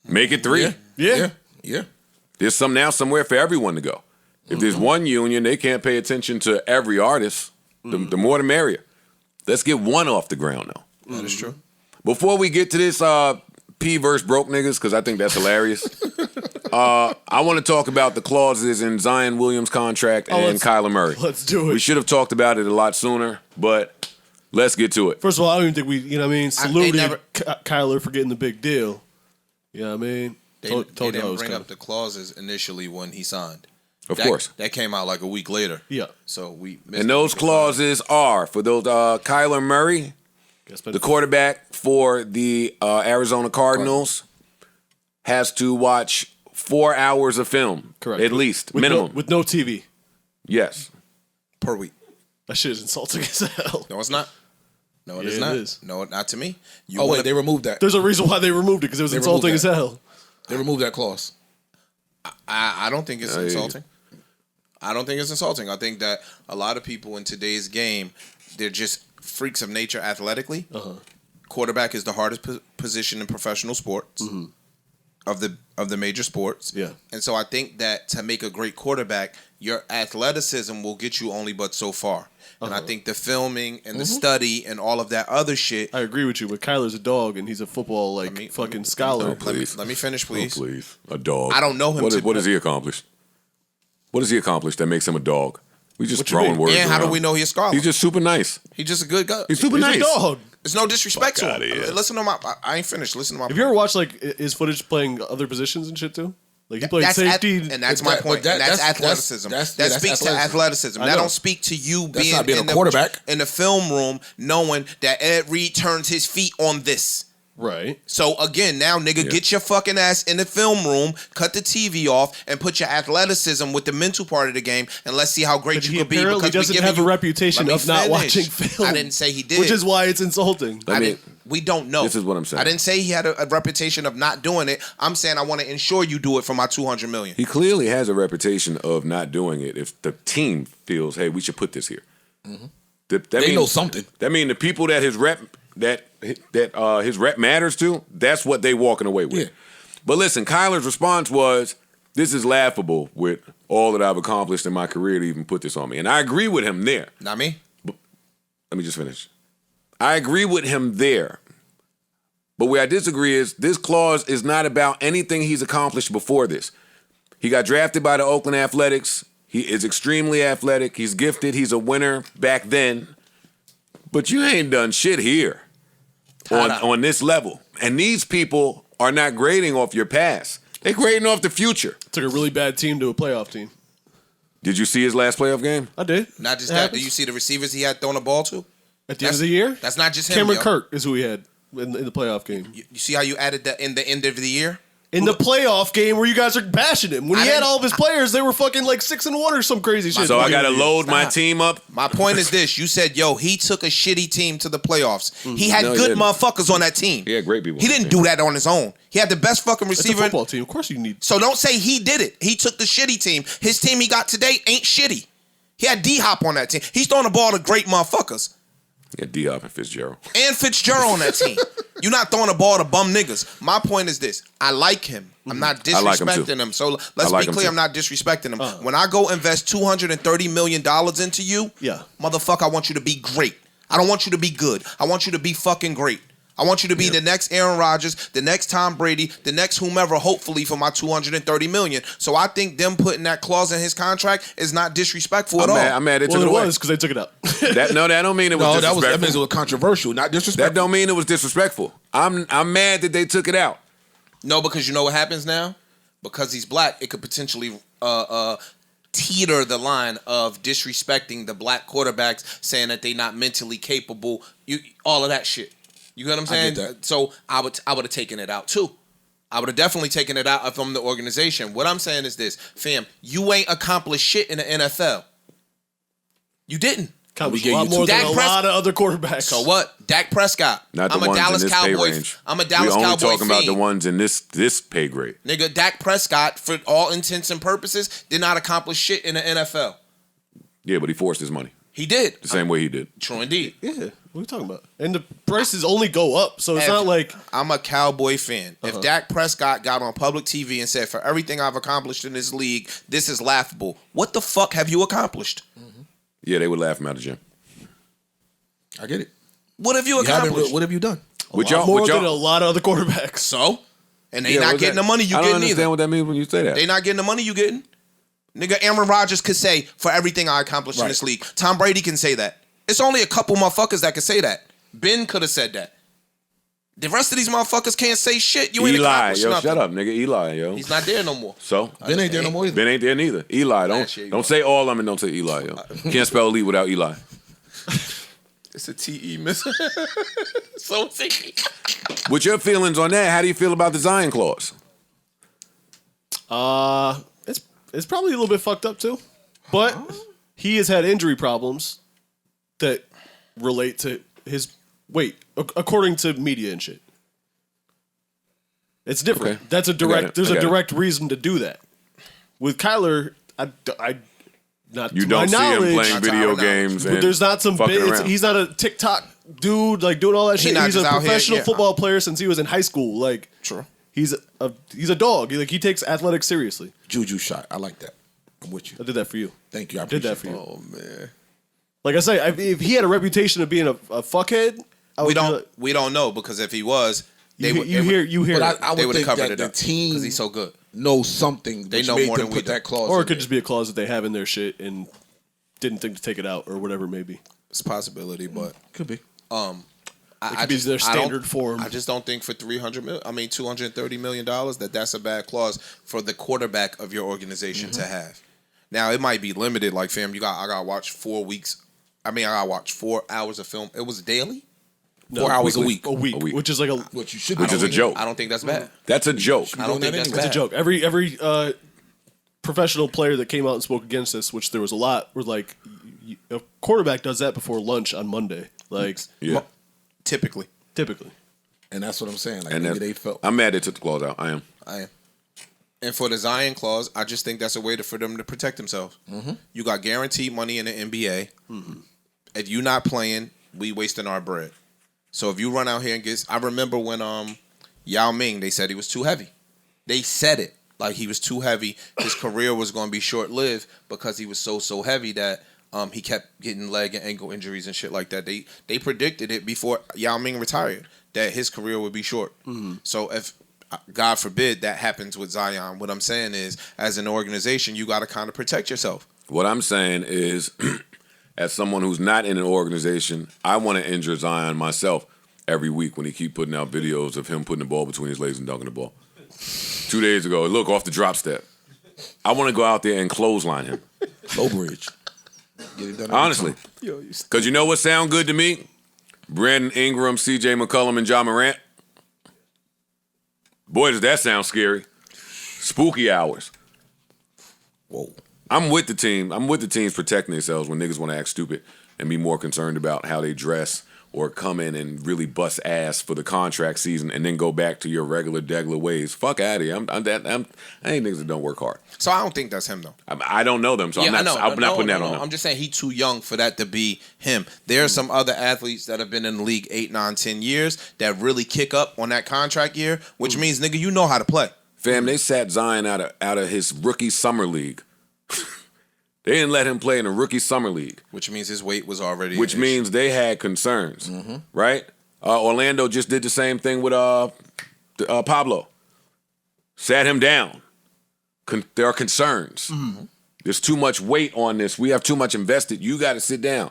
Make it 3. Yeah. Yeah. Yeah. There's somewhere for everyone to go. If there's one union, they can't pay attention to every artist. The more the merrier. Let's get one off the ground now. That is true. Before we get to this P verse broke niggas, because I think that's hilarious. I want to talk about the clauses in Zion Williams' contract and Kyler Murray. Let's do it. We should have talked about it a lot sooner, but let's get to it. First of all, I don't even think we, saluted never- Kyler for getting the big deal. You know what I mean? They Told you I didn't was bring coming. up the clauses initially when he signed. Of course. That came out like a week later. Yeah. So we missed And those clauses are for those Kyler Murray, the quarterback for the Arizona Cardinals, has to watch 4 hours of film, Correct. at least, With minimum. with no TV. Yes. per week. That shit is insulting as hell. No, it's not. No, it Yeah, is it not. is. No, not to me. You Oh, wanna- wait, they removed that. There's a reason why they removed it, because it was They insulting removed as that. hell. They removed that clause. I don't think it's Yeah, yeah, yeah. insulting. I don't think it's insulting. I think that a lot of people in today's game, they're just freaks of nature athletically. Quarterback is the hardest position in professional sports of the major sports. Yeah. And so I think that to make a great quarterback, your athleticism will get you only but so far. And I think the filming and the study and all of that other shit. I agree with you, but Kyler's a dog and he's a football fucking scholar. Let me finish, please. Oh, please. A dog. I don't know him What has he accomplished? What has he accomplished that makes him a dog? We just throwing mean? words And how do around. we know he's a scholar? He's just super nice. He's just a good guy. He's super He's nice. a dog. It's no disrespect to Fuck him. outta here. Listen to my. I ain't finished. Listen to my. Have you ever watched his footage playing other positions and shit too? Like he played safety, and that's my point. That's athleticism. That speaks to athleticism. That don't speak to you being a quarterback in the film room, knowing that Ed Reed turns his feet on this. Right. So again, now nigga, get your fucking ass in the film room, cut the TV off, and put your athleticism with the mental part of the game, and let's see how great you could be. Because he doesn't have a reputation of not watching film. I didn't say he did, which is why it's insulting. We don't know. This is what I'm saying. I didn't say he had a reputation of not doing it. I'm saying I want to ensure you do it for my $200 million. He clearly has a reputation of not doing it. If the team feels, hey, we should put this here. Mm-hmm. They know something. That means the people that his rep his rep matters to, that's what they walking away with. Yeah. But listen, Kyler's response was, this is laughable with all that I've accomplished in my career to even put this on me. And I agree with him there. Not me. But, let me just finish. I agree with him there. But where I disagree is this clause is not about anything he's accomplished before this. He got drafted by the Oakland Athletics. He is extremely athletic. He's gifted. He's a winner back then. But you ain't done shit here on this level. And these people are not grading off your past. They're grading off the future. Took a really bad team to a playoff team. Did you see his last playoff game? I did. Not just that. Did you see the receivers he had thrown the ball to? At the end of the year? That's not just him. Cameron Kirk is who he had in the playoff game. You see how you added that in the end of the year? In the playoff game where you guys are bashing him. When he had all of his players, they were fucking like 6-1 or some crazy shit. So I got to load my team up? My point is this. You said, he took a shitty team to the playoffs. He had good motherfuckers on that team. He had great people. He didn't do that on his own. He had the best fucking receiver. It's a football team. Of course you need. So don't say he did it. He took the shitty team. His team he got today ain't shitty. He had D-Hop on that team. He's throwing the ball to great motherfuckers. Yeah, D-Hop and Fitzgerald. And Fitzgerald on that team. You're not throwing the ball to bum niggas. My point is this. I like him. I'm not disrespecting him. So let's be clear, I'm not disrespecting him. When I go invest $230 million into you, motherfucker, I want you to be great. I don't want you to be good. I want you to be fucking great. I want you to be the next Aaron Rodgers, the next Tom Brady, the next whomever, hopefully, for my $230 million. So I think them putting that clause in his contract is not disrespectful at all. I'm mad it took it away. Was because they took it out. That don't mean it was disrespectful. That means it was controversial, not disrespectful. That don't mean it was disrespectful. I'm mad that they took it out. No, because you know what happens now? Because he's black, it could potentially teeter the line of disrespecting the black quarterbacks, saying that they're not mentally capable, all of that shit. You get what I'm saying? I get that. So I would have taken it out too. I would have definitely taken it out from the organization. What I'm saying is this, fam, you ain't accomplished shit in the NFL. You didn't. Accomplished a lot more than a lot of other quarterbacks. So what? Dak Prescott. Not the I'm a ones Dallas in this Cowboy. pay range. I'm a Dallas Cowboy. We only Cowboy talking about fiend. the ones in this pay grade. Nigga, Dak Prescott, for all intents and purposes, did not accomplish shit in the NFL. Yeah, but he forced his money. He did. The same way he did. True indeed. Yeah, what are you talking about? And the prices only go up, so it's not like... I'm a Cowboy fan. If Dak Prescott got on public TV and said, for everything I've accomplished in this league, this is laughable, what the fuck have you accomplished? Mm-hmm. Yeah, they would laugh him out of the gym. I get it. What have you accomplished? What have you done? More than a lot of other quarterbacks. So? And they not getting the money you getting either. I don't understand what that means when you say that. They not getting the money you getting. Nigga, Aaron Rodgers could say, for everything I accomplished in this league. Tom Brady can say that. It's only a couple motherfuckers that can say that. Ben could have said that. The rest of these motherfuckers can't say shit. You ain't accomplished nothing. Shut up, nigga. Eli, yo. He's not there no more. So? Ben ain't there no more either. Ben ain't there neither. Eli, don't say all of them and don't say Eli, yo. Can't spell elite without Eli. It's a T-E miss. So thick. With your feelings on that, how do you feel about the Zion clause? It's probably a little bit fucked up too. But he has had injury problems that relate to his weight, according to media and shit. It's different. Okay. That's a direct. There's a direct reason to do that. With Kyler, not you to don't my see him knowledge, playing video games. But there's not some fucking big. around. He's not a TikTok dude like doing all that shit. not He's a just out here, professional football player since he was in high school. Like, True. He's a dog. He takes athletics seriously. Juju shot. I like that. I'm with you. I did that for you. Thank you. I did that appreciate for you. Oh, man. Like I say, if he had a reputation of being a fuckhead, We don't know, because if he was, you hear. But I they would would have think covered that it the up team because he's so good. knows something. They which know made more them than we put do. that clause. Or it in could there. just be a clause that they have in their shit and didn't think to take it out or whatever it may be. It's a possibility, but Could be. I It could be their standard form. I just don't think for $230 million that's a bad clause for the quarterback of your organization to have. Now it might be limited. Like, fam, I gotta watch 4 weeks. I gotta watch 4 hours of film. It was daily. 4 hours a week, which is like what you should. Which is a joke. I don't think that's bad. That's a joke. I don't think that's bad. It's a joke. Every professional player that came out and spoke against this, which there was a lot, were like, a quarterback does that before lunch on Monday. Like, Yeah. Typically. And that's what I'm saying. Like, And maybe they felt. I'm mad they took the clause out. I am. And for the Zion clause, I just think that's a way for them to protect themselves. You got guaranteed money in the NBA. If you're not playing, we wasting our bread. So if you run out here and I remember when Yao Ming, they said he was too heavy. They said it like he was too heavy. His career was going to be short-lived because he was so heavy that he kept getting leg and ankle injuries and shit like that. They predicted it before Yao Ming retired that his career would be short. So if God forbid that happens with Zion, what I'm saying is, as an organization, you got to kind of protect yourself. What I'm saying is, as someone who's not in an organization, I want to injure Zion myself every week when he keep putting out videos of him putting the ball between his legs and dunking the ball. 2 days ago, look, off the drop step. I want to go out there and clothesline him. Low bridge. Get it done. Honestly. Because you know what sound good to me? Brandon Ingram, CJ McCollum, and John Morant. Boy, does that sound scary. Spooky hours. Whoa. I'm with the team. I'm with the teams protecting themselves when niggas want to act stupid and be more concerned about how they dress or come in and really bust ass for the contract season and then go back to your regular degular ways. Fuck out of here. I ain't niggas that don't work hard. So I don't think that's him, though. I don't know them, so I'm not putting that on them. I'm just saying he's too young for that to be him. There are some other athletes that have been in the league 8, 9, 10 years that really kick up on that contract year, which means, nigga, you know how to play. Fam, they sat Zion out of his rookie summer league. They didn't let him play in a rookie summer league. Which means his weight was already Which means they had concerns, right? Orlando just did the same thing with Pablo. Sat him down. There are concerns. There's too much weight on this. We have too much invested. You got to sit down.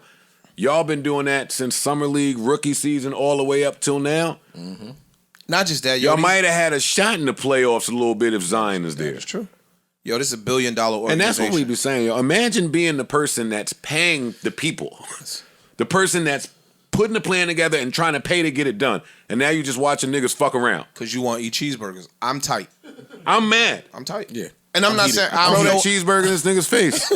Y'all been doing that since summer league rookie season all the way up till now. Not just that. Y'all might have had a shot in the playoffs a little bit if Zion is there. That's true. Yo, this is $1 billion organization. And that's what we be saying, yo. Imagine being the person that's paying the people. The person that's putting the plan together and trying to pay to get it done. And now you just watching niggas fuck around. Because you want to eat cheeseburgers. I'm tight. I'm mad. I'm tight. Yeah. And I'm not saying I Throw don't that know. cheeseburger in this nigga's face.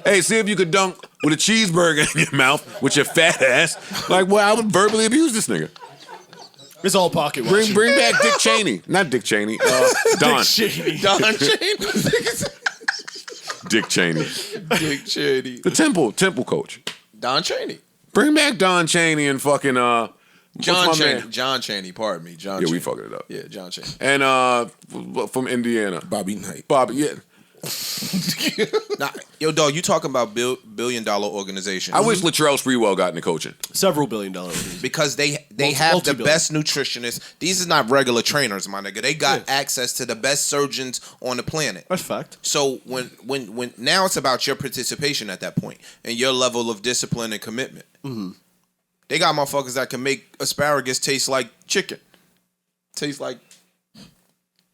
Hey, see if you could dunk with a cheeseburger in your mouth with your fat ass. Like, well, I would verbally abuse this nigga. It's all pocket watching. Bring back Dick Cheney. Not Dick Cheney. Don. Don Cheney. Dick Cheney. Dick Cheney. The Temple coach. Don Cheney. Bring back Don Cheney and fucking John Cheney. John Cheney, pardon me. John Yeah, Cheney. we fucking it up. Yeah, John Cheney. And from Indiana. Bobby Knight. Bobby, yeah. Nah, yo, dog, you talking about billion-dollar organizations. I wish Latrell Sprewell got into coaching. Several $1 billion. Because they have the multi-billion. best nutritionists. These is not regular trainers, my nigga. They got access to the best surgeons on the planet. That's fact. So when now it's about your participation at that point and your level of discipline and commitment. They got motherfuckers that can make asparagus taste like chicken. Taste like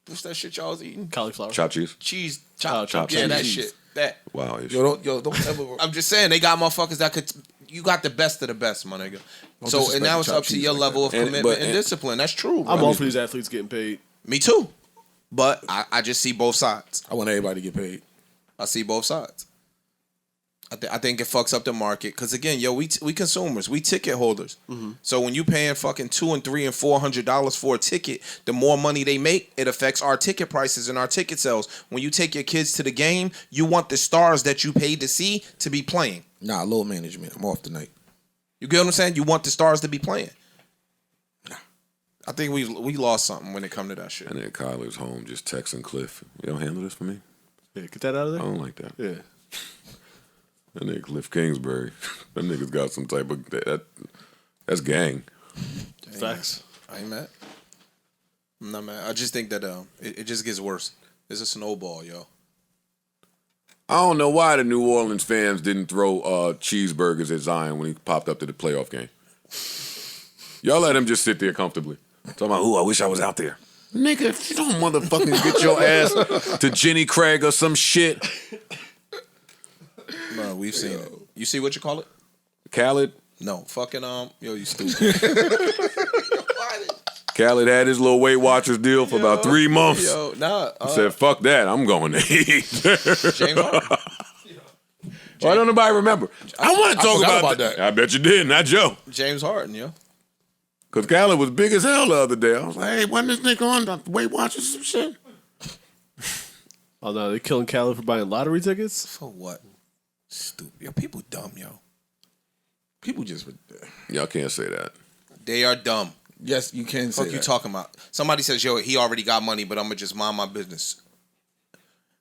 what's that shit y'all was eating? Cauliflower. Chopped cheese. Cheese. Chopped Yeah, that cheese. shit. That. Wow. Yo, don't ever. I'm just saying they got motherfuckers that could. You got the best of the best, my nigga. So disrespect and now the it's chopped up to cheese your like level of And- commitment but- and discipline. That's true. Bro. I'm all for these athletes getting paid. Me too. But I just see both sides. I want everybody to get paid. I see both sides. I think it fucks up the market because again, yo, we consumers, we ticket holders. So when you paying fucking $200 and $300 and $400 for a ticket, the more money they make, it affects our ticket prices and our ticket sales. When you take your kids to the game, you want the stars that you paid to see to be playing. Nah, low management. I'm off tonight. You get what I'm saying? You want the stars to be playing. I think we lost something when it come to that shit. And then Kyler's home just texting Cliff. You don't handle this for me? Yeah, get that out of I there. don't like that. Yeah. That nigga Cliff Kingsbury. That nigga's got some type of that's gang. Facts. I ain't mad. I'm not mad. I just think that it just gets worse. It's a snowball, yo. I don't know why the New Orleans fans didn't throw cheeseburgers at Zion when he popped up to the playoff game. Y'all let him just sit there comfortably. Talking about, I wish I was out there. Nigga, if you don't motherfucking get your ass to Jenny Craig or some shit. No, we've seen it. You see what you call it? Khaled? No, fucking you stupid. Khaled had his little Weight Watchers deal for about 3 months. He said, fuck that, I'm going to eat. James Harden. Why don't nobody remember? I want to talk about that. I bet you did, not Joe. James Harden, Because Khaled was big as hell the other day. I was like, hey, wasn't this nigga on the Weight Watchers some shit? Oh, no, they killing Khaled for buying lottery tickets? For what? Stupid. Yo, people dumb, yo. People just... Y'all can't say that. They are dumb. Yes, you can say What that. you talking about? Somebody says, yo, he already got money, but I'm going to just mind my business.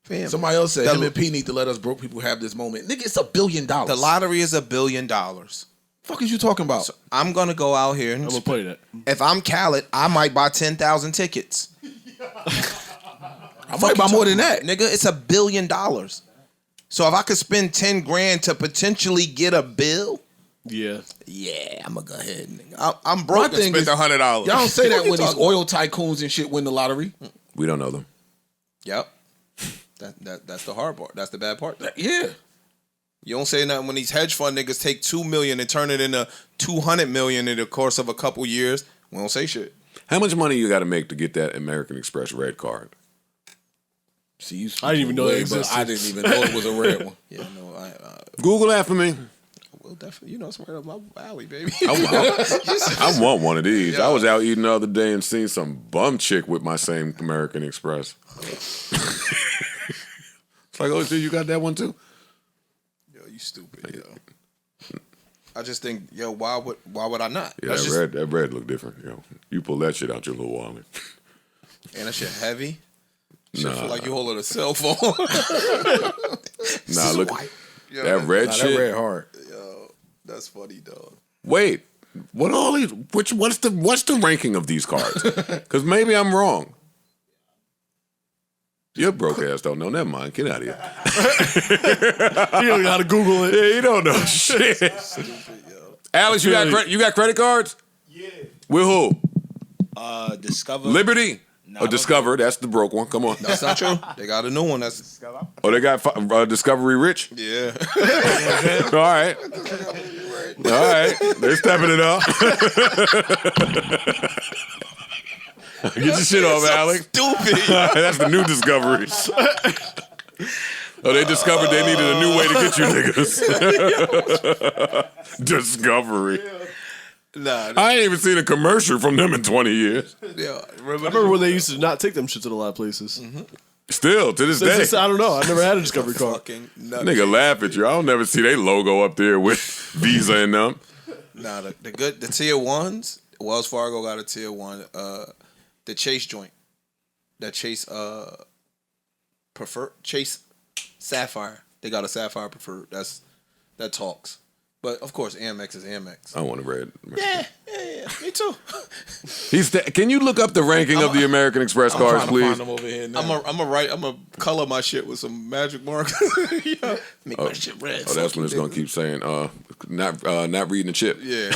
Fam, Somebody else said, him and P need to let us broke people have this moment. Nigga, it's $1 billion. the lottery is $1 billion. Fuck is you talking about? So I'm going to go out here and I'm going to play that. if I'm Khaled, I might buy 10,000 tickets. I might buy more than that. Nigga, it's $1 billion. So if I could spend 10 grand to potentially get a bill, Yeah. I'm gonna go ahead. Nigga. I'm broke and thing spend is, $100. Y'all don't say that What when you these talking oil tycoons and shit win the lottery. We don't know them. Yep. That's the hard part. That's the bad part. Yeah. You don't say nothing when these hedge fund niggas take $2 million and turn it into $200 million in the course of a couple years. We don't say shit. How much money you got to make to get that American Express red card? See, you I didn't even know that existed. I didn't even know it was a red one. Yeah, no, Google that for me. will definitely. You know, it's right up my alley, baby. I want one of these. Yeah. I was out eating the other day and seen some bum chick with my same American Express. It's like, oh, so you got that one too? Yo, you stupid, yo. I just think, yo, why would I not? Yeah, that red look different. Yo, you pull that shit out your little wallet. And that shit heavy. Nah. Feel like you holding a cell phone. Nah, look, yo, that red shit. That red hard. Yo, that's funny, dog. Wait, what all these? What's the ranking of these cards? Because maybe I'm wrong. Your broke ass don't know. Never mind. Get out of here. You don't know how to Google it. Yeah, you don't know shit. Stupid, yo. Alex, you got credit cards? Yeah. With who? Discover. Liberty? No, Or Discover? That's the broke one. Come on. That's not true. They got a new one. That's Oh, they got Discovery Rich? yeah. All right. All right. They're stepping it up. Get your shit off, Alex. Stupid. That's the new Discovery. Oh, they discovered they needed a new way to get you niggas. Discovery. Nah. I ain't even seen a commercial from them in 20 years. Yeah. I remember when they used to not take them shits at a lot of places. Mm-hmm. Still, to this day. I don't know. I never had a Discovery card. Fucking Nigga laugh at you. I don't never see they logo up there with Visa in them. Nah, the tier ones. Wells Fargo got a tier one. The Chase joint. That Chase preferred Chase Sapphire. They got a Sapphire preferred. That talks. But of course, Amex is Amex. I want a red. Yeah, me too. Can you look up the ranking of the American Express cards, please? I'm over here now. I'm gonna color my shit with some magic markers. Yeah. Make my shit red. Oh, that's when it's gonna keep saying, not reading the chip. Yeah.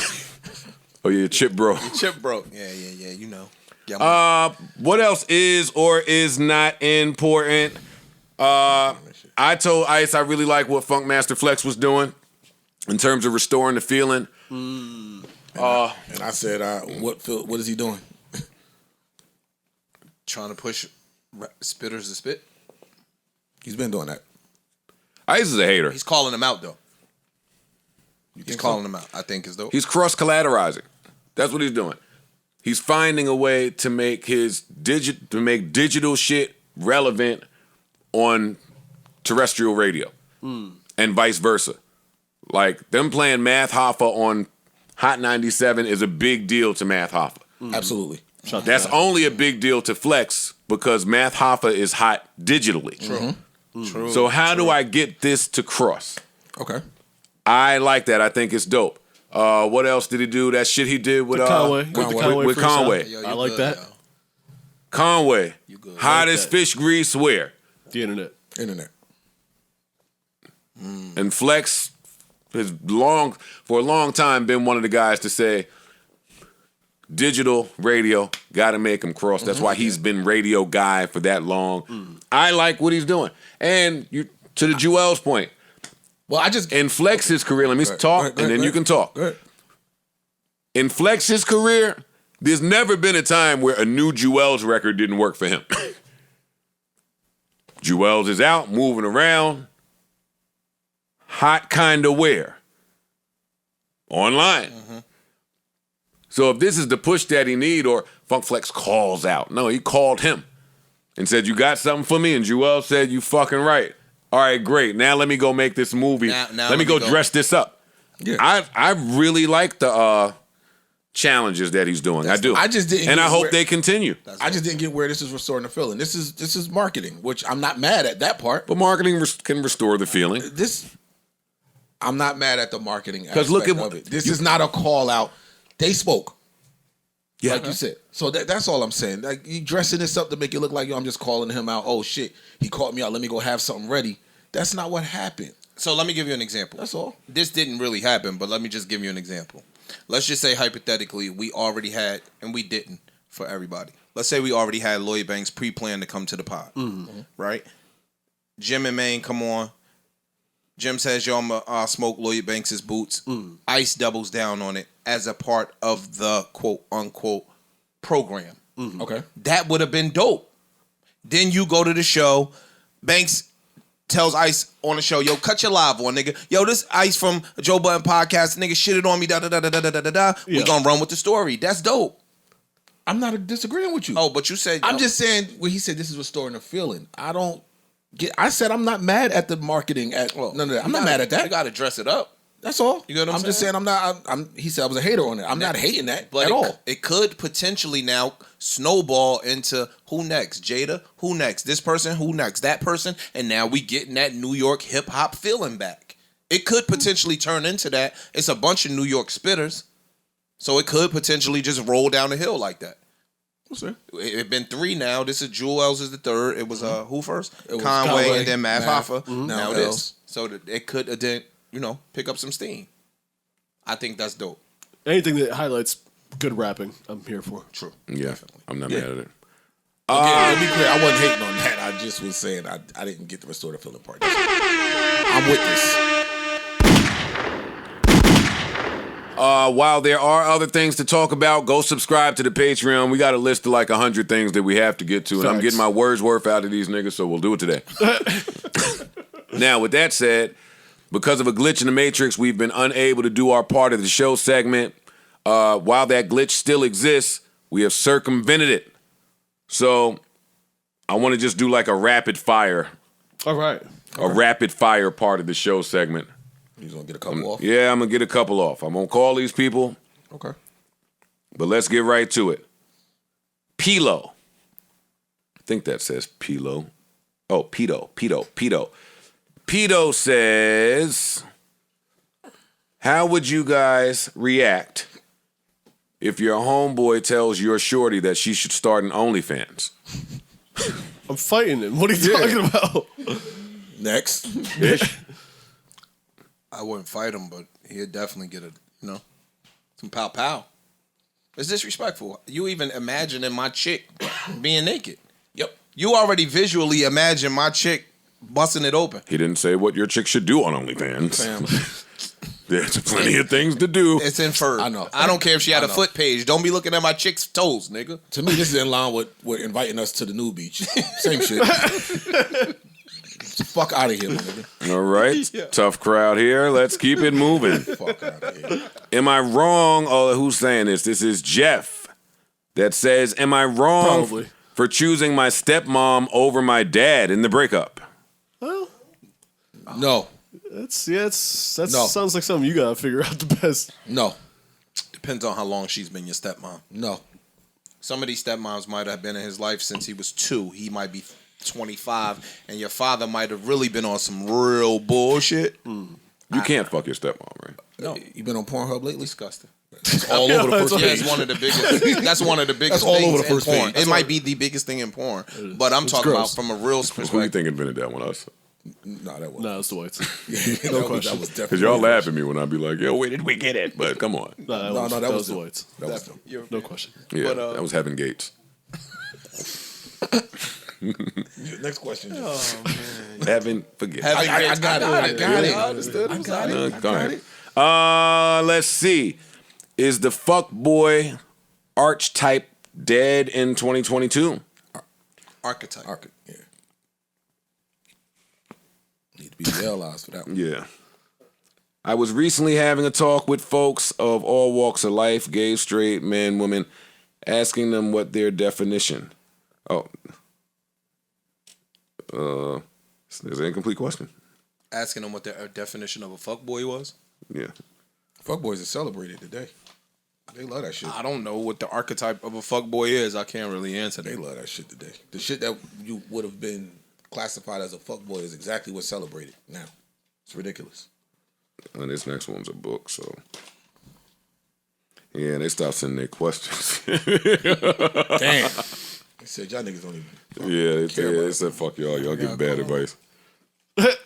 Oh yeah, chip bro. Chip broke. Yeah, you know. Yeah, What else is or is not important? I told Ice I really like what Funkmaster Flex was doing in terms of restoring the feeling. And I said, what is he doing? trying to push spitters to spit. He's been doing that. Ice is a hater. He's calling them out though. He's calling them out. I think is though. He's cross-collateralizing. That's what he's doing. He's finding a way to make digital shit relevant on terrestrial radio, and vice versa. Like them playing Math Hoffa on Hot 97 is a big deal to Math Hoffa. Absolutely. That's only a big deal to Flex because Math Hoffa is hot digitally. True. True. So how do I get this to cross? Okay. I like that. I think it's dope. What else did he do? That shit he did with Conway. with Conway. Yo, I like good, that. yo. Conway. You good. Hottest that. fish grease where? The internet. And Flex has for a long time been one of the guys to say, digital, radio, got to make him cross. That's why he's been radio guy for that long. I like what he's doing. And to the Jewel's point, well, I just in Flex's career, let me talk, and then you can talk. In Flex's career, there's never been a time where a new Jewel's record didn't work for him. Jewel's is out, moving around, hot kind of wear, online. So if this is the push that he need, or Funk Flex calls out. No, he called him and said, you got something for me? And Jewel said, you fucking right. All right, great. Now let me go make this movie. Now let me go dress this up. Yeah. I really like the challenges that he's doing. I do. I just didn't, and I hope they continue. I just didn't get where this is restoring the feeling. This is marketing, which I'm not mad at that part. But marketing can restore the feeling. I'm not mad at the marketing aspect of it. This is not a call out. They spoke. Yeah. Like you said. So that's all I'm saying. Like, you dressing this up to make it look like, I'm just calling him out. Oh shit, he called me out. Let me go have something ready. That's not what happened. So let me give you an example. That's all. This didn't really happen, but let me just give you an example. Let's just say hypothetically we already had, and we didn't for everybody. Let's say we already had Lloyd Banks pre-planned to come to the pod, right? Jim and Maine come on. Jim says, yo, I'm going to smoke Lloyd Banks' boots. Ice doubles down on it as a part of the quote-unquote program. Okay. That would have been dope. Then you go to the show. Banks tells Ice on the show, yo, cut your live on, nigga. Yo, this Ice from Joe Budden podcast, nigga, shitted on me, da-da-da-da-da-da-da-da. We gonna run with the story. That's dope. I'm not disagreeing with you. Oh, but you said... I'm just saying, when he said this is restoring the feeling, I said I'm not mad at the marketing. None of that. I'm not mad at that. You got to dress it up. That's all. You know what I'm saying? just saying I'm not. He said I was a hater on it. I'm not hating that at all. It could potentially now snowball into who next? Jada? Who next? This person? Who next? That person? And now we getting that New York hip hop feeling back. It could potentially turn into that. It's a bunch of New York spitters, so it could potentially just roll down the hill like that. It's been 3 now. This is Jewel's is the 3rd. It was who first? It was Conway and then Math Hoffa. Now this. So that it could then pick up some steam. I think that's dope. Anything that highlights good rapping, I'm here for. True. Yeah, definitely. I'm not mad at it. To be clear, I wasn't hating on that. I just was saying I didn't get the restorative feeling part. I'm with this. While there are other things to talk about, go subscribe to the Patreon. We got a list of like 100 things that we have to get to, and I'm getting my words worth out of these niggas, so we'll do it today. Now, with that said, because of a glitch in the Matrix, we've been unable to do our part of the show segment. While that glitch still exists, we have circumvented it. So I want to just do like a rapid fire. All right. A rapid fire part of the show segment. He's going to get a couple off? Yeah, I'm going to get a couple off. I'm going to call these people. Okay. But let's get right to it. Pilo. I think that says Pilo. Oh, Pito. Pito says, how would you guys react if your homeboy tells your shorty that she should start an OnlyFans? I'm fighting him. What are you talking about? Next. I wouldn't fight him, but he'd definitely get some pow. It's disrespectful. You even imagining my chick being naked. Yep. You already visually imagine my chick busting it open. He didn't say what your chick should do on OnlyFans. There's plenty of things to do. It's inferred. I know. I don't care if she had a foot page. Don't be looking at my chick's toes, nigga. To me, this is in line with inviting us to the new beach. Same shit. Fuck out of here, nigga. All right. Tough crowd here. Let's keep it moving. Fuck out of here. Am I wrong? Oh, who's saying this? This is Jeff that says, am I wrong for choosing my stepmom over my dad in the breakup? Well, no. That sounds like something you gotta figure out the best. No. Depends on how long she's been your stepmom. No. Some of these stepmoms might have been in his life since he was 2. He might be 25, and your father might have really been on some real bullshit. You can't fuck your stepmom, right? No. You been on Pornhub lately? Disgusting. It's all over the first page. It's one of the biggest. That's one of the biggest. That's all things over the first in porn. page. It might be the biggest thing in porn, but I'm talking about from a real perspective. Who do you think invented that one? Us? No, that wasn't. No, it's the whites. No question. That was definitely. Because y'all laugh at me when I be like, yo, where did we get it? But come on. No, that was the whites. That was them. No question. Yeah, that was Heaven Gates. Next question. Oh man. Heaven, forget. I got it. I got it. I understood. I got it. All right. Let's see. Is the fuckboy archetype dead in 2022? Archetype. Yeah. Need to be realized for that one. Yeah. I was recently having a talk with folks of all walks of life, gay, straight, men, women, asking them what their definition. There's an incomplete question. Asking them what their definition of a fuckboy was. Yeah. Fuckboys are celebrated today. They love that shit. I don't know what the archetype of a fuckboy is. I can't really answer that. They love that shit today. The shit that you would have been classified as a fuckboy is exactly what's celebrated now. It's ridiculous. And this next one's a book, so. Yeah, they stopped sending their questions. Damn. They said y'all niggas don't even. They said fuck y'all. Y'all give bad advice.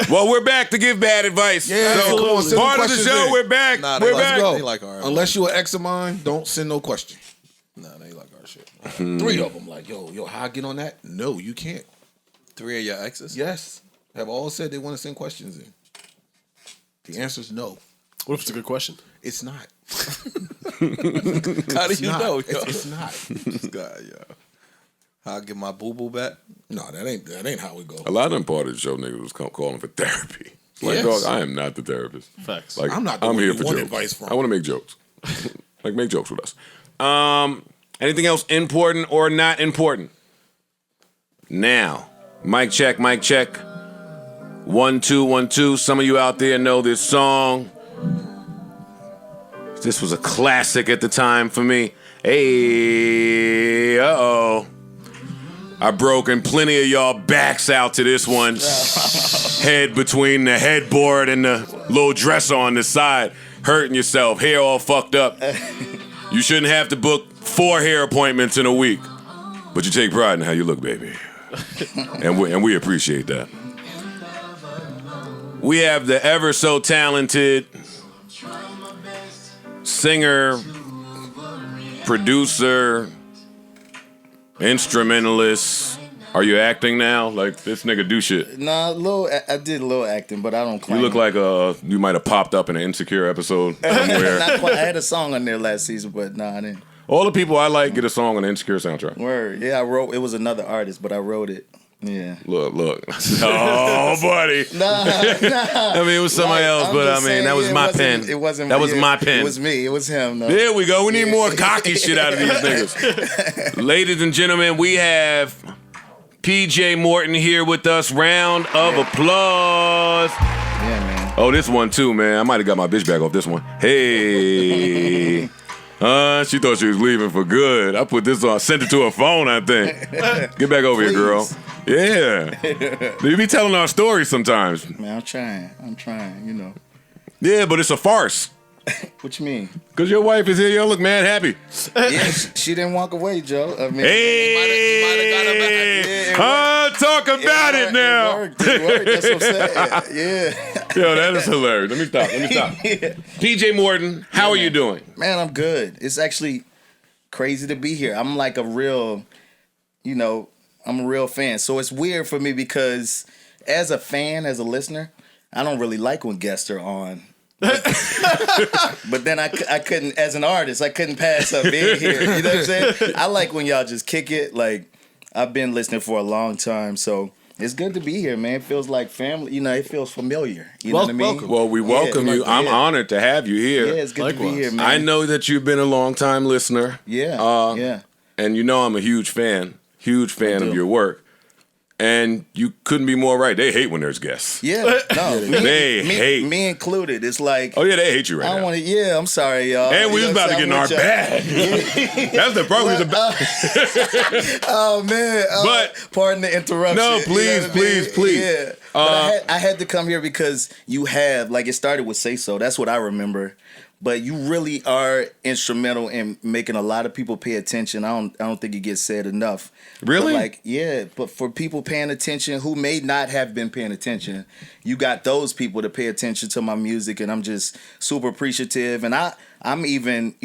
Well, we're back to give bad advice. Yeah, so come on, send part the of the questions show, in. we're back. Nah, we're let's back. go. They like our Unless you're an ex of mine, don't send no question. Nah, they like our shit. 3 of them, like, yo, how I get on that? No, you can't. 3 of your exes? Yes. Have all said they want to send questions in. The answer is no. What if it's a good question? It's not. How do you not. know, yo? It's not. This guy, yo. How I get my boo-boo back? No, that ain't how it go. A lot of them part of the show niggas was calling for therapy. Like, Yes. dog, I am not the therapist. Facts. Like, I'm not the I'm one here you for want jokes. advice from. I want to make jokes. Like, make jokes with us. Anything else important or not important? Now, mic check, mic check. 1 2 1 2. Some of you out there know this song. This was a classic at the time for me. Hey, uh-oh. I've broken plenty of y'all backs out to this one. Head between the headboard and the little dresser on the side. Hurting yourself, hair all fucked up. You shouldn't have to book 4 hair appointments in a week. But you take pride in how you look, baby. and we appreciate that. We have the ever so talented singer, producer, instrumentalist. Are you acting now? Like, this nigga do shit. Nah, I did a little acting, but I don't claim You look like you might have popped up in an Insecure episode somewhere. Not quite. I had a song on there last season, but nah, I didn't. All the people I like get a song on the Insecure soundtrack. Word. Yeah, I wrote. It was another artist, but I wrote it. Yeah. Look. Oh, buddy. Nah. I mean, it was somebody else, I'm but I just mean, saying, that was my pen. It wasn't. That was yeah, my pen. It was me. It was him. Though. There we go. We need more cocky shit out of these niggas. Ladies and gentlemen, we have PJ Morton here with us. Round of applause. Yeah, man. Oh, this one too, man. I might have got my bitch back off this one. Hey. She thought she was leaving for good. I put this on, sent it to her phone, I think. Get back over here, girl. Yeah. You be telling our stories sometimes. Man, I'm trying, you know. Yeah, but it's a farce. What you mean? Because your wife is here, y'all look mad happy. Yeah, she didn't walk away, Joe. I mean, Hey! He might have got her back. Talk about it now. It worked. That's what I'm saying. Yeah. Yo, that is hilarious. Let me stop. Yeah. PJ Morton, how are you doing? Man, I'm good. It's actually crazy to be here. I'm like a real, I'm a real fan. So it's weird for me because as a fan, as a listener, I don't really like when guests are on. But then I couldn't, as an artist, I couldn't pass up being here. You know what I'm saying? I like when y'all just kick it. Like, I've been listening for a long time, so it's good to be here, man. It feels like family. It feels familiar. You know what I mean? Welcome. Well, we welcome you. I'm honored to have you here. Yeah, it's good to be here, man. I know that you've been a long-time listener. Yeah, yeah. And I'm a huge fan of your work. And you couldn't be more right. They hate when there's guests. Yeah, no, They hate. me incled. It's like, Oh, yeah, they hate you right I don't now. want to. Yeah, I'm sorry, y'all. And we You was know about to what get in I'm our saying? bag. That's the problem. Oh man! But- pardon the interruption. No, You know please, what I mean? please. Yeah, but I had to come here because you have it started with Say So. That's what I remember but you really are instrumental in making a lot of people pay attention. I don't think it gets said enough. Really? But but for people paying attention who may not have been paying attention, you got those people to pay attention to my music, and I'm just super appreciative. And I'm even,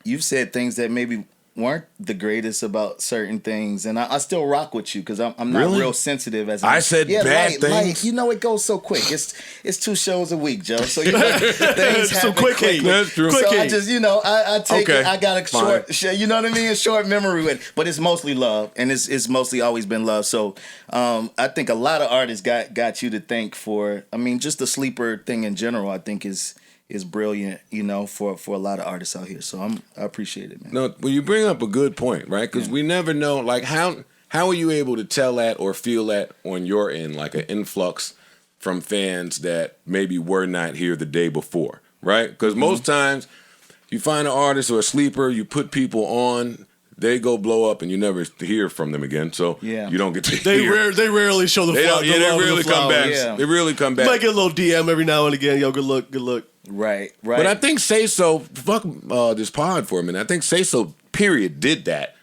you've said things that maybe weren't the greatest about certain things, and I still rock with you because I'm not real sensitive. I said bad things. It goes so quick. It's 2 shows a week, Joe. So things happen quick quickly. hate. That's true. So I just I take Okay. it. I got a Fine. short, you know what I mean, a short memory with it. But it's mostly love, and it's mostly always been love. So I think a lot of artists got you to thank for. I mean, just the sleeper thing in general. I think is brilliant, for a lot of artists out here. So I appreciate it, man. No, well, you bring up a good point, right? Because we never know, like, how are you able to tell that or feel that on your end, like an influx from fans that maybe were not here the day before, right? Because most times you find an artist or a sleeper, you put people on, they go blow up, and you never hear from them again. So you don't get to hear. They rarely show the flowers. They really come back. Yeah. They really come back. You might get a little DM every now and again. Yo, good look. Right. But I think Say So, fuck this pod for a minute. I think Say So, period, did that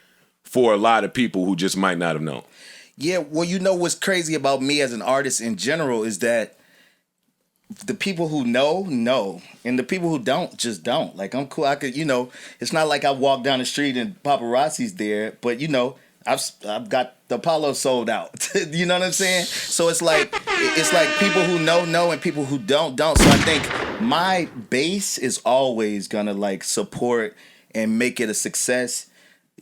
for a lot of people who just might not have known. Yeah, well, what's crazy about me as an artist in general is that the people who know, and the people who don't just don't. Like, I'm cool. I could, it's not like I walk down the street and paparazzi's there, but I've got the Apollo sold out. You know what I'm saying? So it's like people who know and people who don't. So I think my base is always gonna support and make it a success.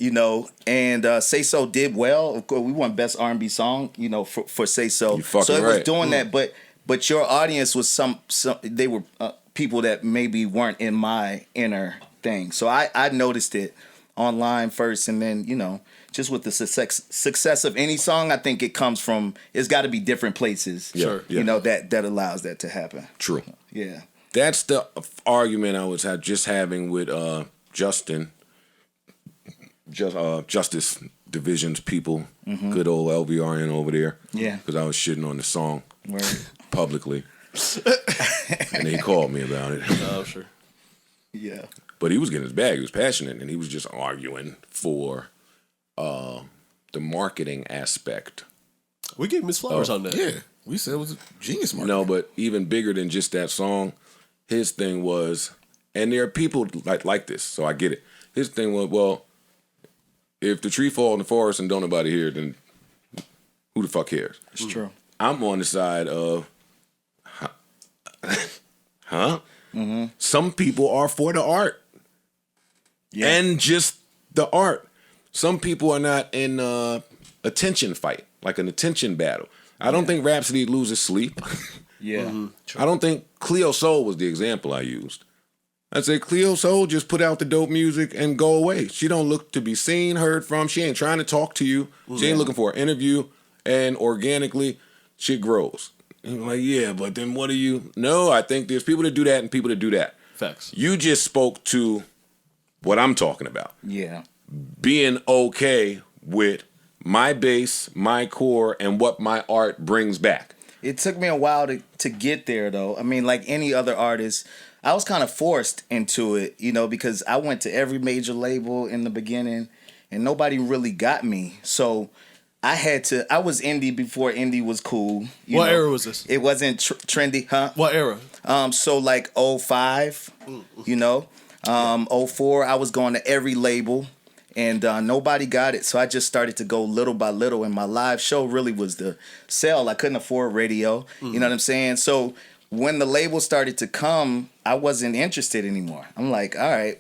And Say So did well. Of course, we won Best R&B Song. For Say So. So it was doing that, but your audience was some they were people that maybe weren't in my inner thing. So I noticed it online first, and then just with the success of any song, I think it comes from, it's got to be different places. Sure. That allows that to happen. True. Yeah. That's the argument I was just having with Justice Division's people, good old LVRN over there. Yeah. Because I was shitting on the song Word. publicly. And he called me about it. Oh, sure. Yeah. But he was getting his bag. He was passionate, and he was just arguing for the marketing aspect. We gave Miss Flowers on that. Yeah, we said it was a genius marketing. No, but even bigger than just that song, his thing was, and there are people like this, so I get it. His thing was, well, if the tree fall in the forest and don't nobody hear it, then who the fuck cares? It's true. I'm on the side of, huh? Mm-hmm. Some people are for the art. Yeah. And just the art. Some people are not in attention fight, like an attention battle. I don't think Rhapsody loses sleep. Yeah. Mm-hmm. I don't think Cleo Soul was the example I used. I said Cleo Soul just put out the dope music and go away. She don't look to be seen, heard from. She ain't trying to talk to you. She ain't looking for an interview. And organically, shit grows. And I'm like, yeah, but then what do you... No, I think there's people that do that and people that do that. Facts. You just spoke to what I'm talking about. Yeah. Being okay with my base, my core, and what my art brings back. It took me a while to get there, though. I mean, like any other artist, I was kind of forced into it, because I went to every major label in the beginning, and nobody really got me. So I was indie before indie was cool. What era was this? It wasn't trendy, huh? What era? So like 05, 04, I was going to every label. And nobody got it, so I just started to go little by little. And my live show really was the sell. I couldn't afford radio. You know what I'm saying? So when the label started to come, I wasn't interested anymore. I'm like, all right,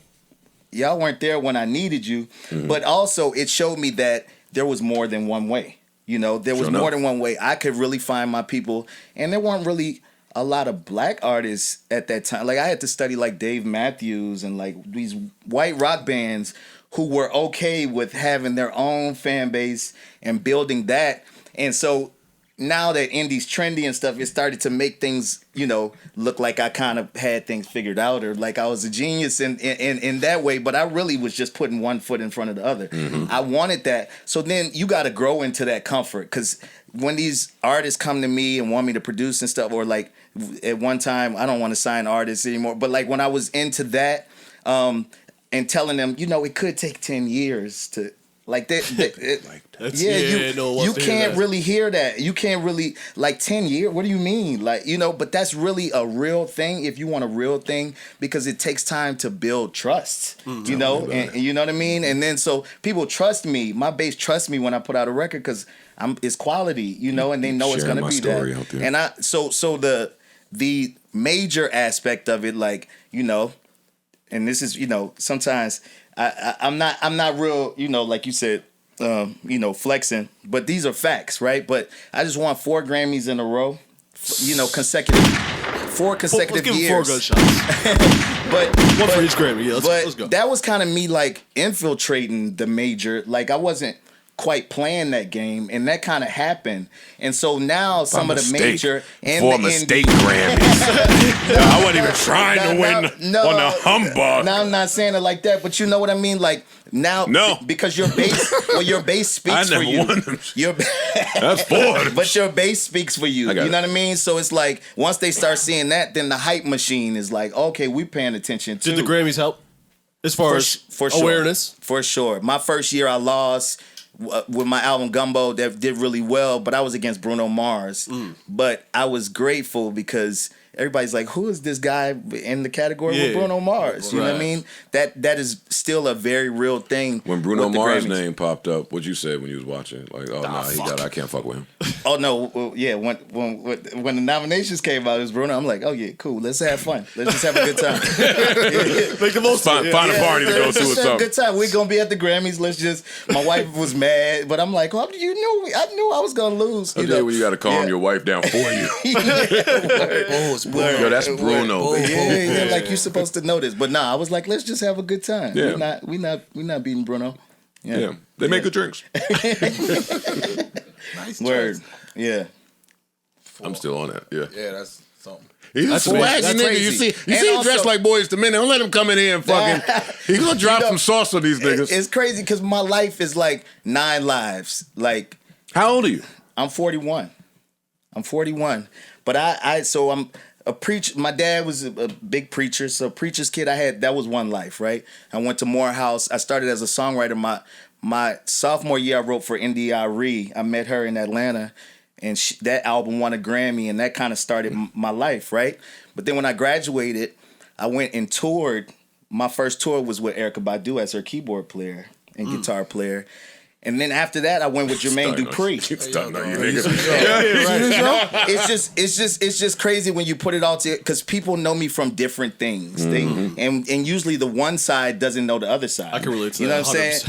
y'all weren't there when I needed you. Mm-hmm. But also, it showed me that there was more than one way. There was more than one way. I could really find my people. And there weren't really a lot of black artists at that time. Like, I had to study like Dave Matthews and like these white rock bands who were okay with having their own fan base and building that. And so now that indie's trendy and stuff, it started to make things, look like I kind of had things figured out, or like I was a genius in that way. But I really was just putting one foot in front of the other. I wanted that. So then you got to grow into that comfort, because when these artists come to me and want me to produce and stuff, or like at one time, I don't want to sign artists anymore. But like when I was into that, and telling them, it could take 10 years to. Like that, you can't really hear that. You can't really, like, 10 years. What do you mean? Like, but that's really a real thing if you want a real thing, because it takes time to build trust, and you know what I mean? And then so people trust me. My base trusts me when I put out a record, because it's quality, and they know it's going to be that. And so the major aspect of it, like, and this is, sometimes I'm not real, like you said, flexing, but these are facts, right? But I just won 4 Grammys in a row, consecutive, 4 consecutive let's years. Give 4 gunshots. but one for each Grammy. Yeah, let's go. That was kind of me like infiltrating the major. Like I wasn't quite playing that game, and that kind of happened. And so now some of the major and for the mistake Grammys. I wasn't even trying to win on the humbug. Now I'm not saying it like that, but you know what I mean. Like now, because your bass speaks for you. Won them. That's 4. But your bass speaks for you. You know what I mean? So it's like once they start seeing that, then the hype machine is like, okay, we paying attention too. Did the Grammys help as far as awareness? For sure. My first year, I lost. With my album Gumbo, that did really well, but I was against Bruno Mars. But I was grateful because everybody's like, who is this guy in the category with Bruno Mars? You know what I mean? That is still a very real thing. When Bruno Mars' name popped up, what'd you say when you was watching? Like, I can't fuck with him. Oh no, when the nominations came out, it was Bruno. I'm like, oh yeah, cool. Let's have fun. Let's just have a good time. Make the most find a party to go to or something. Have a good time. We're gonna be at the Grammys. Let's just. My wife was mad, but I'm like, oh, I knew I was gonna lose. When you got to calm your wife down for you. Yo, that's Bruno. Yeah, like you're supposed to know this. But nah, I was like, let's just have a good time. Yeah. We not beating Bruno. Yeah. They make good drinks. Nice Word. choice. Yeah. I'm still on that. Yeah. Yeah, that's something. He's a swaggy nigga. crazy. You see And he also- dressed like Boys to Men. Don't let him come in here and fucking. He's gonna drop some sauce on these niggas. It's crazy because my life is like 9 lives. Like, how old are you? I'm 41. But I'm a preacher. My dad was a big preacher, so preacher's kid. That was one life, right? I went to Morehouse. I started as a songwriter. My sophomore year, I wrote for India.Arie. I met her in Atlanta, and that album won a Grammy, and that kind of started my life, right? But then when I graduated, I went and toured. My first tour was with Erykah Badu as her keyboard player and guitar player. And then after that, I went with Jermaine Dupri. It's just crazy when you put it all together, because people know me from different things. And usually the one side doesn't know the other side. I can relate to that. You know what I'm saying?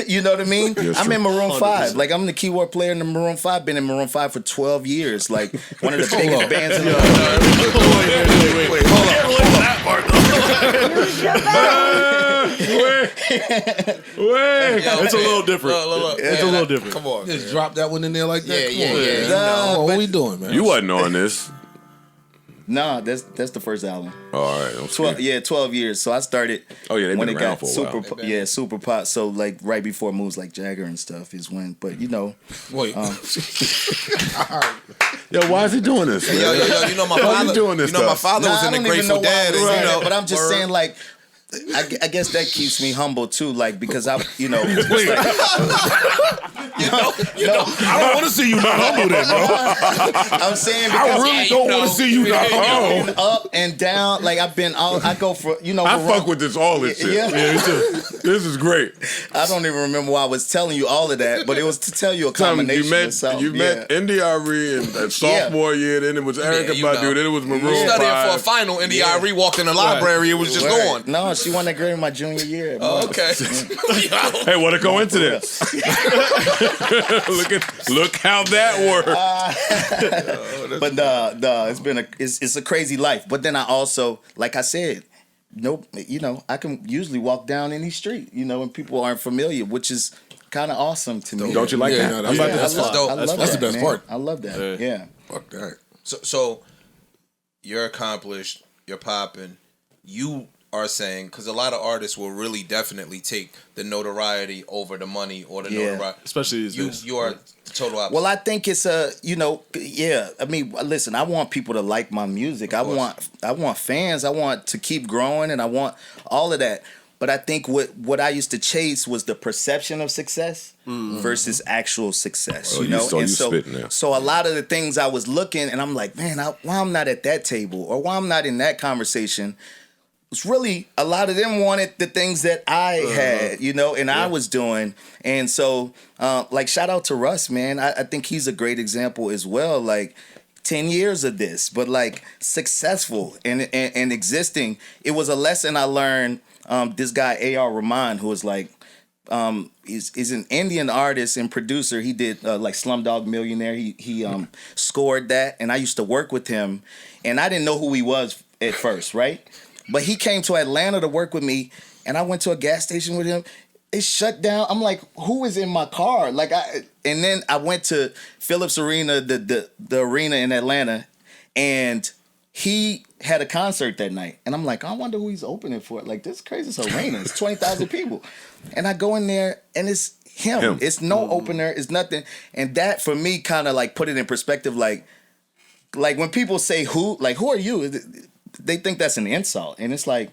You know what I mean? I'm in Maroon 5. Like, I'm the keyboard player in the Maroon 5. Been in Maroon 5 for 12 years. Like, one of the biggest bands in the world. Wait, hold It's a little different. It's a little different. Come on. Just drop that one in there like that. Yeah. Come on, what we doing, man? You wasn't on this. Nah, that's the first album. All right. 12 years. So I started. Oh yeah, they've when been it around got for a while. super pop. So like right before moves like Jagger and stuff is when. But Wait. Yo, why is he doing this? Man? Yo, you know my father. doing this my stuff? father was in the Grateful Dead. But I'm just saying, like, I guess that keeps me humble too, like, because I, I don't want to see you not humble then, bro. I'm saying because I really don't want to see you not humble. Up and down, like I go for, I fuck with all this shit. Yeah. This is great. I don't even remember why I was telling you all of that, but it was to tell you a combination of something. You met India.Arie in sophomore year, then it was Erykah Badu, then it was Maroon 5. Studying for a final, India.Arie walked in the library, it was just going. No, she won that Grammy my junior year. Oh, okay. Hey, what a coincidence. Look how that worked. But it's a crazy life. But then I also, like I said, I can usually walk down any street, and people aren't familiar, which is kind of awesome to me. Don't you like that? No, That's dope. I love That's that, the best man. part. I love that. Yeah. Fuck that. So you're accomplished. You're popping. You are saying, because a lot of artists will really definitely take the notoriety over the money or the notoriety. Especially these days. You are the total opposite. Well, I think it's I mean, listen, I want people to like my music. I want fans. I want to keep growing, and I want all of that. But I think what I used to chase was the perception of success versus actual success. Oh, you know, and spitting there. so a lot of the things I was looking, and I'm like, man, why I'm not at that table or why I'm not in that conversation. It's really a lot of them wanted the things that I had, you know, and I was doing. And so, like, shout out to Russ, man. I think he's a great example as well. Like, 10 years of this, but like successful and existing. It was a lesson I learned. This guy, A.R. Rahman, who was like, is an Indian artist and producer. He did like Slumdog Millionaire. He scored that, and I used to work with him, and I didn't know who he was at first, right? But he came to Atlanta to work with me, and I went to a gas station with him. It shut down. I'm like, who is in my car? And then I went to Phillips Arena, the arena in Atlanta, and he had a concert that night. And I'm like, I wonder who he's opening for. Like, this is crazy. It's arena. It's 20,000 people. And I go in there, and it's him. It's no opener. It's nothing. And that, for me, kind of like put it in perspective. Like when people say who are you? They think that's an insult. And it's like,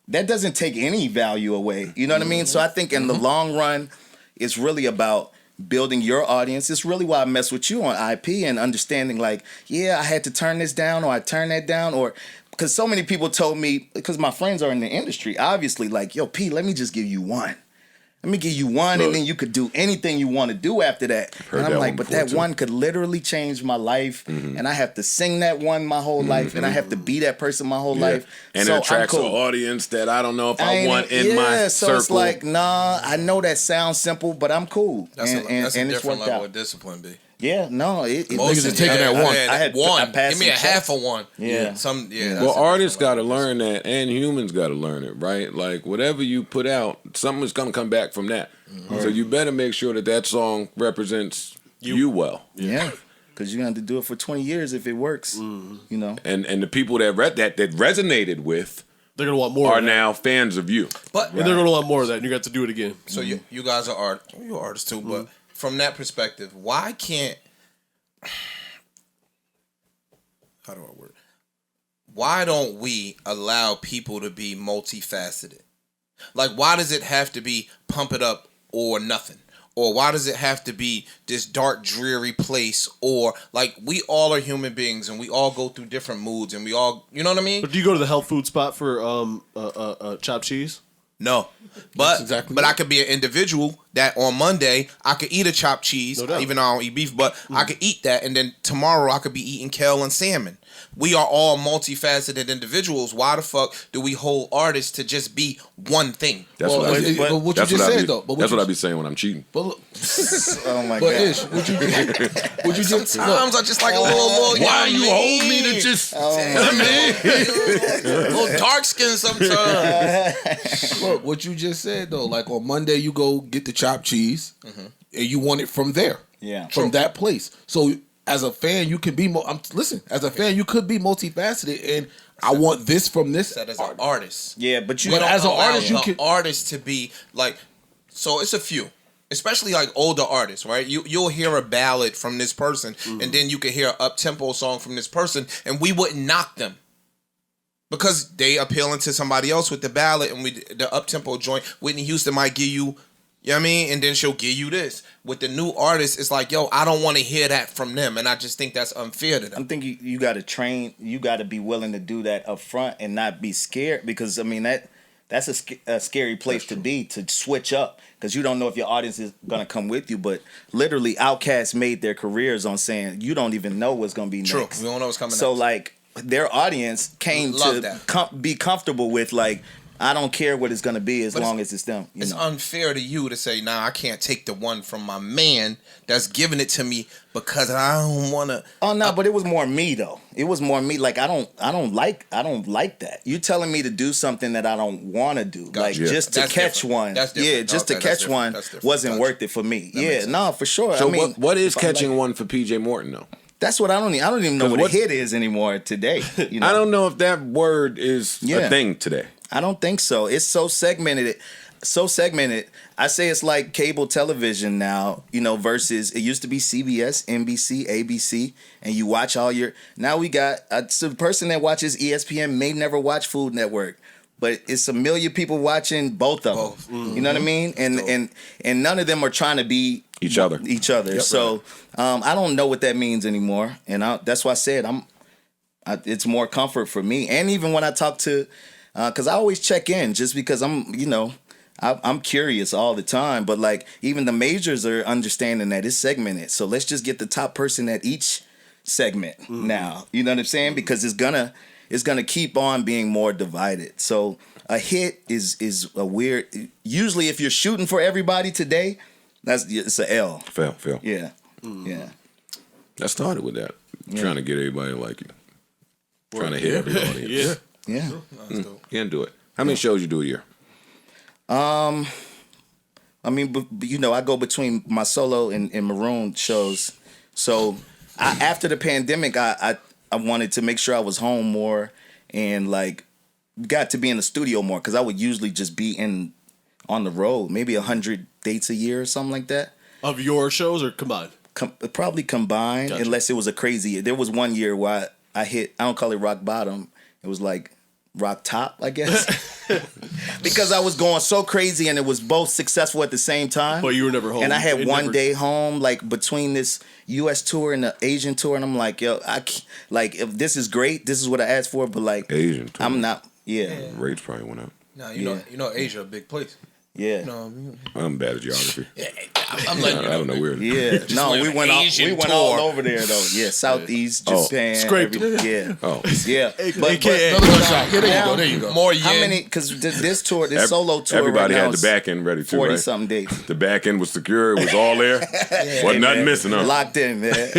that doesn't take any value away. You know what I mean? So I think in the long run, it's really about building your audience. It's really why I mess with you on IP and understanding like, yeah, I had to turn this down or I turned that down, or because so many people told me, because my friends are in the industry, obviously, like, yo, P, let me just give you one. Let me give you one, and then you could do anything you want to do after that. And I'm like, but that one could literally change my life, and I have to sing that one my whole life, and I have to be that person my whole life. And so it attracts an audience that I don't know if I want in my so circle. It's like, nah, I know that sounds simple, but I'm cool. That's a it's different worked level out. of discipline, B. Yeah, no, Niggas is taking that one. I had one. I passed Give me a some half of one. Yeah. Well, artists got to learn that, and humans got to learn it, right? Like, whatever you put out, something's going to come back from that. So you better make sure that song represents you well. Yeah, because you're going to have to do it for 20 years if it works, you know. And the people that resonated with they're gonna want more. Are now fans of you, but and they're gonna want more of that. And you got to do it again. So you guys are you're artists too, but from that perspective, why can't? How do I word it? Why don't we allow people to be multifaceted? Like, why does it have to be pump it up or nothing? Or why does it have to be this dark, dreary place? Or, like, we all are human beings and we all go through different moods and we all, you know what I mean? But do you go to the health food spot for chopped cheese? No. But I could be an individual that on Monday I could eat a chopped cheese, even though I don't eat beef, but I could eat that, and then tomorrow I could be eating kale and salmon. We are all multifaceted individuals. Why the fuck do we hold artists to just be one thing? That's what you just said, though. That's what I be saying when I'm cheating. But look, oh my but god! Ish, would you just sometimes I just like a little. Why you hold me to just? A little dark skin sometimes. Look, what you just said though, like on Monday you go get the chopped cheese, and you want it from there, from that place. So as a fan, you can be. As a fan, you could be multifaceted, and I want this from this. That as an artist, yeah, but as an artist, you can artist to be like. So it's a few, especially like older artists, right? You'll hear a ballad from this person, and then you can hear an up-tempo song from this person, and we wouldn't knock them because they appealing to somebody else with the ballad, and the up-tempo joint. Whitney Houston might give you. You know what I mean? And then she'll give you this. With the new artist, it's like, yo, I don't want to hear that from them. And I just think that's unfair to them. I think you got to train. You got to be willing to do that up front and not be scared. Because, I mean, that's a scary place to be, to switch up. Because you don't know if your audience is going to come with you. But literally, Outkast made their careers on saying, you don't even know what's going to be next. True. We don't know what's coming next. So, like, their audience came to be comfortable with, like, I don't care what it's gonna be as long as it's them. It's unfair to you to say, "Nah, I can't take the one from my man that's giving it to me because I don't want to." Oh no, but it was more me though. It was more me. Like I don't like that. You telling me to do something that I don't want to do, like just to catch one. That's different. Yeah, just to catch one wasn't worth it for me. Yeah, no, for sure. So I mean, what is catching one for PJ Morton though? That's what I don't even know what a hit is anymore today. You know? I don't know if that word is a thing today. I don't think so. It's so segmented. I say it's like cable television now, versus it used to be CBS, NBC, ABC, and you watch all your. Now we got so the person that watches ESPN may never watch Food Network, but it's a million people watching both of them. Mm-hmm. You know what I mean? And none of them are trying to be each other. Yep, so I don't know what that means anymore, and that's why I said it's more comfort for me. And even when I talk to. Because I always check in just because I'm curious all the time. But like even the majors are understanding that it's segmented. So let's just get the top person at each segment now. You know what I'm saying? Because it's gonna keep on being more divided. So a hit is a weird. Usually, if you're shooting for everybody today, it's a L. Fail. Yeah, yeah. That started with that. Trying to get everybody to like you. Trying to hit everybody. Yeah. Can't do it. How many shows you do a year? I mean, I go between my solo and Maroon shows. So after the pandemic, I wanted to make sure I was home more and like got to be in the studio more because I would usually just be on the road, maybe 100 dates a year or something like that. Of your shows or combined? Probably combined, Gotcha. Unless it was a crazy year. There was one year where I hit. I don't call it rock bottom. It was like rock top, I guess, because I was going so crazy and it was both successful at the same time. But you were never home. And I had one day home, like between this U.S. tour and the Asian tour, and I'm like, yo, if this is great, this is what I asked for, but like Asian tour. I'm not. Yeah. Rates probably went up. No, you know, Asia a big place. Yeah. I'm bad at geography. I'm letting you know. I don't know where. Yeah. No, we went all over there though. Yeah, Southeast, Japan. Scraped. Yeah. Oh. Yeah. But There you go. More yen. how many? Because this tour, this solo tour, Everybody right now had the is back end ready too, 40 right? something dates. The back end was secure. It was all there. Wasn't nothing missing, huh? Locked in, man.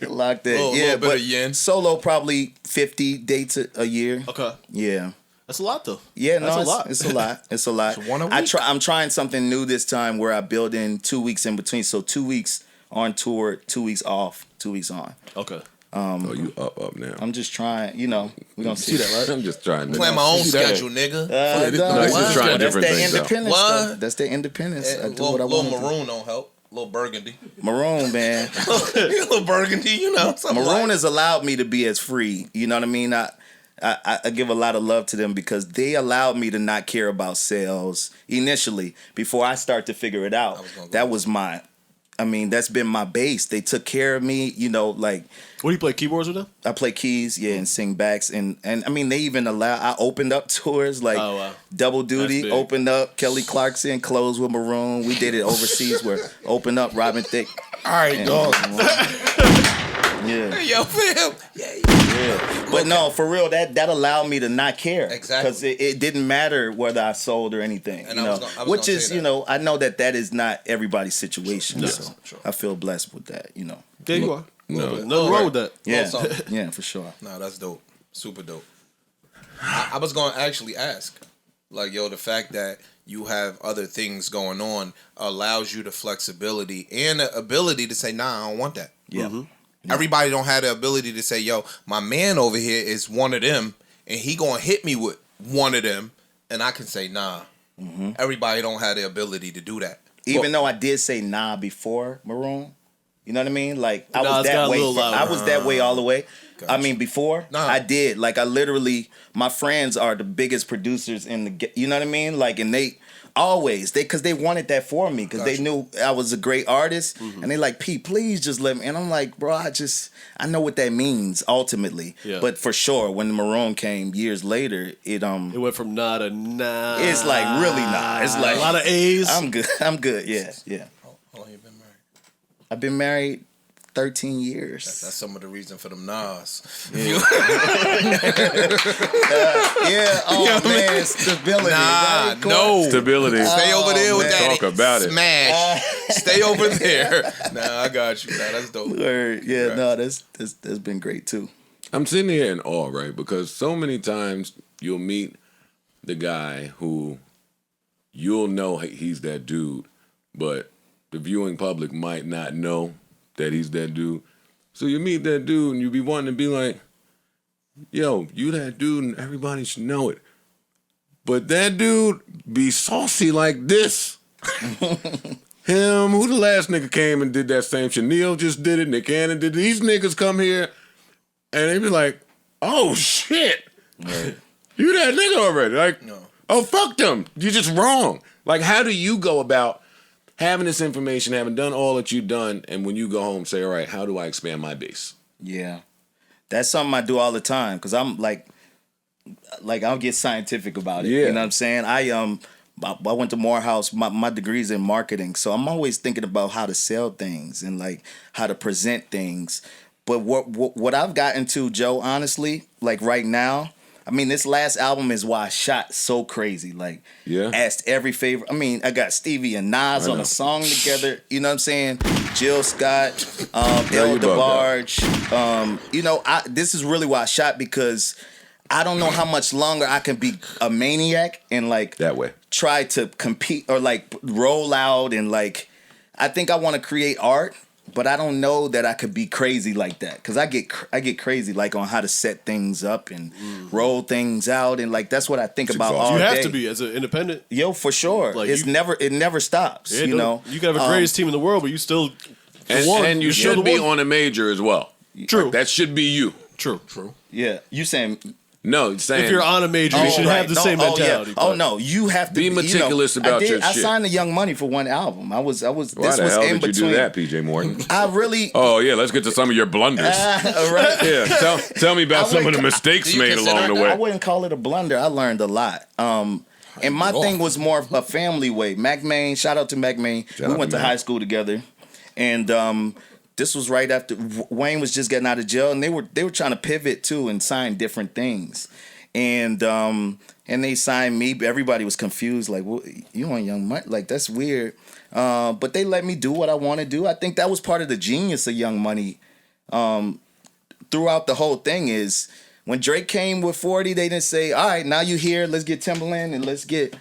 Locked in. Little bit of yen. Solo probably 50 dates a year. Okay. Yeah. That's a lot, though. Yeah, no, That's a lot. It's a lot. It's a lot. It's one a week. I'm trying something new this time where I build in 2 weeks in between. So 2 weeks on tour, 2 weeks off, 2 weeks on. Okay. Oh, you up now. I'm just trying, we're gonna see that, right? I'm just trying to Plan my own schedule, nigga. he's just trying that's different their things out. independence. What? Though. That's their independence. I do Little what I want. maroon don't help. Little burgundy. Maroon, man. Little burgundy, something Maroon like. has allowed me to be as free. You know what I mean? I give a lot of love to them because they allowed me to not care about sales initially before I start to figure it out. That was that's been my base. They took care of me, like. What do you play, keyboards with them? I play keys, and sing backs, and I mean they even I opened up tours like Double Duty, opened up Kelly Clarkson, closed with Maroon. We did it overseas where opened up Robin Thicke. All right, dog. Yeah. Yo, fam. Yeah. But no, for real, that allowed me to not care. Exactly. Because it didn't matter whether I sold or anything. And which is, I know that is not everybody's situation. No. So I feel blessed with that, There you are. No. Nothing wrong with that. Yeah. Yeah, for sure. No, that's dope. Super dope. I was going to actually ask, the fact that you have other things going on allows you the flexibility and the ability to say, nah, I don't want that. Yeah. Mm-hmm. Everybody don't have the ability to say, yo, my man over here is one of them, and he gonna hit me with one of them, and I can say, nah. Mm-hmm. Everybody don't have the ability to do that. Even though I did say nah before Maroon, you know what I mean? Like I was that way. I was that way all the way. Gotcha. I mean, before I did. Like I literally, my friends are the biggest producers in the. You know what I mean? Like, and they because they wanted that for me because they knew I was a great artist, and they like, Pete, please just let me. And I'm like, bro, I know what that means ultimately. Yeah. But for sure, when the Maroon came years later, it went from nah to nah. It's like really nah. It's like a lot of A's. I'm good. Yeah. How long you been married? I've been married 13 years. That's some of the reason for them Nas. Yeah. Oh man, stability. Nah, right? no. Stability. Stay over there with that. Talk about it. Smash. Stay over there. Nah, I got you. Nah, that's dope. Word. Yeah, no, that's been great too. I'm sitting here in awe, right? Because so many times you'll meet the guy who you'll know he's that dude, but the viewing public might not know that he's that dude. So you meet that dude and you be wanting to be like, yo, you that dude and everybody should know it. But that dude be saucy like this. Him, who the last nigga came and did that same shit? Neil just did it, Nick Cannon did it. These niggas come here and they be like, oh shit. Right. You that nigga already. Like, No. oh, fuck them. You're just wrong. Like, how do you go about having this information, having done all that you've done, and when you go home, say, all right, how do I expand my base? Yeah, that's something I do all the time because I'm like I'll get scientific about it. Yeah. You know what I'm saying? I went to Morehouse. My degree's in marketing, so I'm always thinking about how to sell things and like how to present things. But what I've gotten to, Joe, honestly, like right now, I mean, this last album is why I shot so crazy. Like, asked every favor. I mean, I got Stevie and Nas on a song together. You know what I'm saying? Jill Scott, El DeBarge. You know, this is really why I shot because I don't know how much longer I can be a maniac and like that way try to compete or like roll out and like I think I want to create art. But I don't know that I could be crazy like that because I get crazy like on how to set things up and roll things out and like that's what I think about all day. You have to be as an independent. Yo, for sure. Like it never stops. Yeah, you know, you can have the greatest team in the world, but you still and you should be on a major as well. True, like, that should be you. Trure. Yeah, you saying. No, saying if you're on a major, you should have the same mentality. Oh no, you have to be meticulous about your shit. I signed the Young Money for one album. Why the hell did you do that, PJ Morton? I really. Oh yeah, let's get to some of your blunders. Right. Yeah, tell me about some of the mistakes made along the way. I wouldn't call it a blunder. I learned a lot. And my thing was more of a family way. Mac Main, shout out to Mac Main. We went to high school together, and this was right after Wayne was just getting out of jail, and they were trying to pivot too and sign different things, and they signed me. Everybody was confused, like, well, you on Young Money? Like that's weird. But they let me do what I want to do. I think that was part of the genius of Young Money. Throughout the whole thing is when Drake came with 40, they didn't say, all right, now you here, let's get Timbaland and let's get,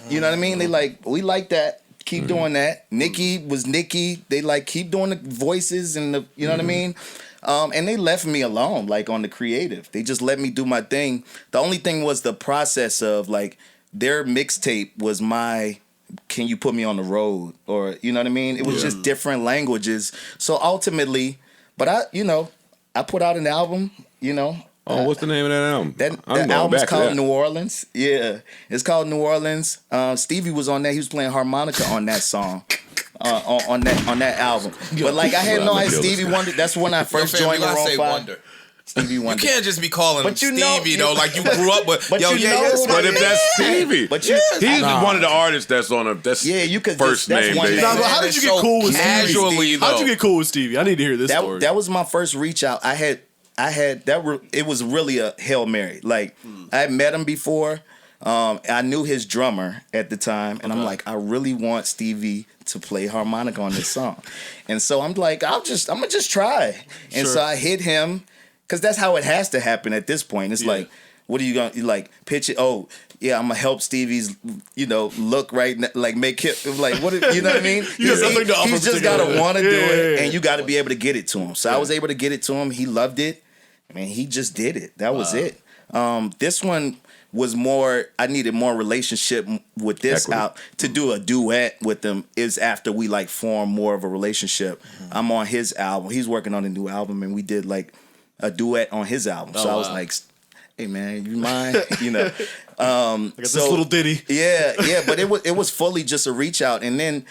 you know what I mean? They like, we like that. Keep doing that. Nicki was Nicki. They like keep doing the voices and the, you know what I mean? And they left me alone, like on the creative. They just let me do my thing. The only thing was the process of like their mixtape was my, can you put me on the road? Or, you know what I mean? It was just different languages. So ultimately, but I put out an album, you know. Oh, what's the name of that album? That album's called New Orleans. Yeah, it's called New Orleans. Stevie was on that. He was playing harmonica on that song, on that album. But like I had no idea Stevie Wonder. That's when I first joined the Maroon 5. Wonder. Stevie Wonder. You can't just be calling him Stevie though, like you grew up with. But yo, but if that's Stevie, he's one of the artists that's on a you could first name basis. How did you get cool with Stevie? Though. How'd you get cool with Stevie? I need to hear this story. That was my first reach out. I had that. It was really a Hail Mary. Like I had met him before. I knew his drummer at the time, and I'm like, I really want Stevie to play harmonica on this song, and so I'm like, I'm gonna just try, and so I hit him because that's how it has to happen at this point. It's like, what are you gonna like pitch it? Oh. Yeah, I'm gonna help Stevie's, look right, like make it like what you know what I mean. He's just gotta want to do it, and you got to be able to get it to him. So I was able to get it to him. He loved it. I mean, he just did it. That was it. This one was more. I needed more relationship with this out to do a duet with him. Is after we like formed more of a relationship. I'm on his album. He's working on a new album, and we did like a duet on his album. So I was like, hey man, you mind? I got this little ditty. Yeah, but it was fully just a reach out, and then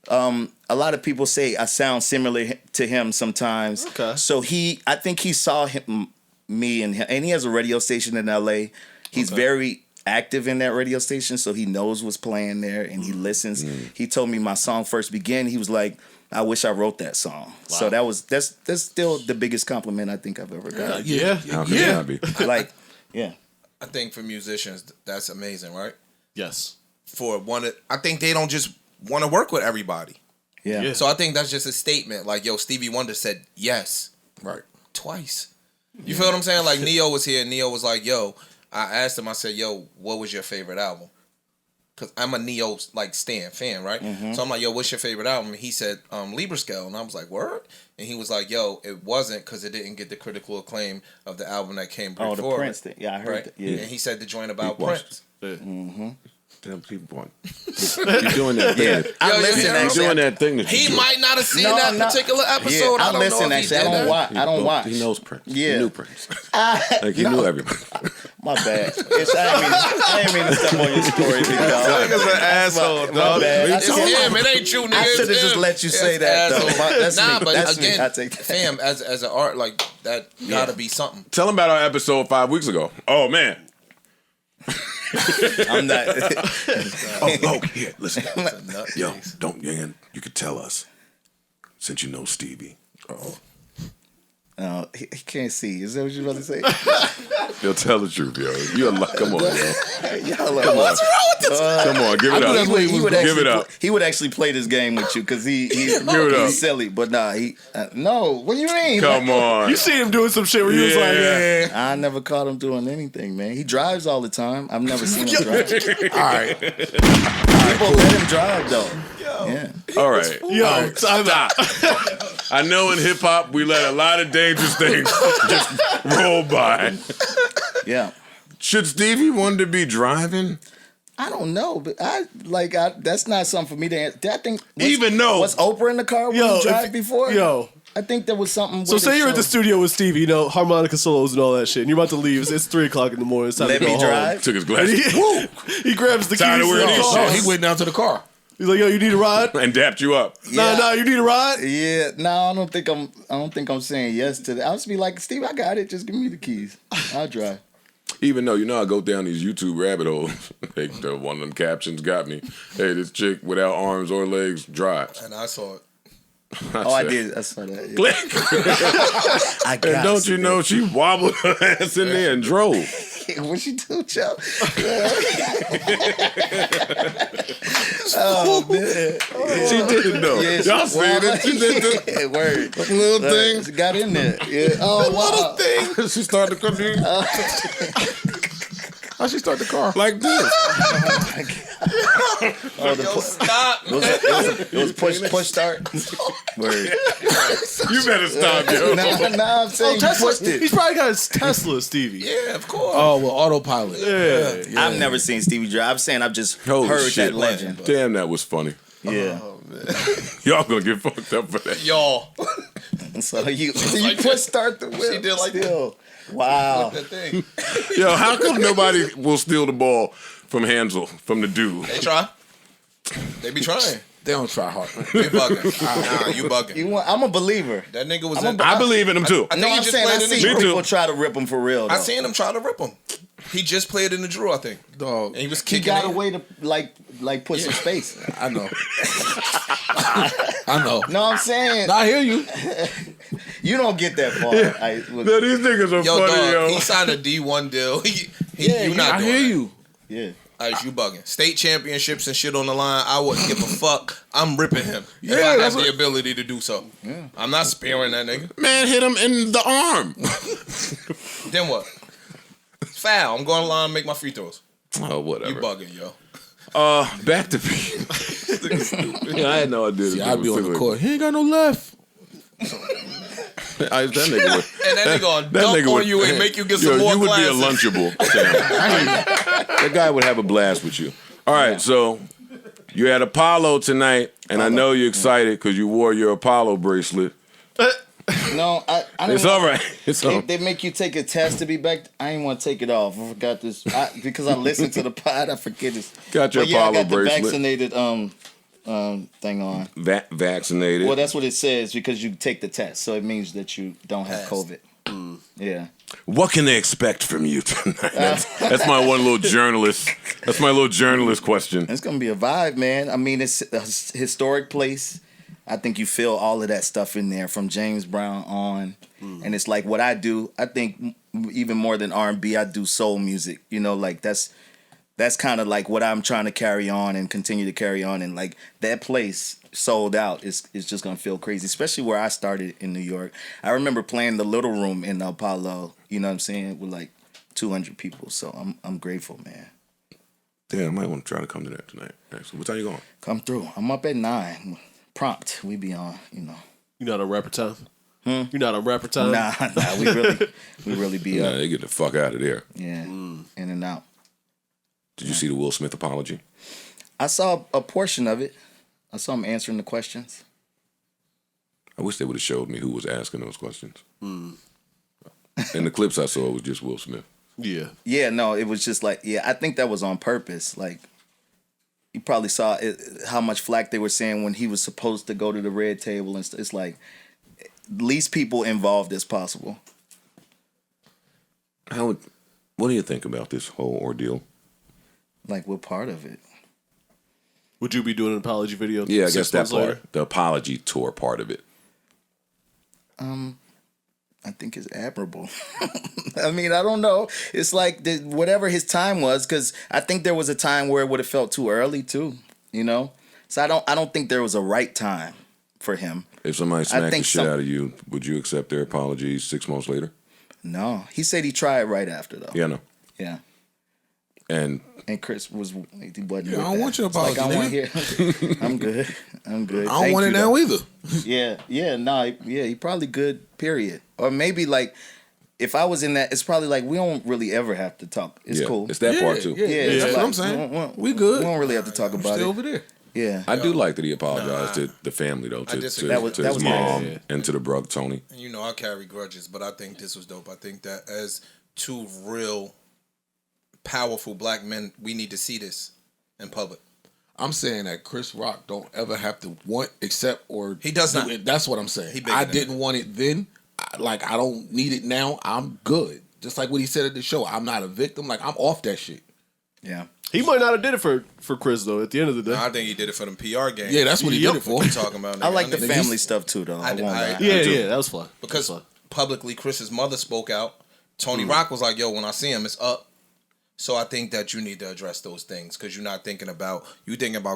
a lot of people say I sound similar to him sometimes. Okay. So I think he saw me and he has a radio station in L.A. He's very active in that radio station, so he knows what's playing there and he listens. He told me my song First Begin. He was like, I wish I wrote that song. So that's still the biggest compliment I think I've ever got. Yeah. How could it not be? Like, yeah. I think for musicians, that's amazing, right? Yes. I think they don't just want to work with everybody. Yeah. So I think that's just a statement. Like, yo, Stevie Wonder said yes. Right. Twice. You feel what I'm saying? Like, Neo was here, and Neo was like, yo, I asked him, I said, yo, what was your favorite album? Because I'm a Neo, like, fan, right? Mm-hmm. So I'm like, yo, what's your favorite album? And he said, Libra Scale. And I was like, word? And he was like, yo, it wasn't because it didn't get the critical acclaim of the album that came before. Oh, the Prince thing. Yeah, I heard right? that. Yeah. And he said the joint about He watched Prince. Mm-hmm. Damn people want. You're doing that thing. I Yo, listen, you're You're actually. doing that thing that He you do. might not have seen No, that no. particular episode. Yeah, I don't listen, know if actually. I he did don't that. watch. I don't watch. He knows Prince. Yeah. He knew Prince. Like he knew everybody. My bad. I didn't mean to step on your story, big dog. Nigga's an asshole, My dog. bad. It's him. It ain't you, nigga. I should have It's just him. let you say It's that, though. asshole. That's nah, me. but That's me. again, I take that. fam, as an art, like, that gotta be something. Tell him about our episode 5 weeks ago. Oh man. I'm not. Here, listen. Yo, don't you could tell us since you know Stevie. He can't see. Is that what you about to say? He'll tell the truth, yo. You're like, come on, yo. Y'all like, what's wrong with this? Come on, give it up. Give it up. He would actually play this game with you because it up. he's silly. But nah, no. What do you mean? Come on. You see him doing some shit where you was like, yeah. I never caught him doing anything, man. He drives all the time. I've never seen him drive. All right. People let him drive though. Yeah. All right. Yo, Stop. I know in hip hop we let a lot of dangerous things just roll by. Yeah. Should Stevie Wonder be driving? I don't know, but that's not something for me to answer. I think Even though- was Oprah in the car when you drive before? Yo. I think there was something. So say you're at the studio with Stevie, you know, harmonica solos and all that shit, and you're about to leave. It's 3 o'clock in the morning. It's time Let to go me home. drive. Took his And glasses he grabs the keys. Tired of to wearing the these car. Oh, shits. he went down to the car. He's like, yo, you need a ride? and dapped you up. Nah, you need a ride? Yeah, no, I don't think I'm saying yes to that. I'll just be like, Steve, I got it. Just give me the keys. I'll drive. Even though, I go down these YouTube rabbit holes. One of them captions got me. Hey, this chick without arms or legs drives. And I saw it. I did. I saw that. Yeah. Click. I And got don't you know she wobbled her ass in there and drove. what she do, Joe? Oh man, She did though. Yeah, Y'all see it? She did this Yeah, word. little thing. She got in there. Yeah. Oh wow. Thing. She started to come in How'd she start the car? like this. Stop. It was push start. Word. You better stop, yo. Nah, I'm saying you pushed it. He's probably got his Tesla, Stevie. Yeah, of course. Oh, well, autopilot. Yeah. I've never seen Stevie drive. I'm saying I've just Holy heard shit. that legend. Damn, that was funny. Yeah. Y'all gonna get fucked up for that. Y'all. So you push start the whip. She did like still. Wow. That thing. Yo, how come nobody will steal the ball from Hansel, from the dude? They try. They be trying. They don't try hard. They bugging. Nah, you bugging. I'm a believer. That nigga was I believe in him too. I think No, he I'm just saying I played in the see Drew. Me too. people try to rip him for real. Though. I seen him try to rip him. He just played in the Drew, I think. Dog, And he was He kicking got it. a way to like put some space. I know. I know. No, I'm saying I hear you. you don't get that far. Yo, these niggas are Yo, funny, dog, yo. he signed a D1 deal. Yeah, you not I doing hear that. you. Yeah. Like, you bugging. State championships and shit on the line, I wouldn't give a fuck. I'm ripping him. Yeah, if I that's have the what- ability to do so. Yeah. I'm not sparing that nigga. Man hit him in the arm. Then what? It's foul. I'm going to line and make my free throws. Oh, whatever. You bugging, yo. Back to me. Yeah, I had no idea. See, I'd be on the court. He ain't got no left. That nigga would. And that nigga on dunk on you and make you get some more You would glasses. be a Lunchable. Sam. That guy would have a blast with you. All right, so you're at Apollo tonight, and I know you're excited because you wore your Apollo bracelet. No, I don't It's all right. It's all They make you take a test to be back. I didn't want to take it off. I forgot this because I listened to the pod. I forget this. Got your But yeah, I Apollo got the bracelet. vaccinated thing on. Vaccinated. Well, that's what it says because you take the test, so it means that you don't have COVID. Yeah. What can they expect from you tonight? That's my one little journalist. That's my little journalist question. It's gonna be a vibe, man. I mean, it's a historic place. I think you feel all of that stuff in there from James Brown on, and it's like what I do. I think even more than R&B, I do soul music. You know, like that's kind of like what I'm trying to carry on and continue to carry on, and like that place sold out is just gonna feel crazy, especially where I started in New York. I remember playing the Little Room in Apollo. You know what I'm saying, with like 200 people. So I'm grateful, man. Damn, I might want to try to come to that tonight. Actually, what time you going? Come through. I'm up at 9. Prompt. We be on. You know. You not on rapper time? You're not on rapper time? Nah. We really be Nah, up. they get the fuck out of there. Yeah. In and out. Did you see the Will Smith apology? I saw a portion of it. I saw him answering the questions. I wish they would have showed me who was asking those questions. In the clips I saw, it was just Will Smith. Yeah. Yeah, no, it was just like, I think that was on purpose. Like, you probably saw how much flack they were saying when he was supposed to go to the red table and stuff. It's like, least people involved as possible. What do you think about this whole ordeal? Like, what part of it? Would you be doing an apology video? Yeah, I guess 6 that months part, later? the apology tour part of it. I think it's admirable. I mean, I don't know. It's like whatever his time was, because I think there was a time where it would have felt too early too. You know, so I don't think there was a right time for him. If somebody smacked the shit some- out of you, would you accept their apology 6 months later? No, he said he tried right after though. Yeah, no. Yeah. And Chris he wasn't. I with don't that. want your It's like, apology, I want here. I'm good. I'm good. I don't Thank want you, it now though. either. He probably good. Period. Or maybe like, if I was in that, it's probably like we don't really ever have to talk. It's yeah, cool. it's that part too. Yeah, it's that's like, what I'm saying. We good. We don't really have to talk about Stay it. over there. Yeah. I do like that he apologized to the family though, to disagree. That was his good. mom and to the brother Tony. You know, I carry grudges, but I think this was dope. I think that as two real powerful black men, we need to see this in public. I'm saying that Chris Rock don't ever have to want, accept, or He does do not. it. That's what I'm saying. He bigger I than didn't want it then. I don't need it now. I'm good. Just like what he said at the show. I'm not a victim. Like, I'm off that shit. Yeah. He might not have did it for Chris though. At the end of the day, I think he did it for them PR games. Yeah, that's what he did it for. What you talking about? Nigga? I like the nigga- family stuff too, though. I won't lie. yeah, that was fun. because That was fun. publicly Chris's mother spoke out. Tony Rock was like, "Yo, when I see him, it's up." So I think that you need to address those things because you're not thinking about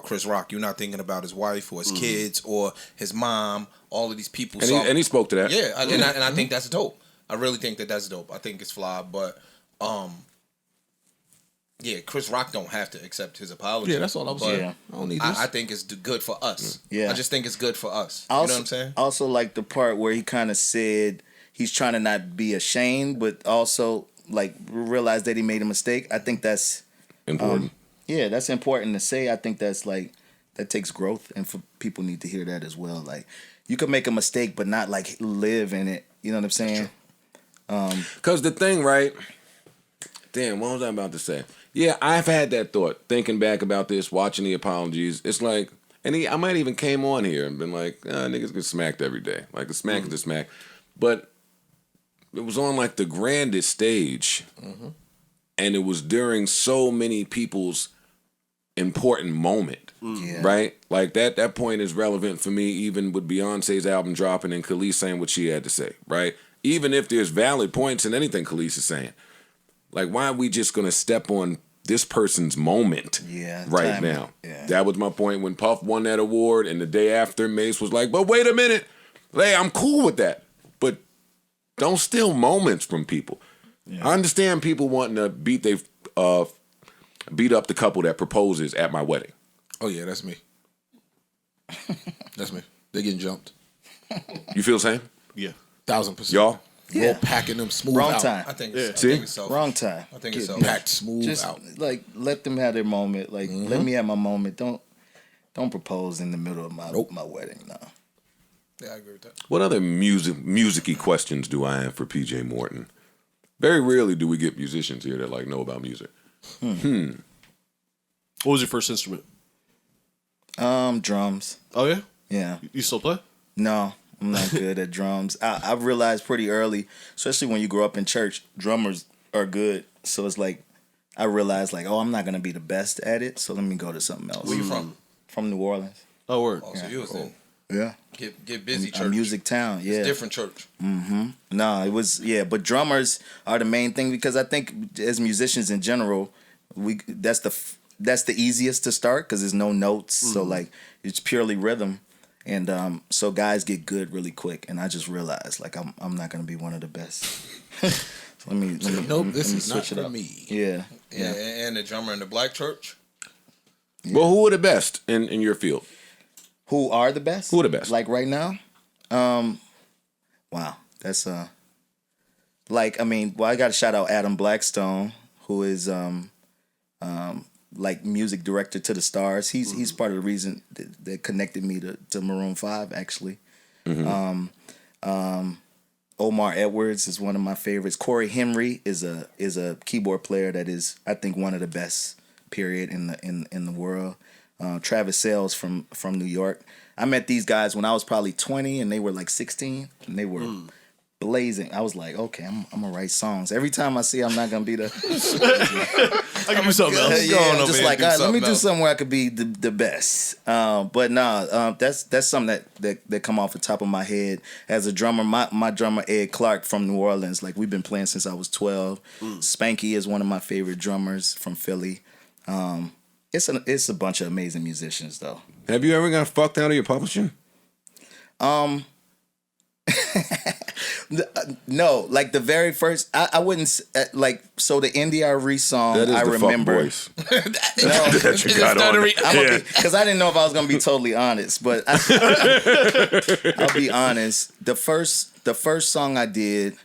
Chris Rock. You're not thinking about his wife or his kids or his mom. All of these people. And he spoke to that. Yeah, and I think that's dope. I really think that that's dope. I think it's fly, but yeah, Chris Rock don't have to accept his apology. Yeah, that's all I was But saying. I don't need this. I think it's good for us. Yeah. I just think it's good for us. Also, You know what I'm saying? Also, like the part where he kind of said he's trying to not be ashamed, but also like realize that he made a mistake. I think that's Important. yeah, that's important to say. I think that's like that takes growth, and for people need to hear that as well. Like you could make a mistake, but not like live in it. You know what I'm saying? Because the thing, right? Damn, what was I about to say? Yeah, I've had that thought, thinking back about this, watching the apologies. It's like, I might even came on here and been like, niggas get smacked every day. Like, a smack is a smack. But it was on, like, the grandest stage. And it was during so many people's important moment. Yeah. Right? Like, that point is relevant for me, even with Beyonce's album dropping and Kelis saying what she had to say, right? Even if there's valid points in anything Kelis is saying. Like, why are we just going to step on this person's moment right timing. now? Yeah. That was my point when Puff won that award, and the day after, Mace was like, but wait a minute. Hey, I'm cool with that. But don't steal moments from people. Yeah. I understand people wanting to beat up the couple that proposes at my wedding. Oh, yeah, that's me. That's me. They getting jumped. You feel the same? Yeah. 1,000%. Y'all? Yeah. Roll packing them smooth Wrong out. time. I think See? it's selfish. Wrong time. I think it's Get selfish. Packed smooth Just out. like let them have their moment. Like let me have my moment. Don't propose in the middle of my wedding. No. Yeah, I agree with that. What other music-y questions do I have for PJ Morton? Very rarely do we get musicians here that like know about music. What was your first instrument? Drums. Oh yeah, Yeah. you still play? No, I'm not good at drums. I realized pretty early, especially when you grow up in church, drummers are good. So it's like I realized like, oh, I'm not gonna be the best at it. So let me go to something else. Where you from? From New Orleans. Oh word. Oh, so you was in. Yeah. Get busy church. A music town, yeah. It's different church. No, it was but drummers are the main thing because I think as musicians in general, that's the easiest to start because there's no notes, so like it's purely rhythm, and so guys get good really quick. And I just realized like I'm not gonna be one of the best. So let me this is switch not it for up. me. Yeah, and the drummer in the black church. Yeah. Well, who are the best in your field? Who are the best? Who are the best? Like right now? Wow, that's like I got to shout out Adam Blackstone, who is like music director to the Stars. He's part of the reason that connected me to Maroon 5 actually. Omar Edwards is one of my favorites. Corey Henry is a keyboard player that is, I think, one of the best period in the world. Travis Sales from New York. I met these guys when I was probably 20 and they were like 16 and they were blazing. I was like, okay, I'm gonna write songs. Every time I see I'm not gonna be the I'll give you something else. I'm just like, all right, let me do something where I could be the best. But that's something that come off the top of my head. As a drummer, my drummer Ed Clark from New Orleans, like we've been playing since I was 12. Spanky is one of my favorite drummers from Philly. It's a bunch of amazing musicians though. Have you ever got fucked out of your publishing? No, like the very first, I wouldn't like. So the NDRE song, That is I the remember. Fuck voice. That you got on. Because I didn't know if I was gonna be totally honest, but I'll be honest. The first song I did,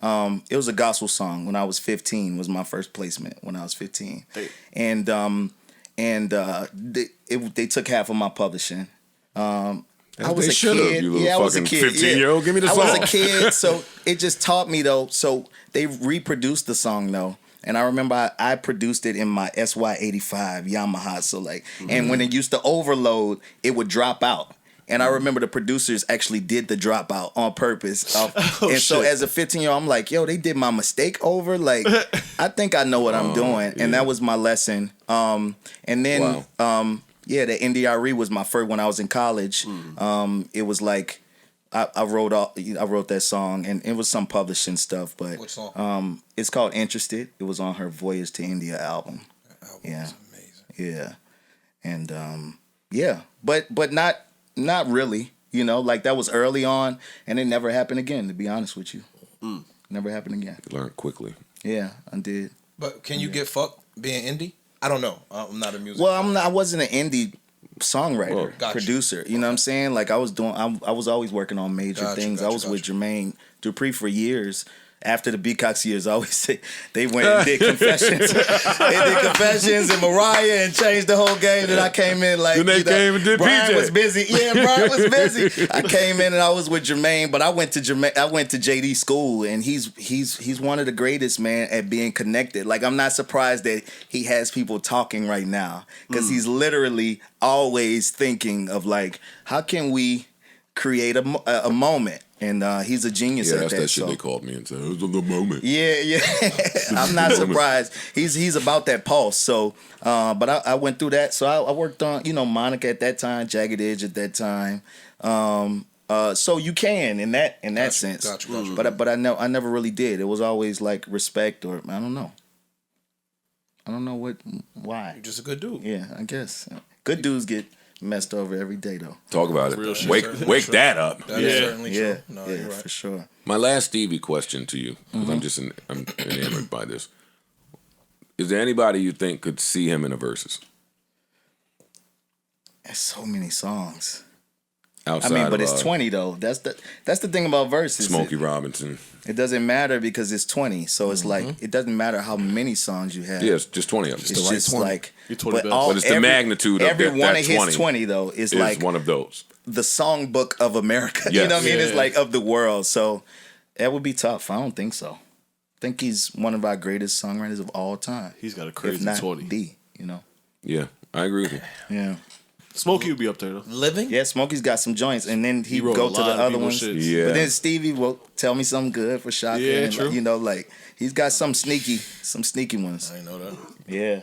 it was a gospel song when I was 15. Was my first placement when I was 15, and they took half of my publishing. I was a kid. I was a kid. 15-year-old. Give me the song. I was a kid, so it just taught me though. So they reproduced the song though, and I remember I produced it in my SY85 Yamaha. So like, and when it used to overload, it would drop out. And I remember the producers actually did the dropout on purpose. So as a 15-year-old, I'm like, yo, they did my mistake over. Like, I think I know what I'm doing. And that was my lesson. And then, the NDRE was my first when I was in college. It was like, I wrote that song, and it was some publishing stuff. But which song? it's called Interested. It was on her Voyage to India album. That album was amazing. Yeah. And but not really, like that was early on, and it never happened again, to be honest with you. Never happened again. Learned quickly. Yeah, I did. But can you get fucked being indie? I don't know. I'm not a music. Well, I wasn't an indie songwriter, producer. You know what I'm saying? Like I was always working on major things. I was with Jermaine Dupri for years. After the Beatcox years, I always say they went and did Confessions. They did Confessions and Mariah and changed the whole game. Then I came in like, then they came and did Brian PJ. was busy. Yeah, Brian was busy. I came in and I was with Jermaine, but I went to JD school, and he's one of the greatest, man, at being connected. Like I'm not surprised that he has people talking right now because he's literally always thinking of like, how can we create a moment. And he's a genius at that. Yeah, that's that shit they called me and said, it was the moment. Yeah. I'm not surprised. He's about that pulse. So, but I went through that. So I worked on, Monica at that time, Jagged Edge at that time. So you can in that sense. Gotcha. But I never really did. It was always like respect, or I don't know. I don't know why. You're just a good dude. Yeah, I guess. Good dudes get messed over every day though. Talk about it. Wake that up. That is certainly true. Yeah, No, you're right. for sure. My last Stevie question to you, because I'm enamored by this. Is there anybody you think could see him in a verses? There's so many songs. Outside but it's 20 though. That's the thing about verses. Smokey Robinson. It doesn't matter because it's 20. So it's like it doesn't matter how many songs you have. Yeah, it's just 20 of them. It's just like, but it's the magnitude of every that one of 20 his 20 though is like one of those. The songbook of America. Yes. You know what I mean? Yeah. It's like of the world. So that would be tough. I don't think so. I think he's one of our greatest songwriters of all time. He's got a If crazy not 20. the, Yeah, I agree with you. Yeah. Smokey would be up there though. Living? Yeah, Smokey's got some joints, and then he wrote go a to the lot of other people's ones. shits. Yeah. But then Stevie will tell me something good for Shaka. Yeah, and, true. You know, like he's got some sneaky ones. I didn't know that. Yeah.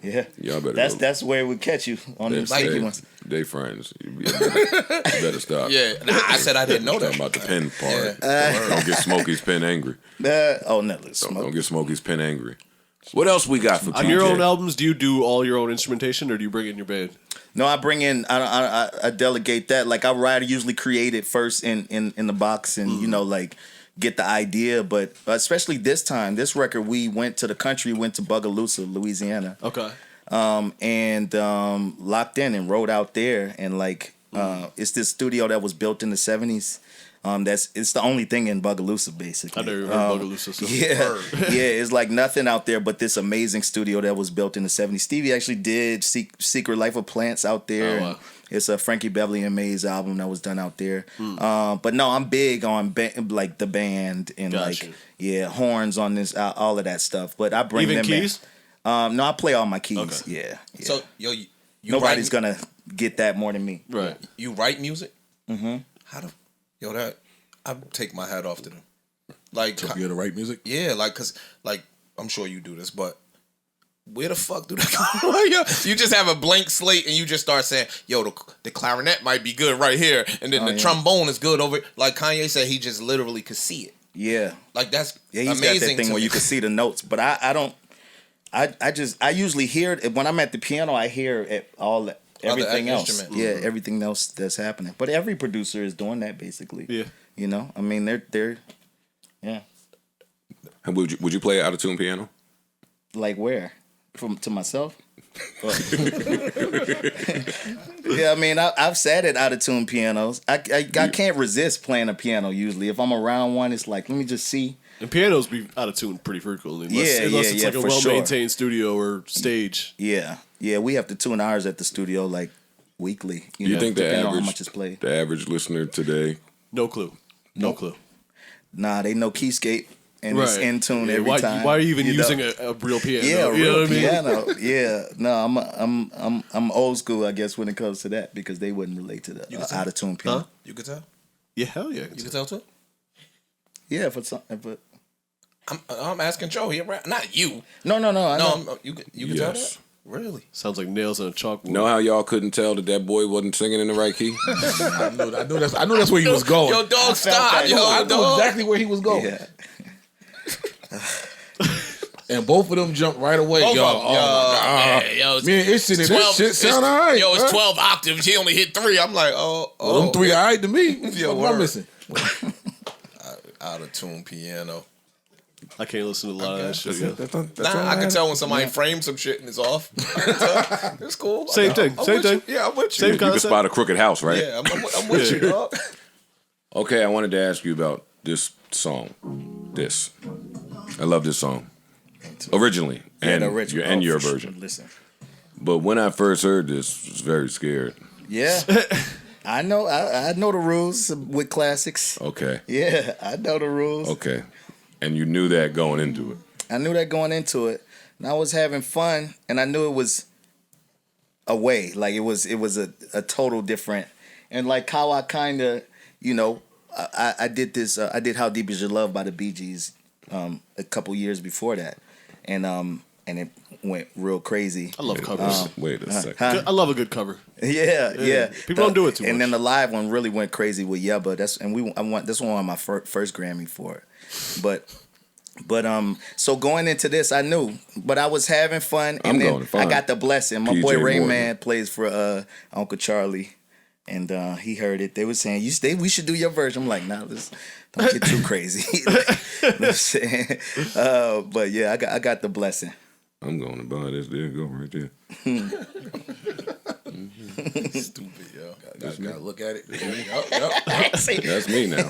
Yeah. Y'all better That's where we catch you on them sneaky ones. They friends. You better stop. Yeah, I said I didn't know Talking that. about the pen part. Don't get Smokey's pen angry. Oh no, Don't get Smokey's pen angry. What else we got for On PJ? your own albums, do you do all your own instrumentation, or do you bring in your band? No, I bring in. I delegate that. Like I usually create it first in the box, and you know, like get the idea. But especially this time, this record, we went to the country, went to Bogalusa, Louisiana. Okay. And locked in and wrote out there, and like it's this studio that was built in the 70s. It's the only thing in Bogalusa, basically. I never heard Bogalusa. So. Yeah, it's like nothing out there but this amazing studio that was built in the 70s. Stevie actually did Secret Life of Plants out there. Oh, wow. It's a Frankie Beverly and Mays album that was done out there. But no, I'm big on like the band and Gotcha. like horns on this, all of that stuff. But I bring Even them keys? in. No, I play all my keys. Okay. Yeah. So, yo, you Nobody's write, gonna get that more than me. Right. You write music? Mm-hmm. That I take my hat off to them. Like, So you to write music? yeah, like, cause like I'm sure you do this, but where the fuck do that come from? You just have a blank slate and you just start saying, yo, the clarinet might be good right here, and then the trombone is good over. Like Kanye said, he just literally could see it. Yeah. Like that's Yeah, he's amazing got that thing to where me. you can see the notes, but I don't. I usually hear it when I'm at the piano. I hear it everything else. instrument. Yeah, everything else that's happening. But every producer is doing that basically. Yeah. You know, I mean, they're yeah. And would you play out of tune piano? Like where? To myself? Yeah, I mean, I've sat at out of tune pianos. I can't resist playing a piano usually. If I'm around one, it's like, let me just see. And pianos be out of tune pretty frequently. Unless it's like a for well-maintained studio or stage. Yeah, we have to tune ours at the studio like weekly. Do you think the depending on how average much is played. the average listener today? No clue. No clue. Nah, they know keyscape and it's in tune every why, time. Why are you even know? using a real piano? Yeah, a You know real what I mean? piano. Yeah, no, I'm old school, I guess, when it comes to that because they wouldn't relate to the out of tune piano. Huh? You could tell. Yeah, hell yeah. You could tell too. Yeah, for some, but I'm asking Joe. He rap, not you. no. I No, know. you could tell Yes. that. Really? Sounds like nails on a chalkboard. Know how y'all couldn't tell that boy wasn't singing in the right key? I knew that's where he was going. Yo, dog, stop. that. Yo, I knew dog. exactly where he was going. Yeah. And both of them jumped right away. Both Yo, of them. oh my God. Yeah, yo, it's Man, it's sitting this shit sound all right. Yo, it's huh? 12 octaves. He only hit 3. I'm like, Well, them three all right to me. Yo, What am I word. missing? Out of tune piano. I can't listen to a lot of that shit. Yeah. That's all I can had. tell when somebody frames some shit and it's off. I can tell. It's cool. Same thing. I'm Same with you. thing. Yeah, I'm with you. Same You can concept. spot a crooked house, right? Yeah, I'm with you, dog. Okay, I wanted to ask you about this song. I love this song. Originally. And, the original. and your for sure. version. Listen. But when I first heard this, I was very scared. Yeah. I know. I know the rules with classics. Okay. Yeah, I know the rules. Okay. And you knew that going into it. I knew that going into it, and I was having fun, and I knew it was a way, like it was a total different, and like how I kind of, I did this. I did "How Deep Is Your Love" by the Bee Gees a couple years before that, and it went real crazy. I love covers. Wait a second. Huh? I love a good cover. Yeah. People don't do it too And much. then the live one really went crazy with Yebba. This one won my first Grammy for it, but so going into this, I knew, but I was having fun, and I'm then going to find I got the blessing. My PJ boy Ray Morton. Man plays for Uncle Charlie, and he heard it. They were saying, we should do your version. I'm like, nah, don't get too crazy. But yeah, I got the blessing. I'm going to buy this. There you go, right there. Stupid, yo. Gotta look at it. That's me now.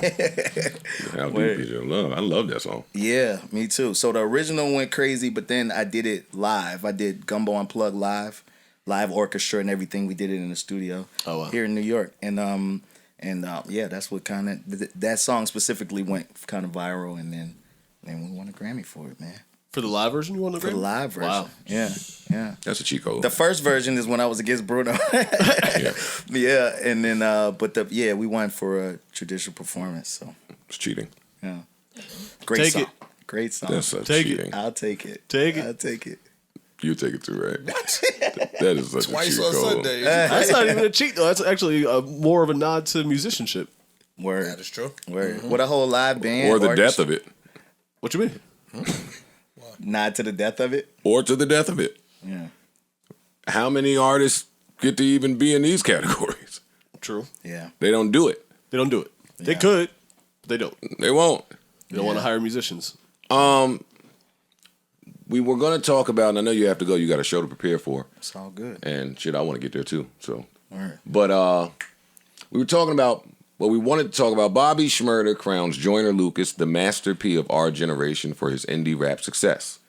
How Deep Is Your Love? I love that song. Yeah, me too. So the original went crazy, but then I did it live. I did Gumbo Unplugged live orchestra and everything. We did it in the studio here in New York, and yeah, that's what kind of that song specifically went kind of viral, and then we won a Grammy for it, man. For the live version, you want the For the live version. Wow. Yeah. That's a cheat code. The first version is when I was against Bruno. Yeah, and then we won for a traditional performance. So It's cheating. yeah, great Take song. it. Great song. That's such Take it. cheating. I'll take it. Take it. I'll take it. You take it too, right? What? That is such Twice a cheat on code. Sunday. That's not even a cheat though. That's actually more of a nod to musicianship. Word. That is true. Word. With a whole live band. Or the orchestra. death of it. What you mean? Nod to the death of it. Or to the death of it. Yeah. How many artists get to even be in these categories? True. Yeah. They don't do it. They don't do it. They could, but they don't. They won't. They don't want to hire musicians. We were going to talk about, and I know you have to go, you got a show to prepare for. It's all good. And shit, I want to get there too. So, All right. But we were talking about, we wanted to talk about Bobby Shmurda crowns Joyner Lucas the Master P of our generation for his indie rap success.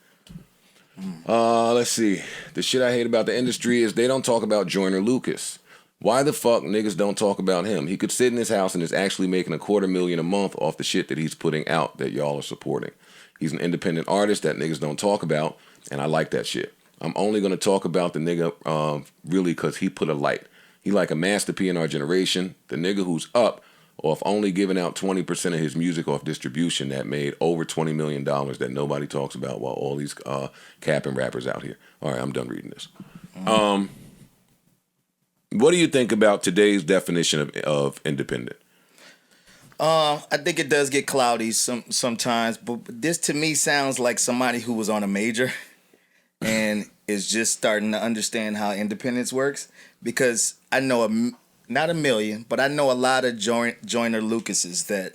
Let's see. The shit I hate about the industry is they don't talk about Joyner Lucas. Why the fuck niggas don't talk about him? He could sit in his house and is actually making $250,000 a month off the shit that he's putting out that y'all are supporting. He's an independent artist that niggas don't talk about, and I like that shit. I'm only going to talk about the nigga really because he put a light. He like a Master P in our generation, the nigga who's up off only giving out 20% of his music off distribution that made over $20 million that nobody talks about while all these capping rappers out here. All right, I'm done reading this. What do you think about today's definition of independent? I think it does get cloudy sometimes, but this to me sounds like somebody who was on a major and is just starting to understand how independence works. Because I know not a million, but I know a lot of Joyner Lucases that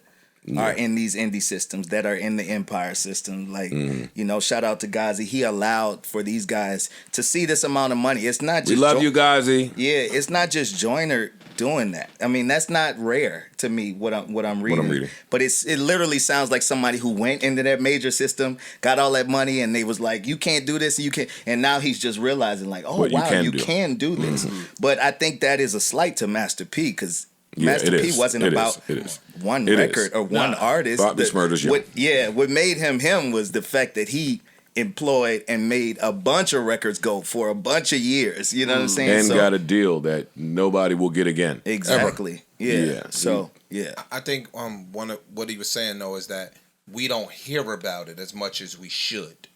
are in these indie systems, that are in the Empire system. Like, shout out to Ghazi. He allowed for these guys to see this amount of money. It's not just We love you, Ghazi. Yeah, it's not just Joyner doing that. I mean, that's not rare to me. What I'm reading. But it literally sounds like somebody who went into that major system, got all that money, and they was like, "You can't do this, and you can't." And now he's just realizing, like, "Oh, wow, you can do this." But I think that is a slight to Master P because Master P wasn't about one record or one artist. Bobby Shmurda's young. What made him was the fact that he employed and made a bunch of records go for a bunch of years. You know what I'm saying? And got a deal that nobody will get again. Exactly. Yeah. So I think one of what he was saying though is that we don't hear about it as much as we should.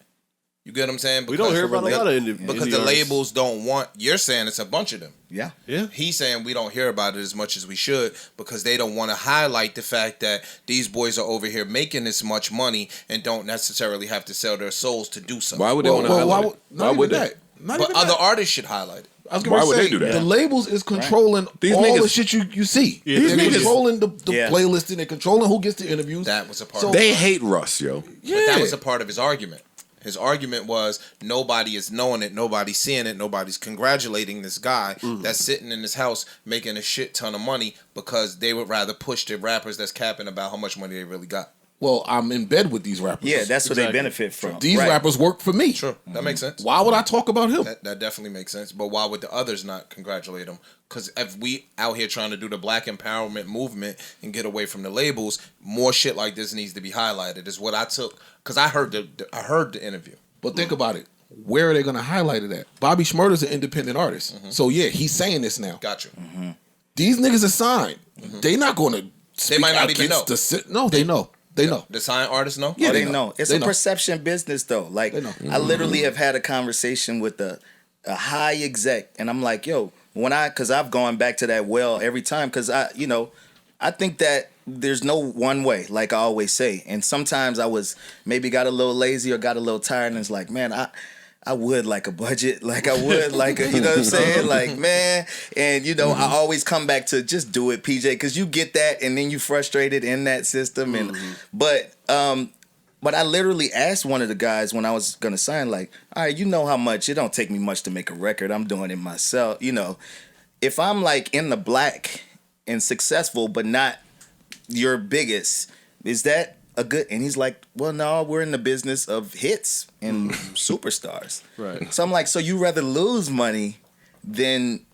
You get what I'm saying? We don't hear about a lot of indie because the labels don't want. You're saying it's a bunch of them. Yeah. He's saying we don't hear about it as much as we should because they don't want to highlight the fact that these boys are over here making this much money and don't necessarily have to sell their souls to do something. Why would they want to highlight it? Why would they? But other artists should highlight it. I was gonna say, the labels is controlling all the shit you see. They're controlling the playlisting. They're controlling who gets the interviews. That was a part. They hate Russ, yo. Yeah. But that was a part of his argument. His argument was nobody is knowing it, nobody's seeing it, nobody's congratulating this guy that's sitting in his house making a shit ton of money because they would rather push the rappers that's capping about how much money they really got. Well, I'm in bed with these rappers. Yeah, that's what they benefit from. These rappers work for me. Sure, that makes sense. Why would I talk about him? That definitely makes sense. But why would the others not congratulate him? Because if we out here trying to do the black empowerment movement and get away from the labels, more shit like this needs to be highlighted. Is what I took because I heard the interview. But think about it. Where are they going to highlight it at? Bobby Shmurda's an independent artist. So yeah, he's saying this now. Gotcha. These niggas are signed. They not going to. They might not even know. No, they know. They know. The signed artists know? Yeah, they know. It's a perception business, though. Like, I literally have had a conversation with a high exec, and I'm like, yo, because I've gone back to that well every time, because I think that there's no one way, like I always say. And sometimes I was maybe got a little lazy or got a little tired, and it's like, man, I would like a budget, like I would like a, you know what I'm saying? Like, man, and I always come back to just do it, PJ, because you get that and then you frustrated in that system. And but I literally asked one of the guys when I was gonna sign, like, all right, how much, it don't take me much to make a record. I'm doing it myself. If I'm like in the black and successful, but not your biggest, is that a good? And he's like, well, no, we're in the business of hits and superstars. Right. So I'm like, so you rather lose money than,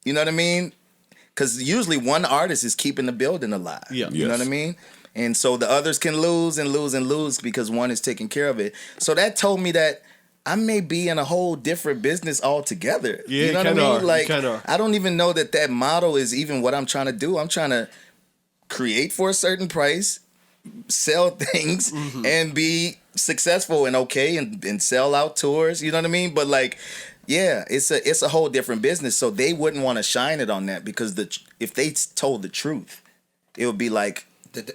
you know what I mean? Because usually one artist is keeping the building alive. Yeah. You know what I mean? And so the others can lose and lose and lose because one is taking care of it. So that told me that I may be in a whole different business altogether. Yeah, you know what I mean? Like, kinda are. I don't even know that model is even what I'm trying to do. I'm trying to create for a certain price, sell things, and be successful and okay and sell out tours. You know what I mean? But like, yeah, it's a whole different business. So they wouldn't want to shine it on that because if they told the truth, it would be like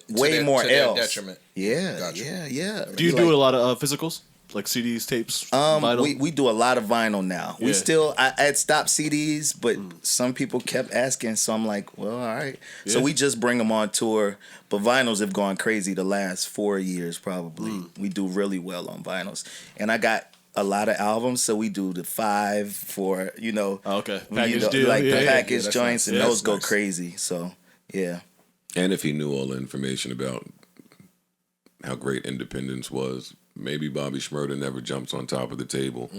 way more else. Detriment. Yeah, Gotcha. yeah. Do you do a lot of physicals? Like CDs, tapes, vinyl? We do a lot of vinyl now. Yeah. We still I had stopped CDs, but some people kept asking, so I'm like, well, all right. Yeah. So we just bring them on tour, but vinyls have gone crazy the last 4 years probably. We do really well on vinyls, and I got a lot of albums, so we do the 5 for okay, package deal, like the yeah. package that's joints, nice. and Yeah, those that's go nice. crazy. So yeah. And if he knew all the information about how great Independence was, maybe Bobby Shmurda never jumps on top of the table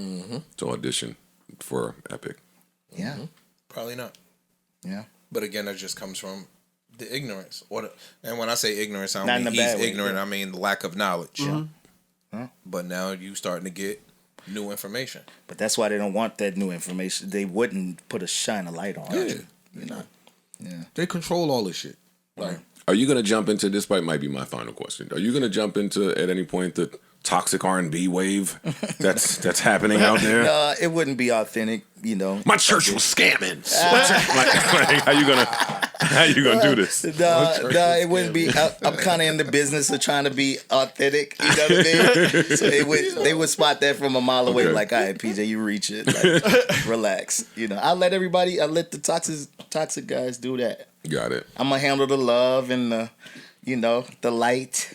to audition for Epic. Yeah. Probably not. Yeah. But again, that just comes from the ignorance. And when I say ignorance, I Not don't in mean a he's bad way, ignorant. yeah. I mean lack of knowledge. Huh? But now you starting to get new information. But that's why they don't want that new information. They wouldn't shine a light on it. You know. Yeah. They control all this shit. Like, Are you going to jump into this? Might be my final question. Are you going to jump into at any point the toxic R&B wave that's happening out there? No, it wouldn't be authentic, My church was scamming. Like, how you gonna do this? No, it wouldn't be. I'm kind of in the business of trying to be authentic. You know what I mean? So they would spot that from a mile away. Okay. Like, all right, PJ, you reach it. Like, relax. I let the toxic guys do that. Got it. I'm gonna handle the love and the light.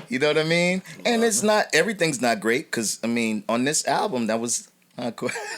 You know what I mean? And everything's not great because on this album that was.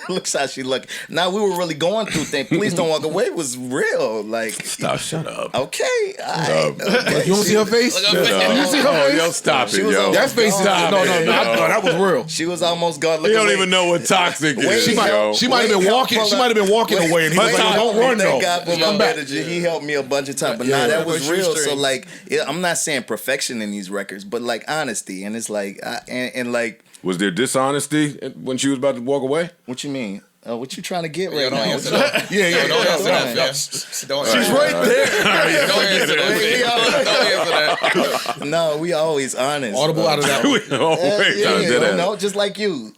Looks how she look. Now we were really going through things. Please Don't Walk Away was real. Like, Stop. Shut up. okay, all right. Okay. you don't see her face? Look at her You see her face? Yo, stop it, was yo. on- That face is no, that was real. She was almost gone. You don't even know what toxic is. She might have been walking. She might have been walking away, and he was like, "Don't run, though. Thank God for Come my back." manager. He helped me a bunch of times, but Yeah, that was push your real. So strings. like, I'm not saying perfection in these records, but like honesty, and it's like, and like, Was there dishonesty when she was about to walk away? what you mean? What you trying to get Yo, right don't now? answer that. Yeah. Don't answer that, Don't fam. answer Don't She's answer right that. there. Don't answer that. Don't answer that. No, we always honest. Audible out of that one. Oh, wait. Yeah, Did that. no, just like you.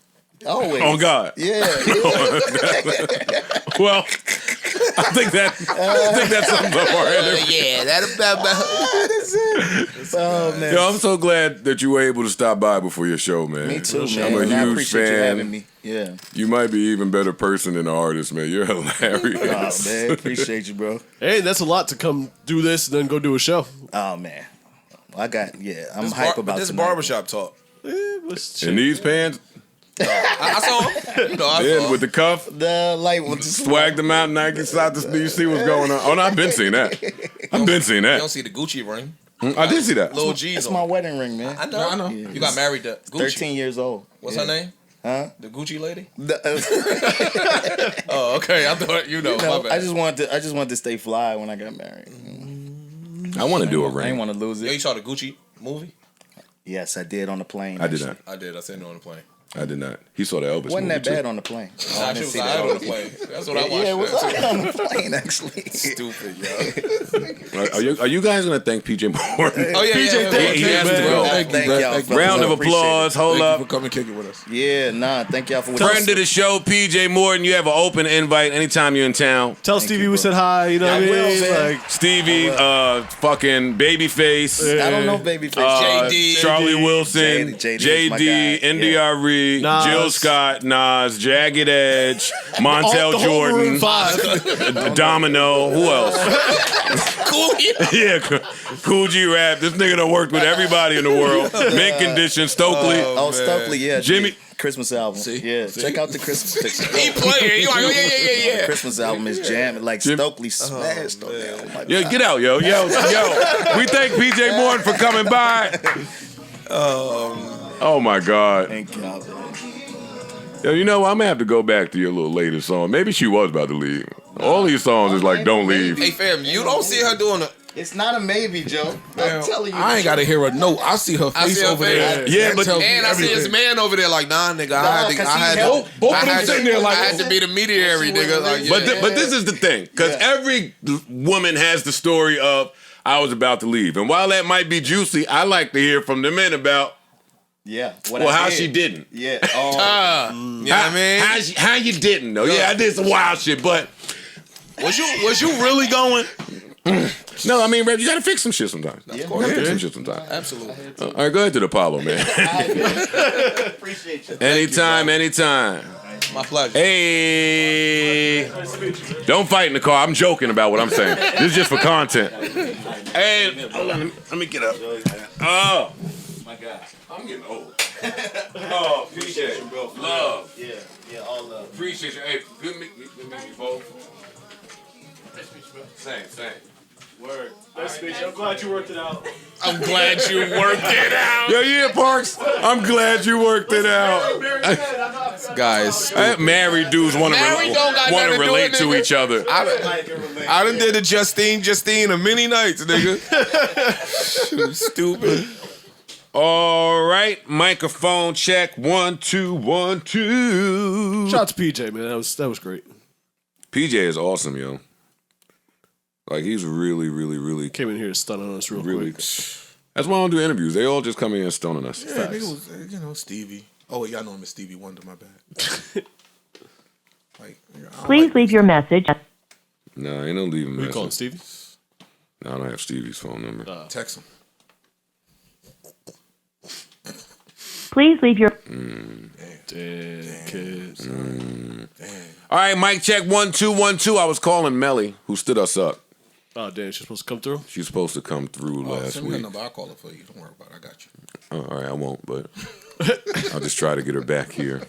Always. Oh, God. Yeah. Well, I think that sums up our interview. Yeah, Oh man. Yo, I'm so glad that you were able to stop by before your show, man. Me too, man. I'm a And I huge appreciate you fan. having me. Yeah. You might be an even better person than an artist, man. You're hilarious. Oh man, appreciate you, bro. Hey, that's a lot to come do this and then go do a show. Oh man. I'm hype about this tonight. barbershop talk. In these pants, I saw him. I yeah, saw with the cuff, The light one. swagged them out, Nike stopped to you see what's going on. Oh, no, I've been seeing that. I've been seeing You that. don't see the Gucci ring. I did see that. Little G's That's on. my wedding ring, man. I know. I know. You got married to Gucci. 13 years old. What's Yeah. her name? Huh? The Gucci lady? The- Oh, okay. I thought you know. no, My bad. I just wanted to stay fly when I got married. I want to do a I didn't ring. want to lose Yo, it. you saw the Gucci movie? Yes, I did on the plane. I did actually. not. I did. I seen it on the plane. I did not. He saw the Elvis Wasn't movie that too. bad on the plane? Oh, I Nah, she didn't was see alright that. on the plane. That's what I watched. Yeah, it was that, alright too. on the plane actually. Stupid, yo. Are you guys gonna thank PJ Morton? Oh, yeah, PJ, yeah. thank He you, has to man. go. Thank you, Thank bro. y'all. Thank you. Round of Appreciate applause. Hold Thank up. you for coming kicking with us. Yeah, thank y'all for Friend of the show, PJ Morton. You have an open invite anytime you're in town. Tell Stevie we said hi. You know what I will, mean? man. Like, Stevie, fucking Babyface, I don't know Babyface. JD. Charlie Wilson, JD is my JD, guy. NDRE, Nas. Jill Scott, Nas, Jagged Edge, Montel the whole room Jordan, 5. Domino. Who else? Cool. Yeah, Cool G Rap. This nigga done worked with everybody in the world. Mint Condition, Stokely. Oh, Stokely, yeah. Jimmy- Christmas album. Yeah, check out the Christmas picture. He playing. He like, oh, yeah. The Christmas album is jamming. Like Stokely smashed on that. Oh my Yo, God. get out, yo. We thank PJ Morton for coming by. Oh my God. Thank y'all. Yo, you know, I'm gonna have to go back to your little latest song. Maybe she was about to leave. All these songs is like, don't leave. Hey, fam, you don't see her doing It's not a maybe, Joe. I'm telling you. I ain't got to hear a no. I see her face over there. Yeah, but And I see his man over there like, nah, nigga. I had to be the mediary, nigga. Like, yeah. But this is the thing, because every woman has the story of I was about to leave, and while that might be juicy, I like to hear from the men about how she didn't. Yeah. You know what I mean? How you didn't though? Yeah, I did some wild shit, but was you really going? No, I mean, Reb, you gotta fix some shit sometimes. Of course, fix some shit sometimes. Absolutely. All right, go ahead to the Apollo, man. Appreciate you. Anytime. My pleasure. Hey, don't fight in the car. I'm joking about what I'm saying. This is just for content. Hey, hold on, let me get up. Oh, My God. I'm getting old. Oh, PJ, love. Yeah, all love. Appreciate you. Hey, good meet you both. Same. Word. Nice to meet you. I'm glad you worked it out. I'm glad you worked it out. Yeah, Parks. I'm glad you worked it out. Guys, Married dudes want to relate to each other. I done did a Justine a many nights, nigga. Stupid. All right, microphone check. 1 2 1 2. Shout out to PJ, man. That was great. PJ is awesome, yo. Like, he's really Came in here to stun on us real quick. That's why I don't do interviews. They all just come in and stone on us. Yeah, nigga was, Stevie. Oh, y'all know him as Stevie Wonder, my bad. Please leave your message. No, ain't no leaving You call him message. Stevie? No, I don't have Stevie's phone number. Text him. Please leave your... Damn, kids. All right, mic check 1 2 1 2. I was calling Melly, who stood us up. Oh, damn, she's supposed to come through? She's supposed to come through last Send me her week. number. I'll call her for you. Don't worry about it. I got you. Oh, all right, I won't, but I'll just try to get her back here.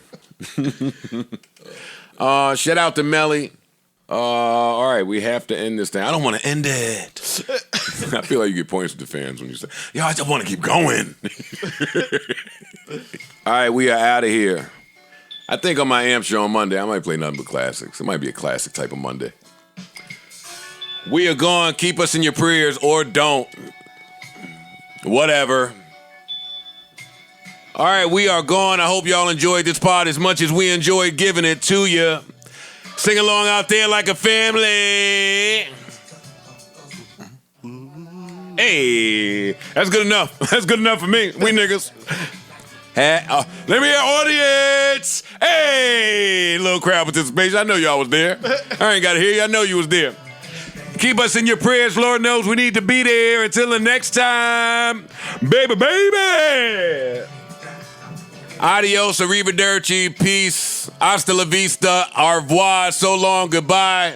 Shout out to Melly. All right, we have to end this thing. I don't want to end it. I feel like you get points with the fans when you say, yo, I just want to keep going. All right, we are out of here. I think on my AMP show on Monday, I might play nothing but classics. It might be a classic type of Monday. We are gone. Keep us in your prayers or don't. Whatever. All right, we are gone. I hope y'all enjoyed this pod as much as we enjoyed giving it to you. Sing along out there like a family. Hey, that's good enough. That's good enough for me. We niggas. Let me hear audience. Hey, little crowd participation. I know y'all was there. I ain't got to hear you. I know you was there. Keep us in your prayers. Lord knows we need to be there. Until the next time, baby. Adios, arrivederci, peace, hasta la vista, au revoir, so long, goodbye,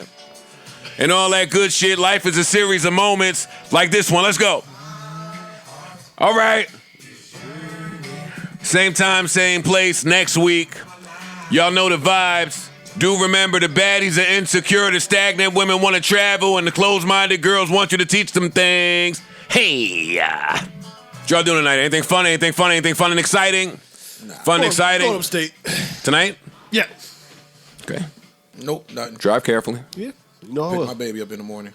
and all that good shit. Life is a series of moments like this one. Let's go. All right. Same time, same place next week. Y'all know the vibes. Do remember the baddies are insecure, the stagnant women want to travel, and the closed-minded girls want you to teach them things. Hey. What y'all doing tonight? Anything fun? Anything fun and exciting? Nah. Fun, exciting. Going upstate. Tonight? Yeah. Okay. Nope, nothing. Drive carefully. Yeah. You know I Pick will. my baby up in the morning.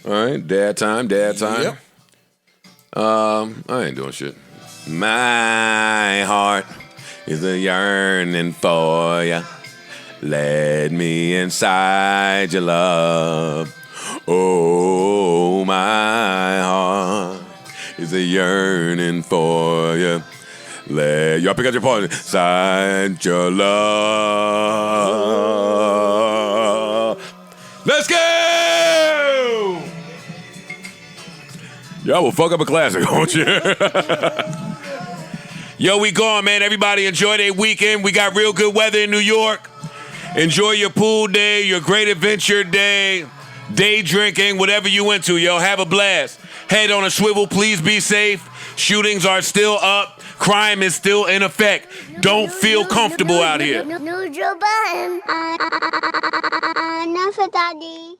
All right. Dad time. Yep. I ain't doing shit. My heart is a yearning for ya. Let me inside your love. Oh, my heart is a yearning for ya. Y'all pick up your partner. Inside your love. Let's go! Y'all will fuck up a classic, won't you? Yo, we gone, man. Everybody enjoy their weekend. We got real good weather in New York. Enjoy your pool day, your great adventure day, day drinking, whatever you went to, yo. Have a blast. Head on a swivel. Please be safe. Shootings are still up. Crime is still in effect. Don't feel comfortable out here. No, Joe Budden. Enough, Daddy.